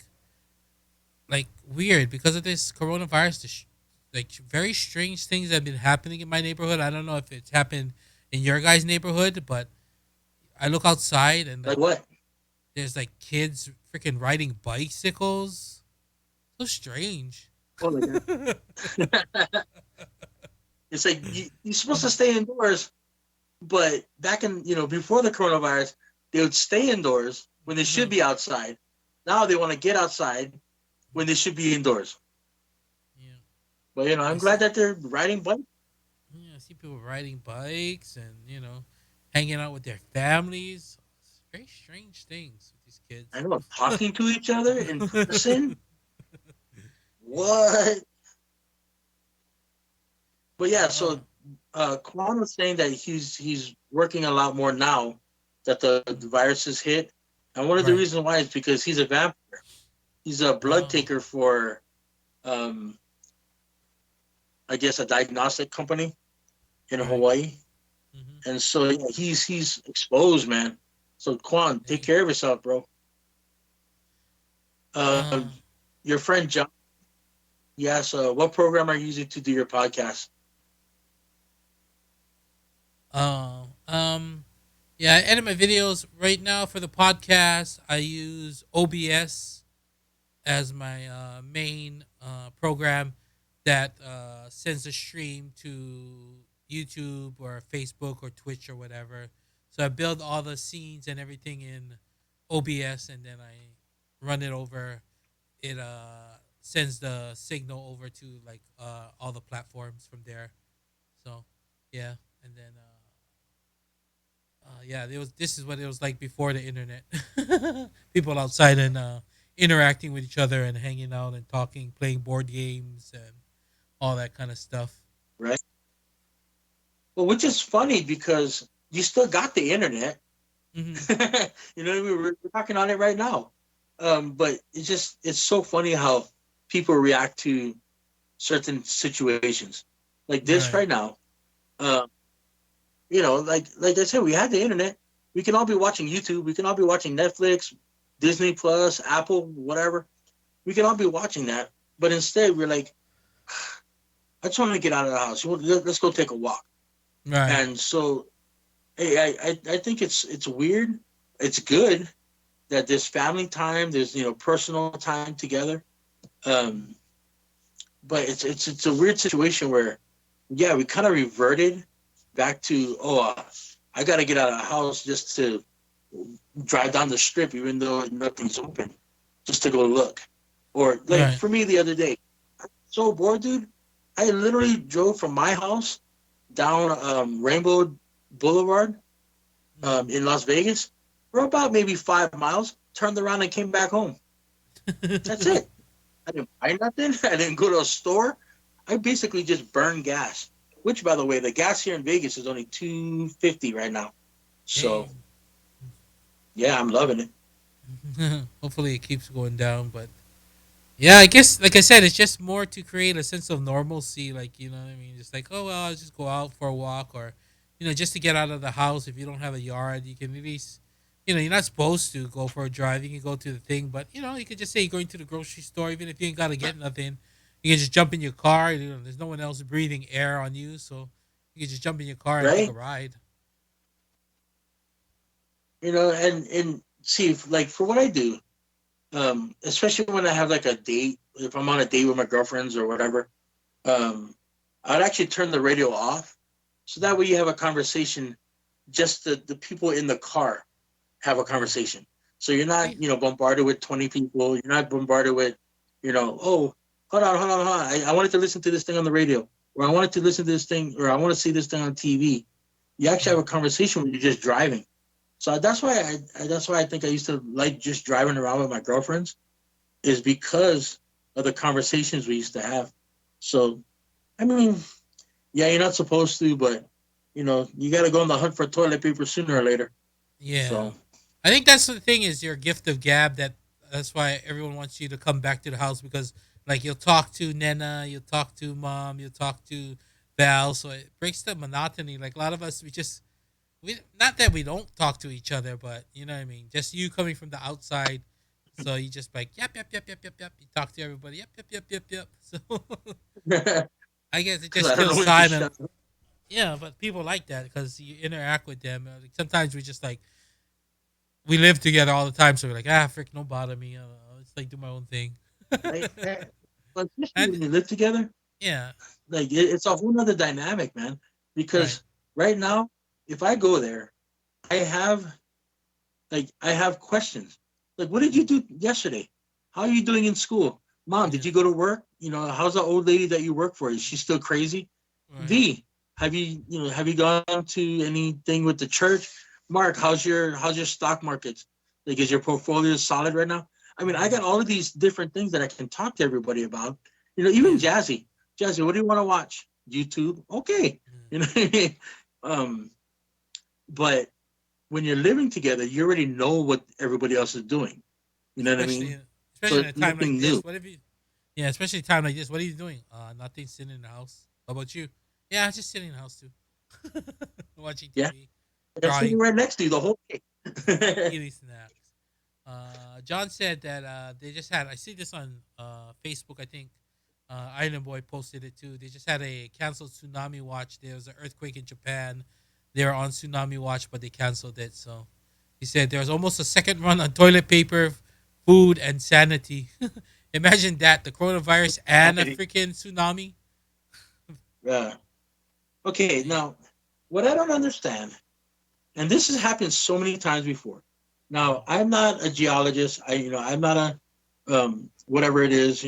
weird because of this coronavirus. Like very strange things have been happening in my neighborhood. I don't know if it's happened in your guys' neighborhood, but I look outside and Like like what? there's like kids freaking riding bicycles. So strange. Oh my god. It's like you're supposed to stay indoors, but back in before the coronavirus, they would stay indoors when they should Uh-huh. be outside. Now they want to get outside when they should be indoors. Yeah, But I I'm glad see. that they're riding bikes. Yeah, I see people riding bikes and hanging out with their families. It's very strange things with these I kids. know, talking to each other in person. What? But yeah, uh, so Kwan was saying that he's working a lot more now that the virus has hit, and one of the right. reasons why is because he's a vampire. He's a blood Oh, taker for, um, I guess, a diagnostic company in right. Hawaii. Mm-hmm. and so yeah, he's exposed, man. So Quan, take Hey. care of yourself, bro. Uh, Your friend John, yes. What program are you using to do your podcast? uh, um, yeah, I edit my videos right now for the podcast. I use OBS as my main program that sends a stream to YouTube or Facebook or Twitch or whatever. So I build all the scenes and everything in OBS, and then I run it over. It sends the signal over to like all the platforms from there. So yeah, and then yeah, it was. This is what it was like before the internet. People outside and interacting with each other and hanging out and talking, playing board games and all that kind of stuff. Right. Well, which is funny because you still got the internet. Hmm. You know, we're talking on it right now. But it's so funny how people react to certain situations like this Right, right now. Um, like I said, we had the internet. We can all be watching YouTube. We can all be watching Netflix, Disney Plus, Apple, whatever. We can all be watching that. But instead, we're like, I just want to get out of the house. Let's go take a walk. right, And so, hey, I think it's weird. It's good that there's family time. There's personal time together. Um, but it's a weird situation where, yeah, we kind of reverted back to, I got to get out of the house just to drive down the strip, even though nothing's open, just to go look. Or like right. for me the other day, so bored, dude. I literally drove from my house down Rainbow Boulevard Mm. in Las Vegas for about maybe 5 miles. Turned around and came back home. That's it. I didn't buy nothing. I didn't go to a store. I basically just burned gas. Which, by the way, the gas here in Vegas is only $2.50 right now. So Dang. yeah, I'm loving it. Hopefully, it keeps going down. But yeah, I guess, like I said, it's just more to create a sense of normalcy. Like, you know what I mean? Just like, oh, well, I'll just go out for a walk or, just to get out of the house. If you don't have a yard, you can at least, you're not supposed to go for a drive. You can go to the thing, but, you could just say you're going to the grocery store, even if you ain't got to get nothing. You can just jump in your car. There's no one else breathing air on you. So you can just jump in your car and take a Right? ride. And see, like for what I do, especially when I have like a date, if I'm on a date with my girlfriends or whatever, um, I'd actually turn the radio off, so that way you have a conversation. Just the people in the car have a Right. conversation. So you're not, Hey. bombarded with 20 people. You're not bombarded with, oh, hold on. I wanted to listen to this thing on the radio, or I wanted to listen to this thing, or I want to see this thing on TV. You actually have Right. a conversation when you're just driving. So that's why I think I used to like just driving around with my girlfriends, is because of the conversations we used to have. So I mean, yeah, you're not supposed to, but you got to go on the hunt for toilet paper sooner or later. Yeah. So I think that's the thing is your gift of gab that's why everyone wants you to come back to the house because like you'll talk to Nena, you'll talk to mom, you'll talk to Val, so it breaks the monotony. Like a lot of us we not that we don't talk to each other, but you know what I mean? Just you coming from the outside. So you just like yep. You talk to everybody, yep. So because I guess it just I don't know kills when to time and shut. yeah, but people like that because you interact with them. Like, sometimes we just like we live together all the time, so we're like, frick, don't bother me. It's like do my own thing. Right? But especially And when you live together, yeah, like it's a whole nother dynamic, man. right. Because right now, if I go there, I have I have questions. Like, what did you Mm, do yesterday? How are you doing in school? Mom, did yeah, you go to work? How's the old lady that you work for? Is she still crazy? right. V, have you gone to anything with the church? Mark, how's your stock markets? Like, is your portfolio solid right now? I mean, I Mm, got all of these different things that I can talk to everybody about. Even yeah, Jazzy. Jazzy, what do you want to watch? YouTube. Okay. mm. You know what I mean? Um, but when you're living together, you already know what everybody else is doing. You know what I Especially mean? So especially in it's a time like nothing new. this. What if you? Yeah, especially a time like this. What are you doing? Nothing. Sitting in the house. How about you? Yeah, just sitting in the house too. watching Yeah, TV, they're sitting drawing, right next to you the whole day. eating snacks. John said that they just had. I see this on Facebook. I think Island Boy posted it too. They just had a canceled tsunami watch. There was an earthquake in Japan. They were on tsunami watch, but they canceled it. So he said there was almost a second run on toilet paper, food, and sanity. Imagine that, the coronavirus and a freaking tsunami. Yeah. Okay, Yeah. now what I don't understand, and this has happened so many times before. Now I'm not a geologist. I'm not a whatever it is.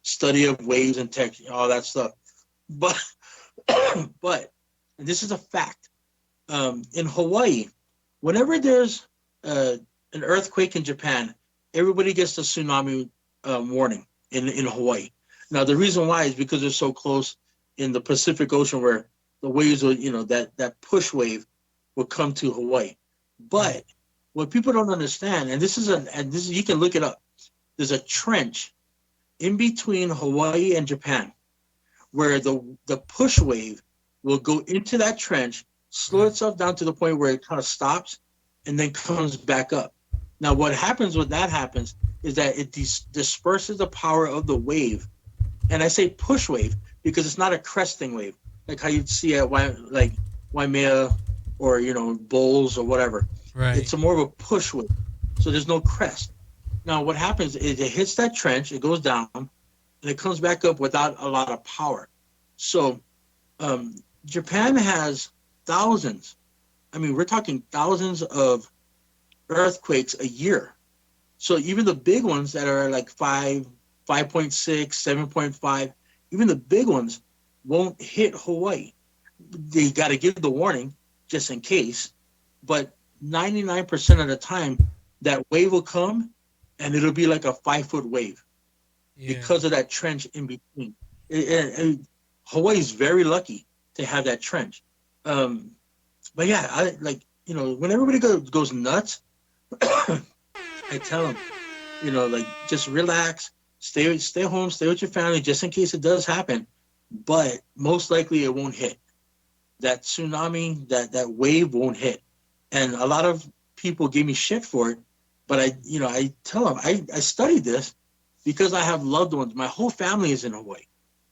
Study of waves and tech, all that stuff. But but and this is a fact. In Hawaii, whenever there's uh, an earthquake in Japan, everybody gets the tsunami warning in Hawaii. Now, the reason why is because they're so close in the Pacific Ocean where the waves will, that push wave will come to Hawaii. Right. But what people don't understand, and this is, you can look it up, there's a trench in between Hawaii and Japan where the push wave will go into that trench, slow Right. itself down to the point where it kind of stops, and then comes back up. Now, what happens when that happens is that it disperses the power of the wave, and I say push wave because it's not a cresting wave like how you'd see at like Waimea or Bowls or whatever. Right. It's a more of a push wave, so there's no crest. Now, what happens is it hits that trench, it goes down, and it comes back up without a lot of power. So um, Japan has thousands. I mean, we're talking thousands of earthquakes a year. So even the big ones that are like 5.6, 7.5, even the big ones won't hit Hawaii. They got to give the warning just in case. But 99% of the time, that wave will come and it'll be like a 5 foot wave Yeah. because of that trench in between. Hawaii's very lucky to have that trench. Um, but yeah, I like when everybody goes nuts, I tell them like just relax, stay home, stay with your family just in case it does happen. But most likely it won't hit. That tsunami, that wave won't hit. And a lot of people give me shit for it, but I tell them I studied this because I have loved ones. My whole family is in Hawaii.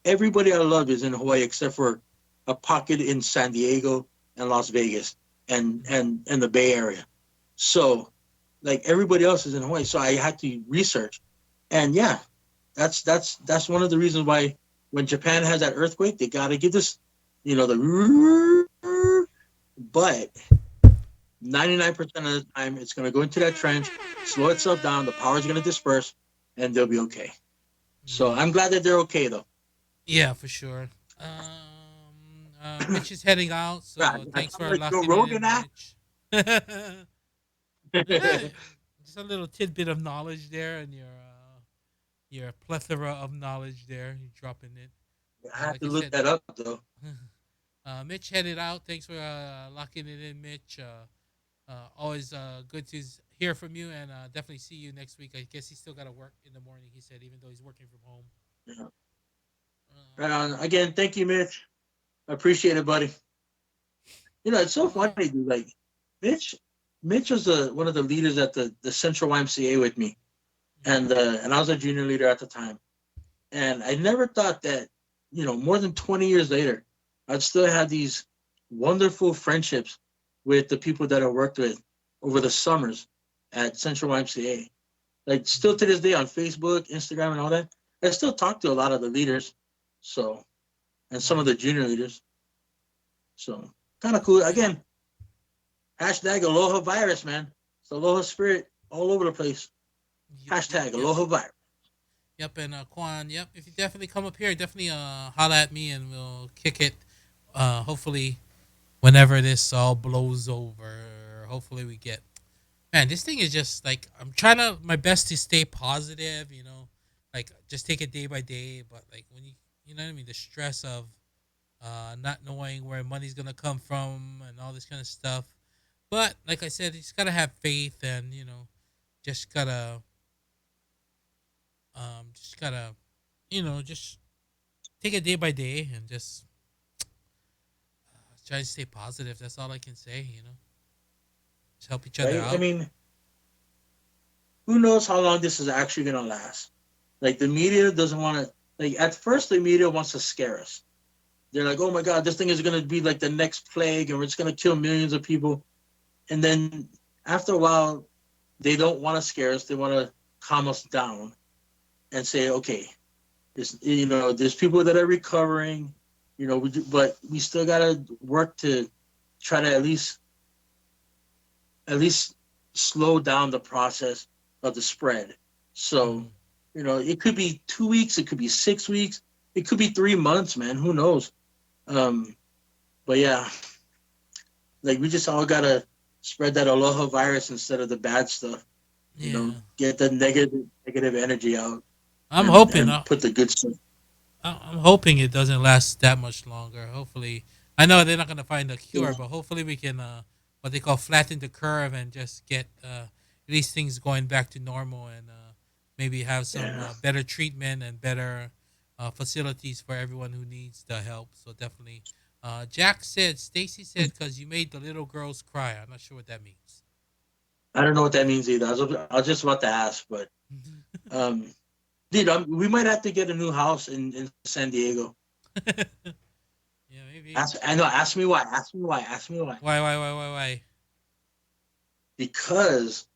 Everybody I love is in Hawaii except for a pocket in San Diego and Las Vegas and the Bay Area. So like everybody else is in Hawaii. So I had to research. And yeah, that's one of the reasons why when Japan has that earthquake, they gotta give this, the but 99% of the time it's gonna go into that trench, slow itself down, the power's gonna disperse, and they'll be okay. So Yeah. I'm glad that they're okay though. Yeah, for sure. Mitch is heading out, God, so I thanks sound for like Joe locking it Rogan in, now. Mitch. Just a little tidbit of knowledge there, and your plethora of knowledge there. You're dropping it. I have Like to I look said, that up though. Mitch headed out. Thanks for locking it in, Mitch. Always good to hear from you, and definitely see you next week. I guess he's still got to work in the morning. He said, even though he's working from home. Yeah. Right Um, on. Again, thank you, Mitch. I appreciate it, buddy. It's so uh, funny, dude. Like Mitch, Mitch was one of the leaders at the Central YMCA with me, and I was a junior leader at the time. And I never thought that, more than 20 years later, I'd still have these wonderful friendships with the people that I worked with over the summers at Central YMCA. Like still to this day on Facebook, Instagram, and all that, I still talk to a lot of the leaders. So and some of right. the junior leaders. So kind of cool. Again, hashtag Aloha virus, man. It's Aloha spirit all over the place. Yep. Yep. Hashtag Yep. Aloha virus. Yep, and Quan, yep. If you definitely come up here, definitely holla at me and we'll kick it. Hopefully, whenever this all blows over, hopefully we get. Man, this thing is just like I'm trying to my best to stay positive. Like just take it day by day. But like when you know what I mean, the stress of not knowing where money's gonna come from and all this kind of stuff. But like I said, you just gotta have faith and just gotta just gotta just take it day by day and just try to stay positive. That's all I can say. Just help each other right? I out. mean, who knows how long this is actually gonna last? Like the media doesn't want to. Like at first, the media wants to scare us. They're like, "Oh my God, this thing is gonna be like the next plague, and it's gonna kill millions of people." And then after a while, they don't want to scare us. They want to calm us down and say, "Okay, there's people that are recovering, but we still gotta work to try to at least slow down the process of the spread." So, Hmm. it could be 2 weeks, it could be 6 weeks, it could be 3 months, man. Who knows? Um, but yeah, like we just all gotta spread that aloha virus instead of the bad stuff. Yeah, Get the negative energy out I'm and hoping. and put the good stuff. I'm hoping it doesn't last that much longer. Hopefully, I know they're not gonna find a cure, Yeah. but hopefully we can what they call flatten the curve and just get these things going back to normal and maybe have some Yeah. better treatment and better facilities for everyone who needs the help. So definitely, Jack said, Stacy said, because you made the little girls cry. I'm not sure what that means. I don't know what that means either. I was just about to ask, but um, dude, we might have to get a new house in San Diego. Yeah, maybe. I know. Ask me why. Ask me why. Ask me why. Why? Why? Why? Why? Why? Because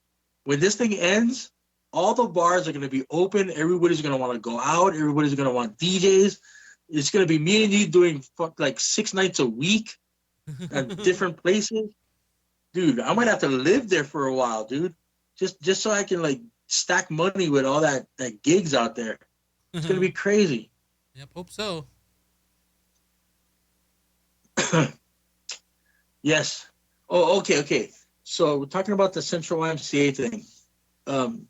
when this thing ends, all the bars are going to be open. Everybody's going to want to go out. Everybody's going to want DJs. It's going to be me and you doing like 6 nights a week at different places. Dude, I might have to live there for a while, dude. Just so I can like stack money with all that gigs out there. It's going to be crazy. Yep, hope so. Yes. Oh, okay, okay. So we're talking about the Central YMCA thing. Um,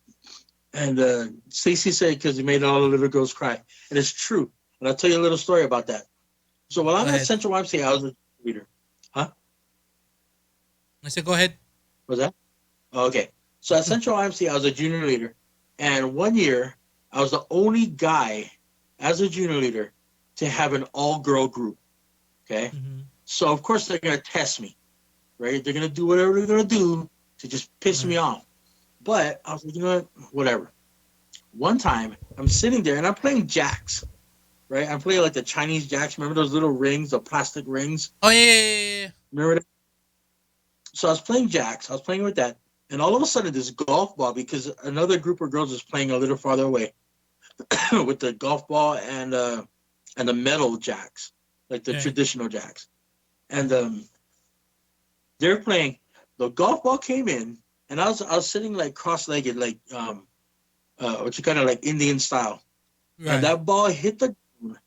and Stacy said because he made all the little girls cry, and it's true. And I'll tell you a little story about that. So while Go I'm at ahead. Central YMCA, I was a leader. Huh? I said, go ahead. Was that? Oh, okay. So at Central YMCA, I was a junior leader, and one year I was the only guy as a junior leader to have an all-girl group. Okay. Hmm. So of course they're gonna test me, right? They're gonna do whatever they're gonna do to just piss me Right. off. But I was like, you know what? Whatever. One time I'm sitting there and I'm playing jacks, right? I'm playing like the Chinese jacks. Remember those little rings, the plastic rings? Oh, yeah, yeah, yeah, Remember that? So I was playing jacks. I was playing with that. And all of a sudden, this golf ball, because another group of girls was playing a little farther away with the golf ball and the metal jacks, like the yeah. Right. traditional jacks. And Hmm. they're playing. The golf ball came in, and I was sitting like cross-legged, like what you kind of like Indian style, and Right. that ball hit the ground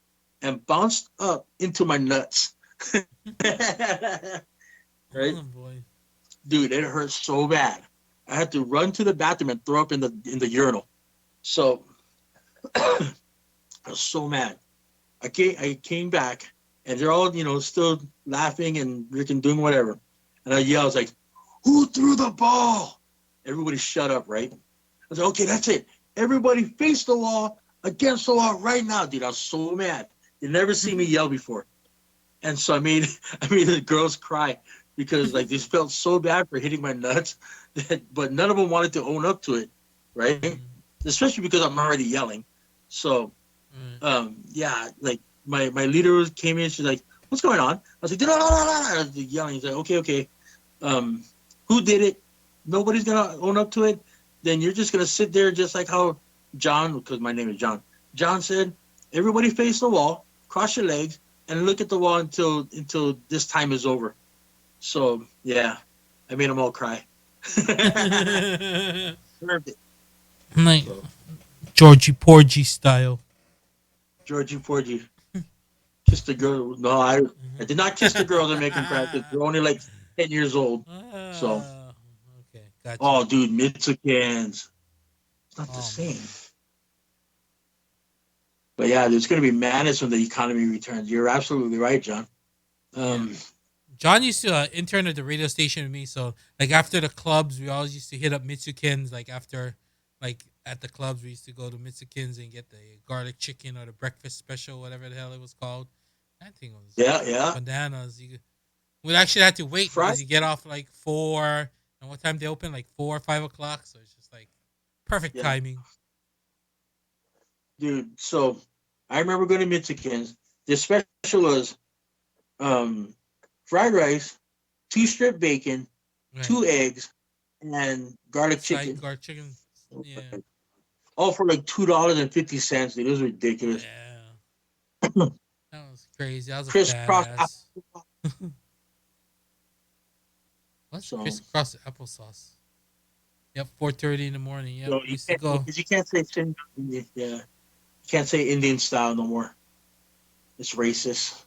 and bounced up into my nuts. Right, Oh, boy. dude, it hurt so bad. I had to run to the bathroom and throw up in the urinal. So I was so mad. I came back, and they're all still laughing and freaking doing whatever. And I yelled, I was like, "Who threw the ball?" Everybody shut up, right? I was like, "Okay, that's it. Everybody face the wall, against the wall right now." Dude, I was so mad. You never see me yell before. And so I made I made the girls cry because like they felt so bad for hitting my nuts but none of them wanted to own up to it, right? Hmm. Especially because I'm already yelling. So Right. yeah, like my leader came in. She's like, "What's going on?" I was like, "No, no, no, no!" I was yelling. He's like, "Okay, okay. Um, who did it? Nobody's gonna own up to it. Then you're just gonna sit there, just like how John, because my name is John. John said, everybody face the wall, cross your legs, and look at the wall until this time is over." So yeah, I made them all cry. Perfect. Like So Georgie Porgy style. Georgie Porgy kissed the girl. No, I did not kiss the girls and make them cry because they're only like 10 years old. So Okay, got you. oh, dude, Mitsukans. It's not the Oh same. man. But yeah, there's going to be madness when the economy returns. You're absolutely right, John. Yeah. Um, John used to intern at the radio station with me, so like after the clubs, we always used to hit up Mitsukins. Like after, like at the clubs, we used to go to Mitsukins and get the garlic chicken or the breakfast special, whatever the hell it was called. That thing was yeah, yeah. bananas. We actually had to wait Friday, because you get off like 4. And what time they open? Like 4 or 5 o'clock. So it's just like perfect yeah, timing. dude. So I remember going to Mexicans. The special was um, fried rice, 2 strip bacon, Right. 2 eggs, and garlic chicken. Sidecar chicken. Yeah. All for like $2.50, dude. It was ridiculous. Yeah. That was crazy. That was a Crisscross badass. apple. What's So, crisscross applesauce? Yep, 4:30 in the morning. Yep, so we you used to can't go. because you can't say Indian, yeah, you can't say Indian style no more. It's racist.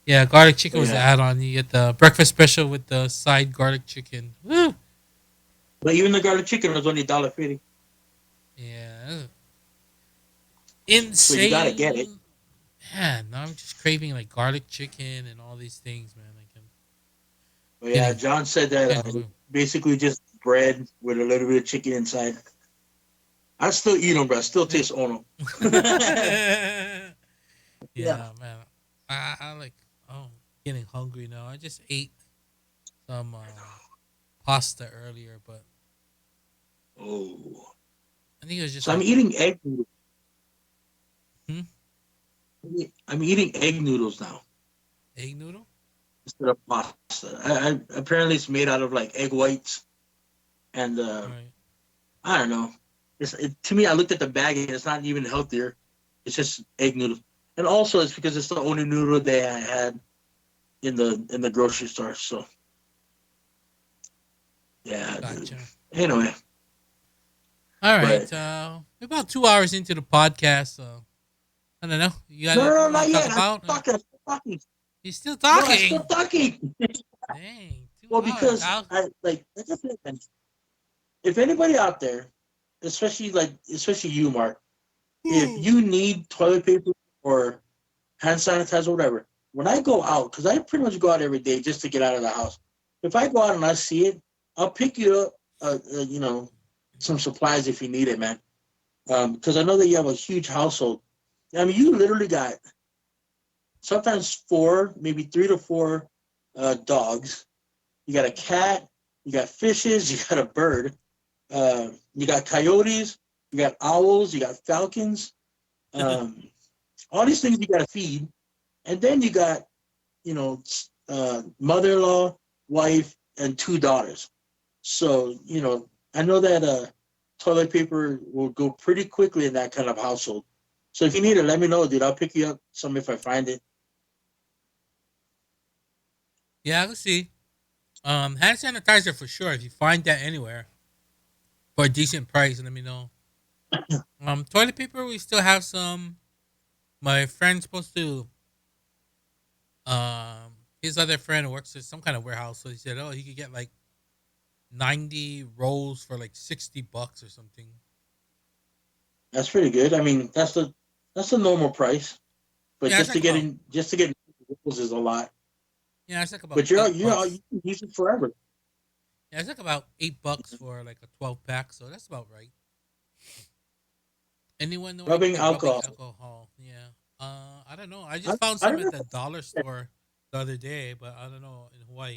Yeah, garlic chicken But was the yeah, add-on. You get the breakfast special with the side garlic chicken. Woo! but even the garlic chicken was only $1.50. Yeah, So you gotta get it. insane. Man, now I'm just craving like garlic chicken and all these things, man. Like I'm But yeah, getting John said that getting hungry. basically just bread with a little bit of chicken inside. I still eat them, but I still Yeah. taste Ono. Yeah. Yeah, man. I like. Oh, getting hungry now. I just ate some pasta earlier, but Oh. I think it was just So I'm like eating egg noodles. hmm, I'm eating egg noodles now egg noodle. instead of pasta. Apparently it's made out of like egg whites and Right. I don't know. To me, I looked at the bag and it's not even healthier. It's just egg noodles, and also it's because it's the only noodle they had in the grocery store. So yeah, dude. Gotcha. Anyway, All right. but We're about 2 hours into the podcast. So I don't know. You got no, no, anything no, you want not to talk yet. I'm about? talking. I'm talking. He's still No, I'm still talking. talking. Dang, two Well, hours. because I like I said, if anybody out there, especially you, Mark, if you need toilet paper or hand sanitizer, whatever, when I go out, because I pretty much go out every day just to get out of the house. If I go out and I see it, I'll pick you up, some supplies if you need it, man. Because I know that you have a huge household. I mean, you literally got sometimes 4, maybe 3 to 4 dogs. You got a cat, you got fishes, you got a bird, you got coyotes, you got owls, you got falcons. Um, all these things you got to feed, and then you got mother-in-law, wife, and 2 daughters. So I know that toilet paper will go pretty quickly in that kind of household. So if you need it, let me know, dude. I'll pick you up some if I find it. Yeah, let's see. Hand sanitizer for sure. If you find that anywhere for a decent price, let me know. Toilet paper, we still have some. My friend's supposed to. His other friend works at some kind of warehouse, so he said, "Oh, he could get like 90 rolls for like $60 or something." That's pretty good. I mean, that's the normal price, but Yeah, it's like about just to get nipples is a lot. yeah, it's like about But eight you bucks. can use it forever. Yeah, it's like about $8 for like a 12 pack, so that's about right. Anyone know where you can Rubbing get rubbing alcohol. alcohol? Yeah. I don't know. I just found I some don't at know. the dollar store the other day, but I don't know in Hawaii.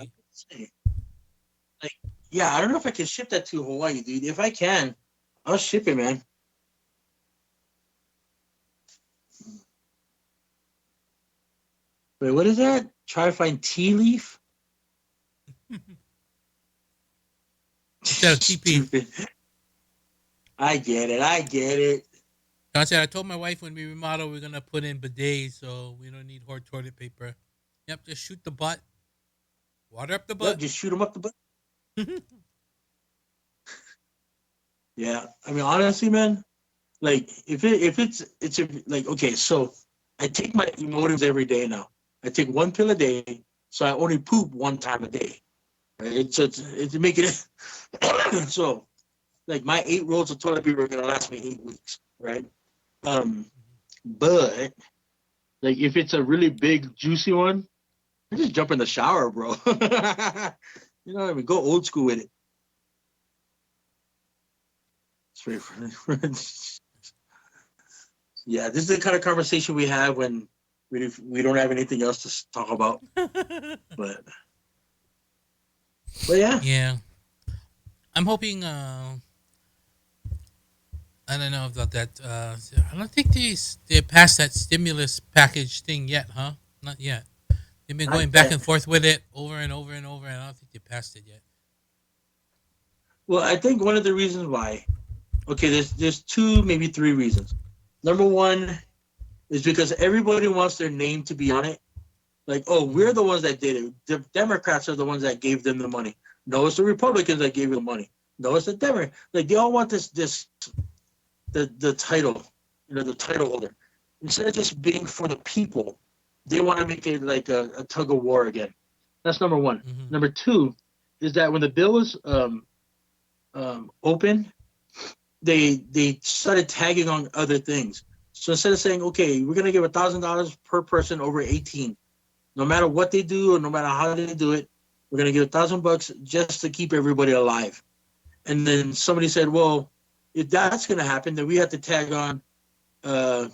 Like, yeah, I don't know if I can ship that to Hawaii, dude. If I can, I'll ship it, man. Wait, what is that? Try to find tea leaf? Instead of TP. Stupid. I get it. I get it. I said I told my wife when we remodel we're gonna put in bidets, so we don't need hard toilet paper. Yep, just shoot the butt, water up the Yep, butt. just shoot them up the butt. Yeah, I mean, honestly, man, like like okay, so I take my emotives every day now. I take 1 pill a day, so I only poop 1 time a day. Right? So it's making it so like my 8 rolls of toilet paper are gonna last me 8 weeks, right? Um, but like if it's a really big juicy one, I just jump in the shower, bro. You know what I mean? Go old school with it. It's very funny. Yeah, this is the kind of conversation we have when We don't have anything else to talk about. But yeah. Yeah, I'm hoping. I don't know about that. I don't think they passed that stimulus package thing yet, huh? Not yet. They've been Not going back and yet. forth with it over and over and over, and I don't think they passed it yet. Well, I think one of the reasons why. Okay, there's two, maybe three reasons. Number one is because everybody wants their name to be on it. Like, oh, we're Mm. the ones that did it. The Democrats are the ones that gave them the money. No, it's the Republicans that gave them the money. No, it's the Democrats. Like they all want this the title, the title holder. Instead of just being for the people, they want to make it like a tug of war again. That's number one. Mm-hmm. Number two is that when the bill was open, they started tagging on other things. So instead of saying, okay, we're gonna give $1,000 per person over 18, no matter what they do or no matter how they do it, we're gonna give $1,000 just to keep everybody alive. And then somebody said, well, if that's gonna happen, then we have to tag on uh,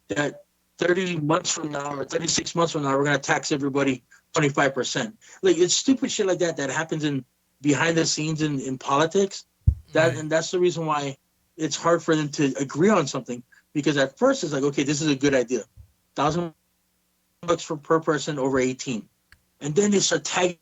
that 30 months from now or 36 months from now, we're gonna tax everybody 25%. Like it's stupid shit like that that happens in behind the scenes in politics. Right. That's the reason why it's hard for them to agree on something because at first it's like, okay, this is a good idea, $1,000 for per person over 18, and then they start tagging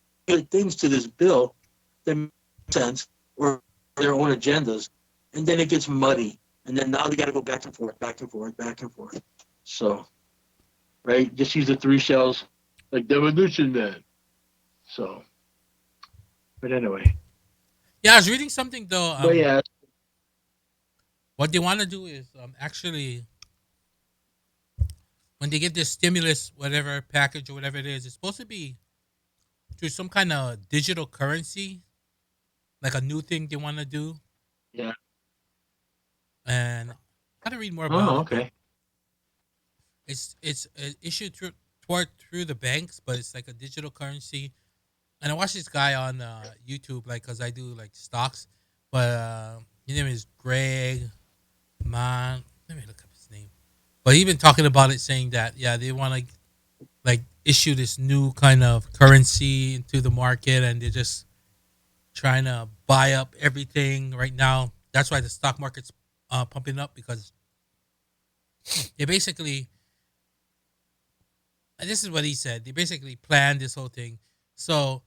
things to this bill that make sense or their own agendas, and then it gets muddy, and then now they got to go back and forth, back and forth, back and forth. So, right, just use the three shells like Demolition Man. So, but anyway, Yeah, I was reading something though. but yeah, What they want to do is actually when they get this stimulus, whatever package or whatever it is, it's supposed to be through some kind of digital currency, like a new thing they want to do. yeah. And I gotta read more about Oh, it, but okay. it's issued through the banks, but it's like a digital currency. And I watched this guy on YouTube, like, cause I do like stocks, but his name is Greg Man. Let me look up his name. But he been talking about it, saying that yeah, they want to like issue this new kind of currency into the market, and they're just trying to buy up everything right now. That's why the stock market's pumping up because they basically, and this is what he said, they basically planned this whole thing. So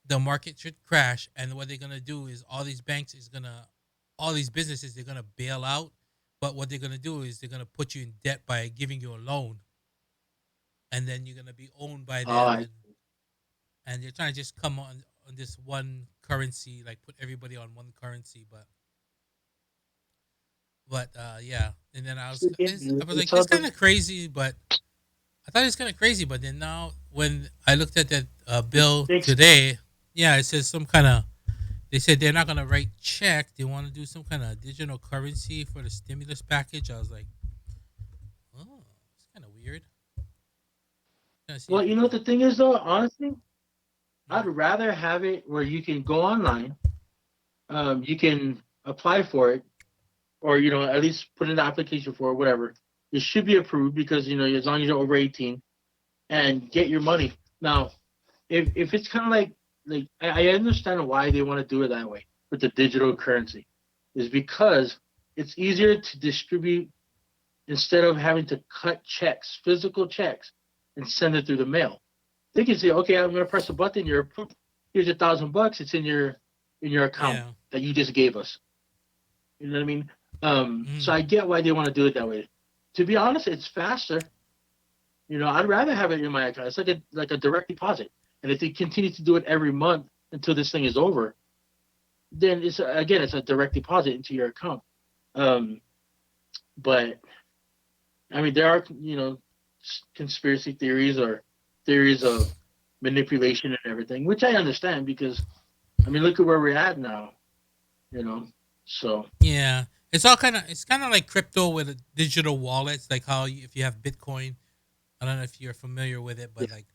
the market should crash, and what they're gonna do is all these businesses they're gonna bail out. But what they're gonna do is they're gonna put you in debt by giving you a loan, and then you're gonna be owned by them, I and they're trying to just come on this one currency, like put everybody on one currency. But yeah, and then I was like, it's this hard kind to of crazy, but I thought it's kind of crazy. But then now when I looked at that bill fix. today, yeah, it says some kind of. They said they're not gonna write check. They want to do some kind of digital currency for the stimulus package. I was like, oh, it's kind of weird. Trying to see Well, if you I know what can. the thing is though. Honestly, I'd Mm, rather have it where you can go online, you can apply for it, or at least put in the application for it, whatever. It should be approved because as long as you're over 18 and get your money. Now, if it's kind of like I understand why they want to do it that way with the digital currency, is because it's easier to distribute instead of having to cut checks, physical checks, and send it through the mail. They can say, okay, I'm gonna press a button, you're approved. Here's $1,000. It's in your account yeah. that you just gave us. You know what I mean? So Mm, I get why they want to do it that way. To be honest, it's faster. I'd rather have it in my account. It's like a direct deposit. And if they continue to do it every month until this thing is over, then it's a direct deposit into your account. Um, but I mean, there are conspiracy theories or theories of manipulation and everything, which I understand because I mean, look at where we're at now. You know, so yeah. It's kind of like crypto with a digital wallets, like how if you have Bitcoin. I don't know if you're familiar with it, yeah. but like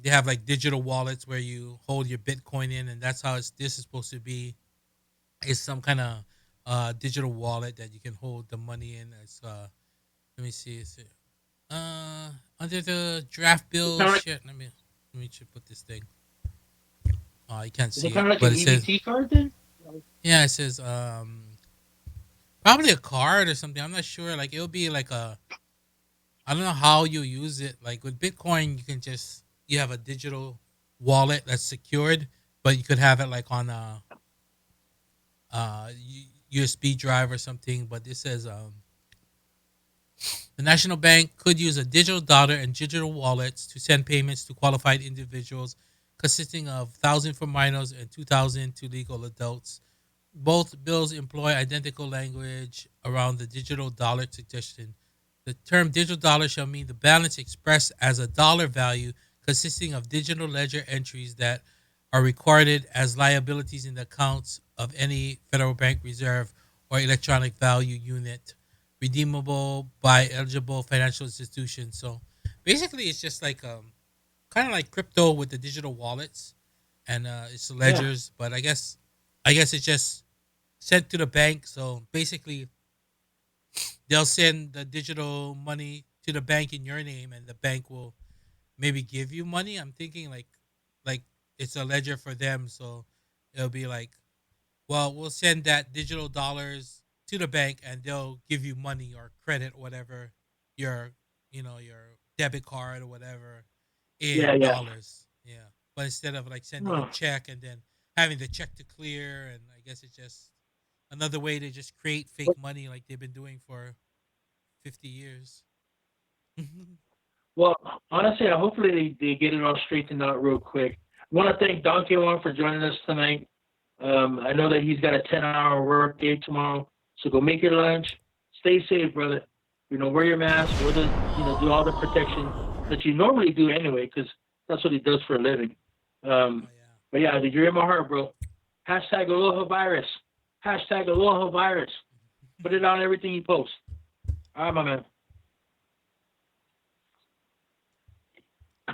they have like digital wallets where you hold your Bitcoin in, and that's how this is supposed to be. It's some kind of digital wallet that you can hold the money in. It's let me see. Under the draft It's bill kind of like shit. Let me just put this thing. Oh, you can't is it see kind it, of like but an it says EBT card then? yeah. It says probably a card or something. I'm not sure. Like it'll be like a I don't know how you use it. Like with Bitcoin, you can just you have a digital wallet that's secured, but you could have it like on a USB drive or something. But this says the national bank could use a digital dollar and digital wallets to send payments to qualified individuals, consisting of 1,000 for minors and 2,000 to legal adults. Both bills employ identical language around the digital dollar suggestion. The term digital dollar shall mean the balance expressed as a dollar value consisting of digital ledger entries that are recorded as liabilities in the accounts of any Federal Bank Reserve or electronic value unit, redeemable by eligible financial institutions. So basically, it's just like kind of like crypto with the digital wallets and it's Yeah, ledgers, but I guess it's just sent to the bank. So basically, they'll send the digital money to the bank in your name, and the bank will maybe give you money. I'm thinking like it's a ledger for them, so it'll be like, well, we'll send that digital dollars to the bank, and they'll give you money or credit, whatever your your debit card or whatever yeah, in yeah. dollars. Yeah, but instead of like sending a Oh, check and then having the check to clear, and I guess it's just another way to just create fake but- money like they've been doing for 50 years. well, honestly, hopefully they get it all straightened out real quick. I want to thank Donkey Long for joining us tonight. I know that he's got a 10-hour work day tomorrow, so go make your lunch. Stay safe, brother. Wear your mask, do all the protection that you normally do anyway, because that's what he does for a living. Oh Um, yeah. but yeah, you're in my heart, bro. Hashtag Aloha virus. Hashtag Aloha virus. Put it on everything you post. All right, my man.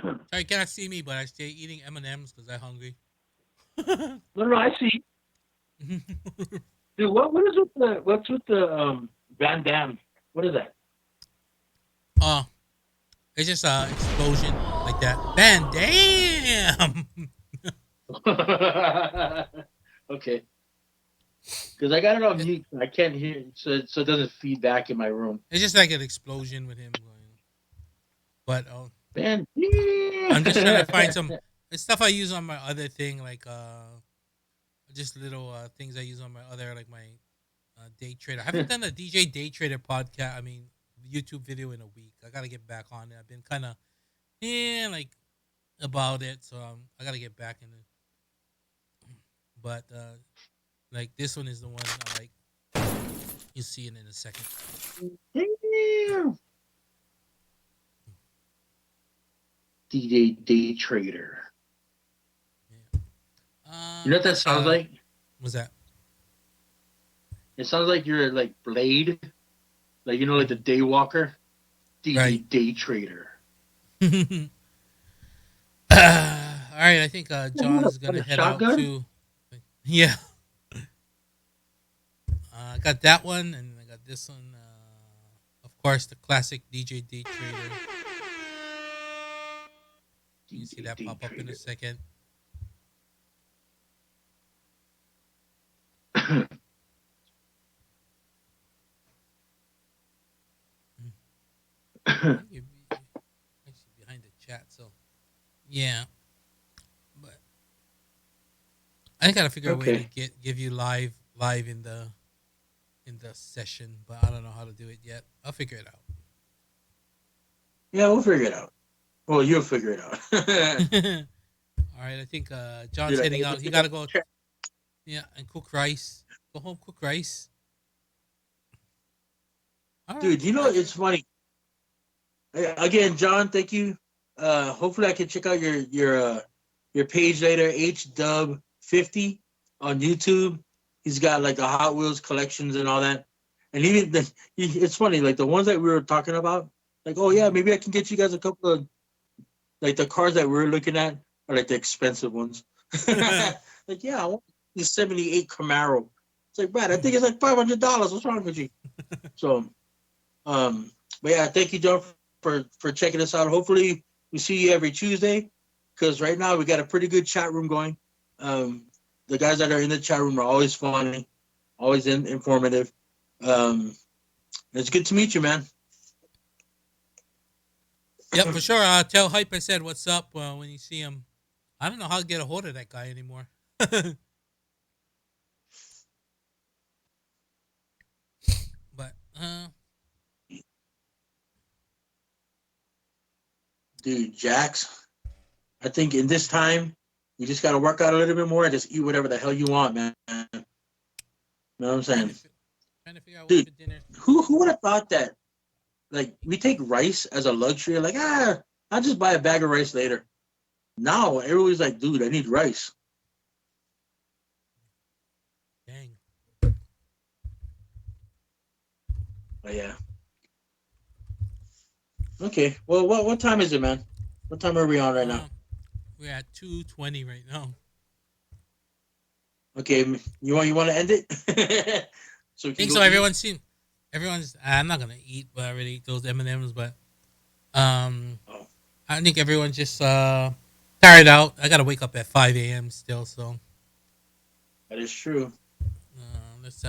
Sorry, you cannot see me, but I stay eating M&Ms because I'm hungry. No, no, I see. Dude, what's with the Van Dam? What is that? Oh, it's just a explosion like that. Man, damn! Okay, because I got it on It- mute. I can't hear it, so it doesn't feed back in my room. it's just like an explosion with him going. But Man, I'm just trying to find some it's stuff I use on my other thing, like just little things I use on my other like my day trader. I haven't done a DJ day trader podcast. I mean, YouTube video in a week. I gotta get back on it. I've been kind of like about it, so I gotta get back in it. But like this one is the one I like. You'll see it in a second. damn. DJ Day Trader. Yeah. You know what that That's sounds like? what's that? It sounds like you're like Blade, like like the Day Walker. DJ Right. Day Trader. All right, I think John's What gonna a head out shotgun? to. Yeah, I got that one, and I got this one. Of course, the classic DJ Day Trader. You can see DJ that Day pop up in a Trader. second. I think you're actually behind the chat, so yeah. But I gotta figure a way to Okay. give you live in the session, but I don't know how to do it yet. I'll figure it out. Yeah, we'll figure it out. Well, you'll figure it out. All right, I think John's Dude, I heading gotta out. go He check out gotta the go, chat. yeah, and cook rice. Go home, cook rice. All right. Dude, it's funny. Again, John, thank you. Hopefully, I can check out your page later. HDub50 on YouTube. He's got like the Hot Wheels collections and all that. And even it's funny, like the ones that we were talking about. Like, oh yeah, maybe I can get you guys a couple of like the cars that we're looking at are like the expensive ones. Like, yeah, I want the '78 Camaro. It's like, Brad, I think it's like $500. What's wrong with you? So, but yeah, thank you, John, for checking us out. Hopefully, we see you every Tuesday because right now we got a pretty good chat room going. Um, the guys that are in the chat room are always funny, always informative. Um, it's good to meet you, man. Yep, for sure. Tell Hype I said what's up when you see him. I don't know how to get a hold of that guy anymore. But Dude, Jax, I think in this time, you just got to work out a little bit more and just eat whatever the hell you want, man. You know what I'm trying saying? to trying to figure out what Dude, for dinner. who would have thought that? Like, we take rice as a luxury. Like, I'll just buy a bag of rice later. Now, everybody's like, dude, I need rice. Dang. But yeah. Okay. Well, what time is it, man? What time are we on right now? Um, we're at 2:20 right now. Okay, you want to end it? So we I can think go so. eat. Everyone's. I'm not gonna eat, but I already ate those M&Ms. But um, Oh, I think everyone's just tired out. I gotta wake up at 5 a.m. still, so that is true. let's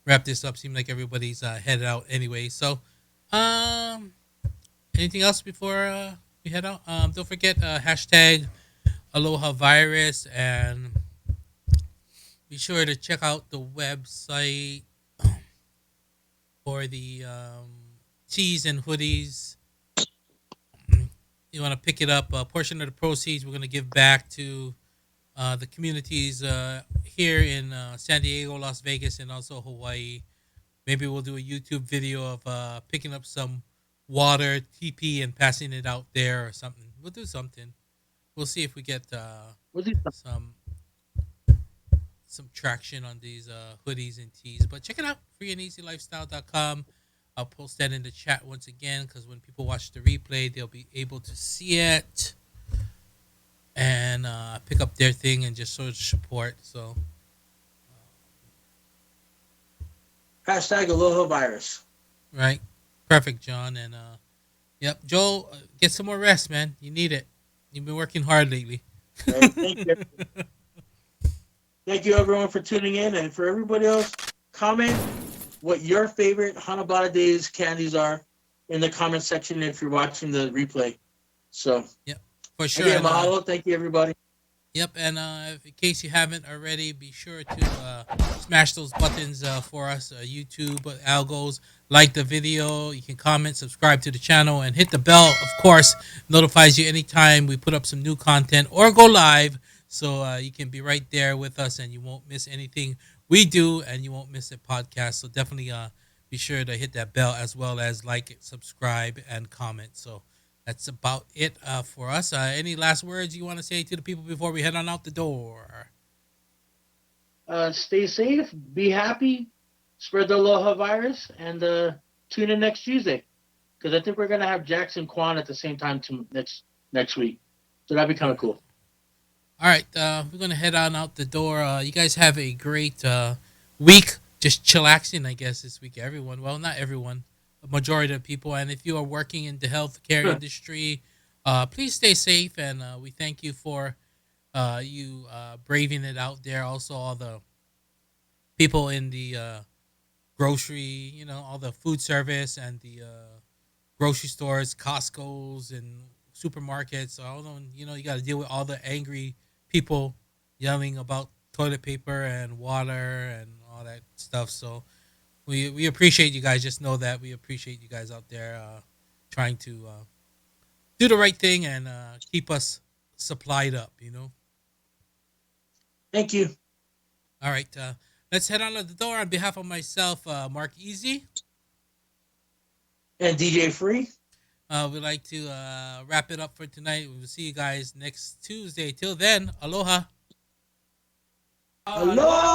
wrap this up. Seems like everybody's headed out anyway. So, um, anything else before we head out? Don't forget hashtag Aloha virus, and be sure to check out the website for the tees and hoodies. You want to pick it up. A portion of the proceeds we're going to give back to the communities here in San Diego, Las Vegas, and also Hawaii. Maybe we'll do a YouTube video of picking up some water, TP, and passing it out there or something. We'll do something. We'll see if we get What's it? some some traction on these hoodies and tees. But check it out, freeandeasylifestyle.com. I'll post that in the chat once again because when people watch the replay, they'll be able to see it and pick up their thing and just sort of support. So, Hashtag Aloha virus. right. Perfect, John. And, yep, Joel, get some more rest, man. You need it. You've been working hard lately. Right? Thank you everyone for tuning in, and for everybody else, comment what your favorite Hanabaddah Days candies are in the comment section if you're watching the replay. So, Yep, for sure. again, And, mahalo. Thank you, everybody. yep, and in case you haven't already, be sure to smash those buttons for us. YouTube algos, like the video. You can comment, subscribe to the channel, and hit the bell. Of course, notifies you anytime we put up some new content or go live, so you can be right there with us, and you won't miss anything we do, and you won't miss a podcast. So definitely be sure to hit that bell as well as like, subscribe, and comment. So that's about it for us. Any last words you want to say to the people before we head on out the door? Stay safe, be happy, spread the Aloha virus, and tune in next Tuesday because I think we're gonna have Jackson Kwan at the same time next week. So that'd be kind of cool. All right, we're gonna head on out the door. You guys have a great week. Just chillaxing, I guess, this week. Everyone, well, not everyone, a majority of people. And if you are working in the healthcare industry, please stay safe. And we thank you for you braving it out there. Also, all the people in the grocery, all the food service and the grocery stores, Costco's, and supermarkets. All of them, you got to deal with all the angry people yelling about toilet paper and water and all that stuff. So we appreciate you guys. Just know that we appreciate you guys out there trying to do the right thing and keep us supplied up. Thank you. All right, let's head on to the door. On behalf of myself, Marc Eazy, And DJ Free. we'd like to wrap it up for tonight. We will see you guys next Tuesday. Till then, aloha. Aloha!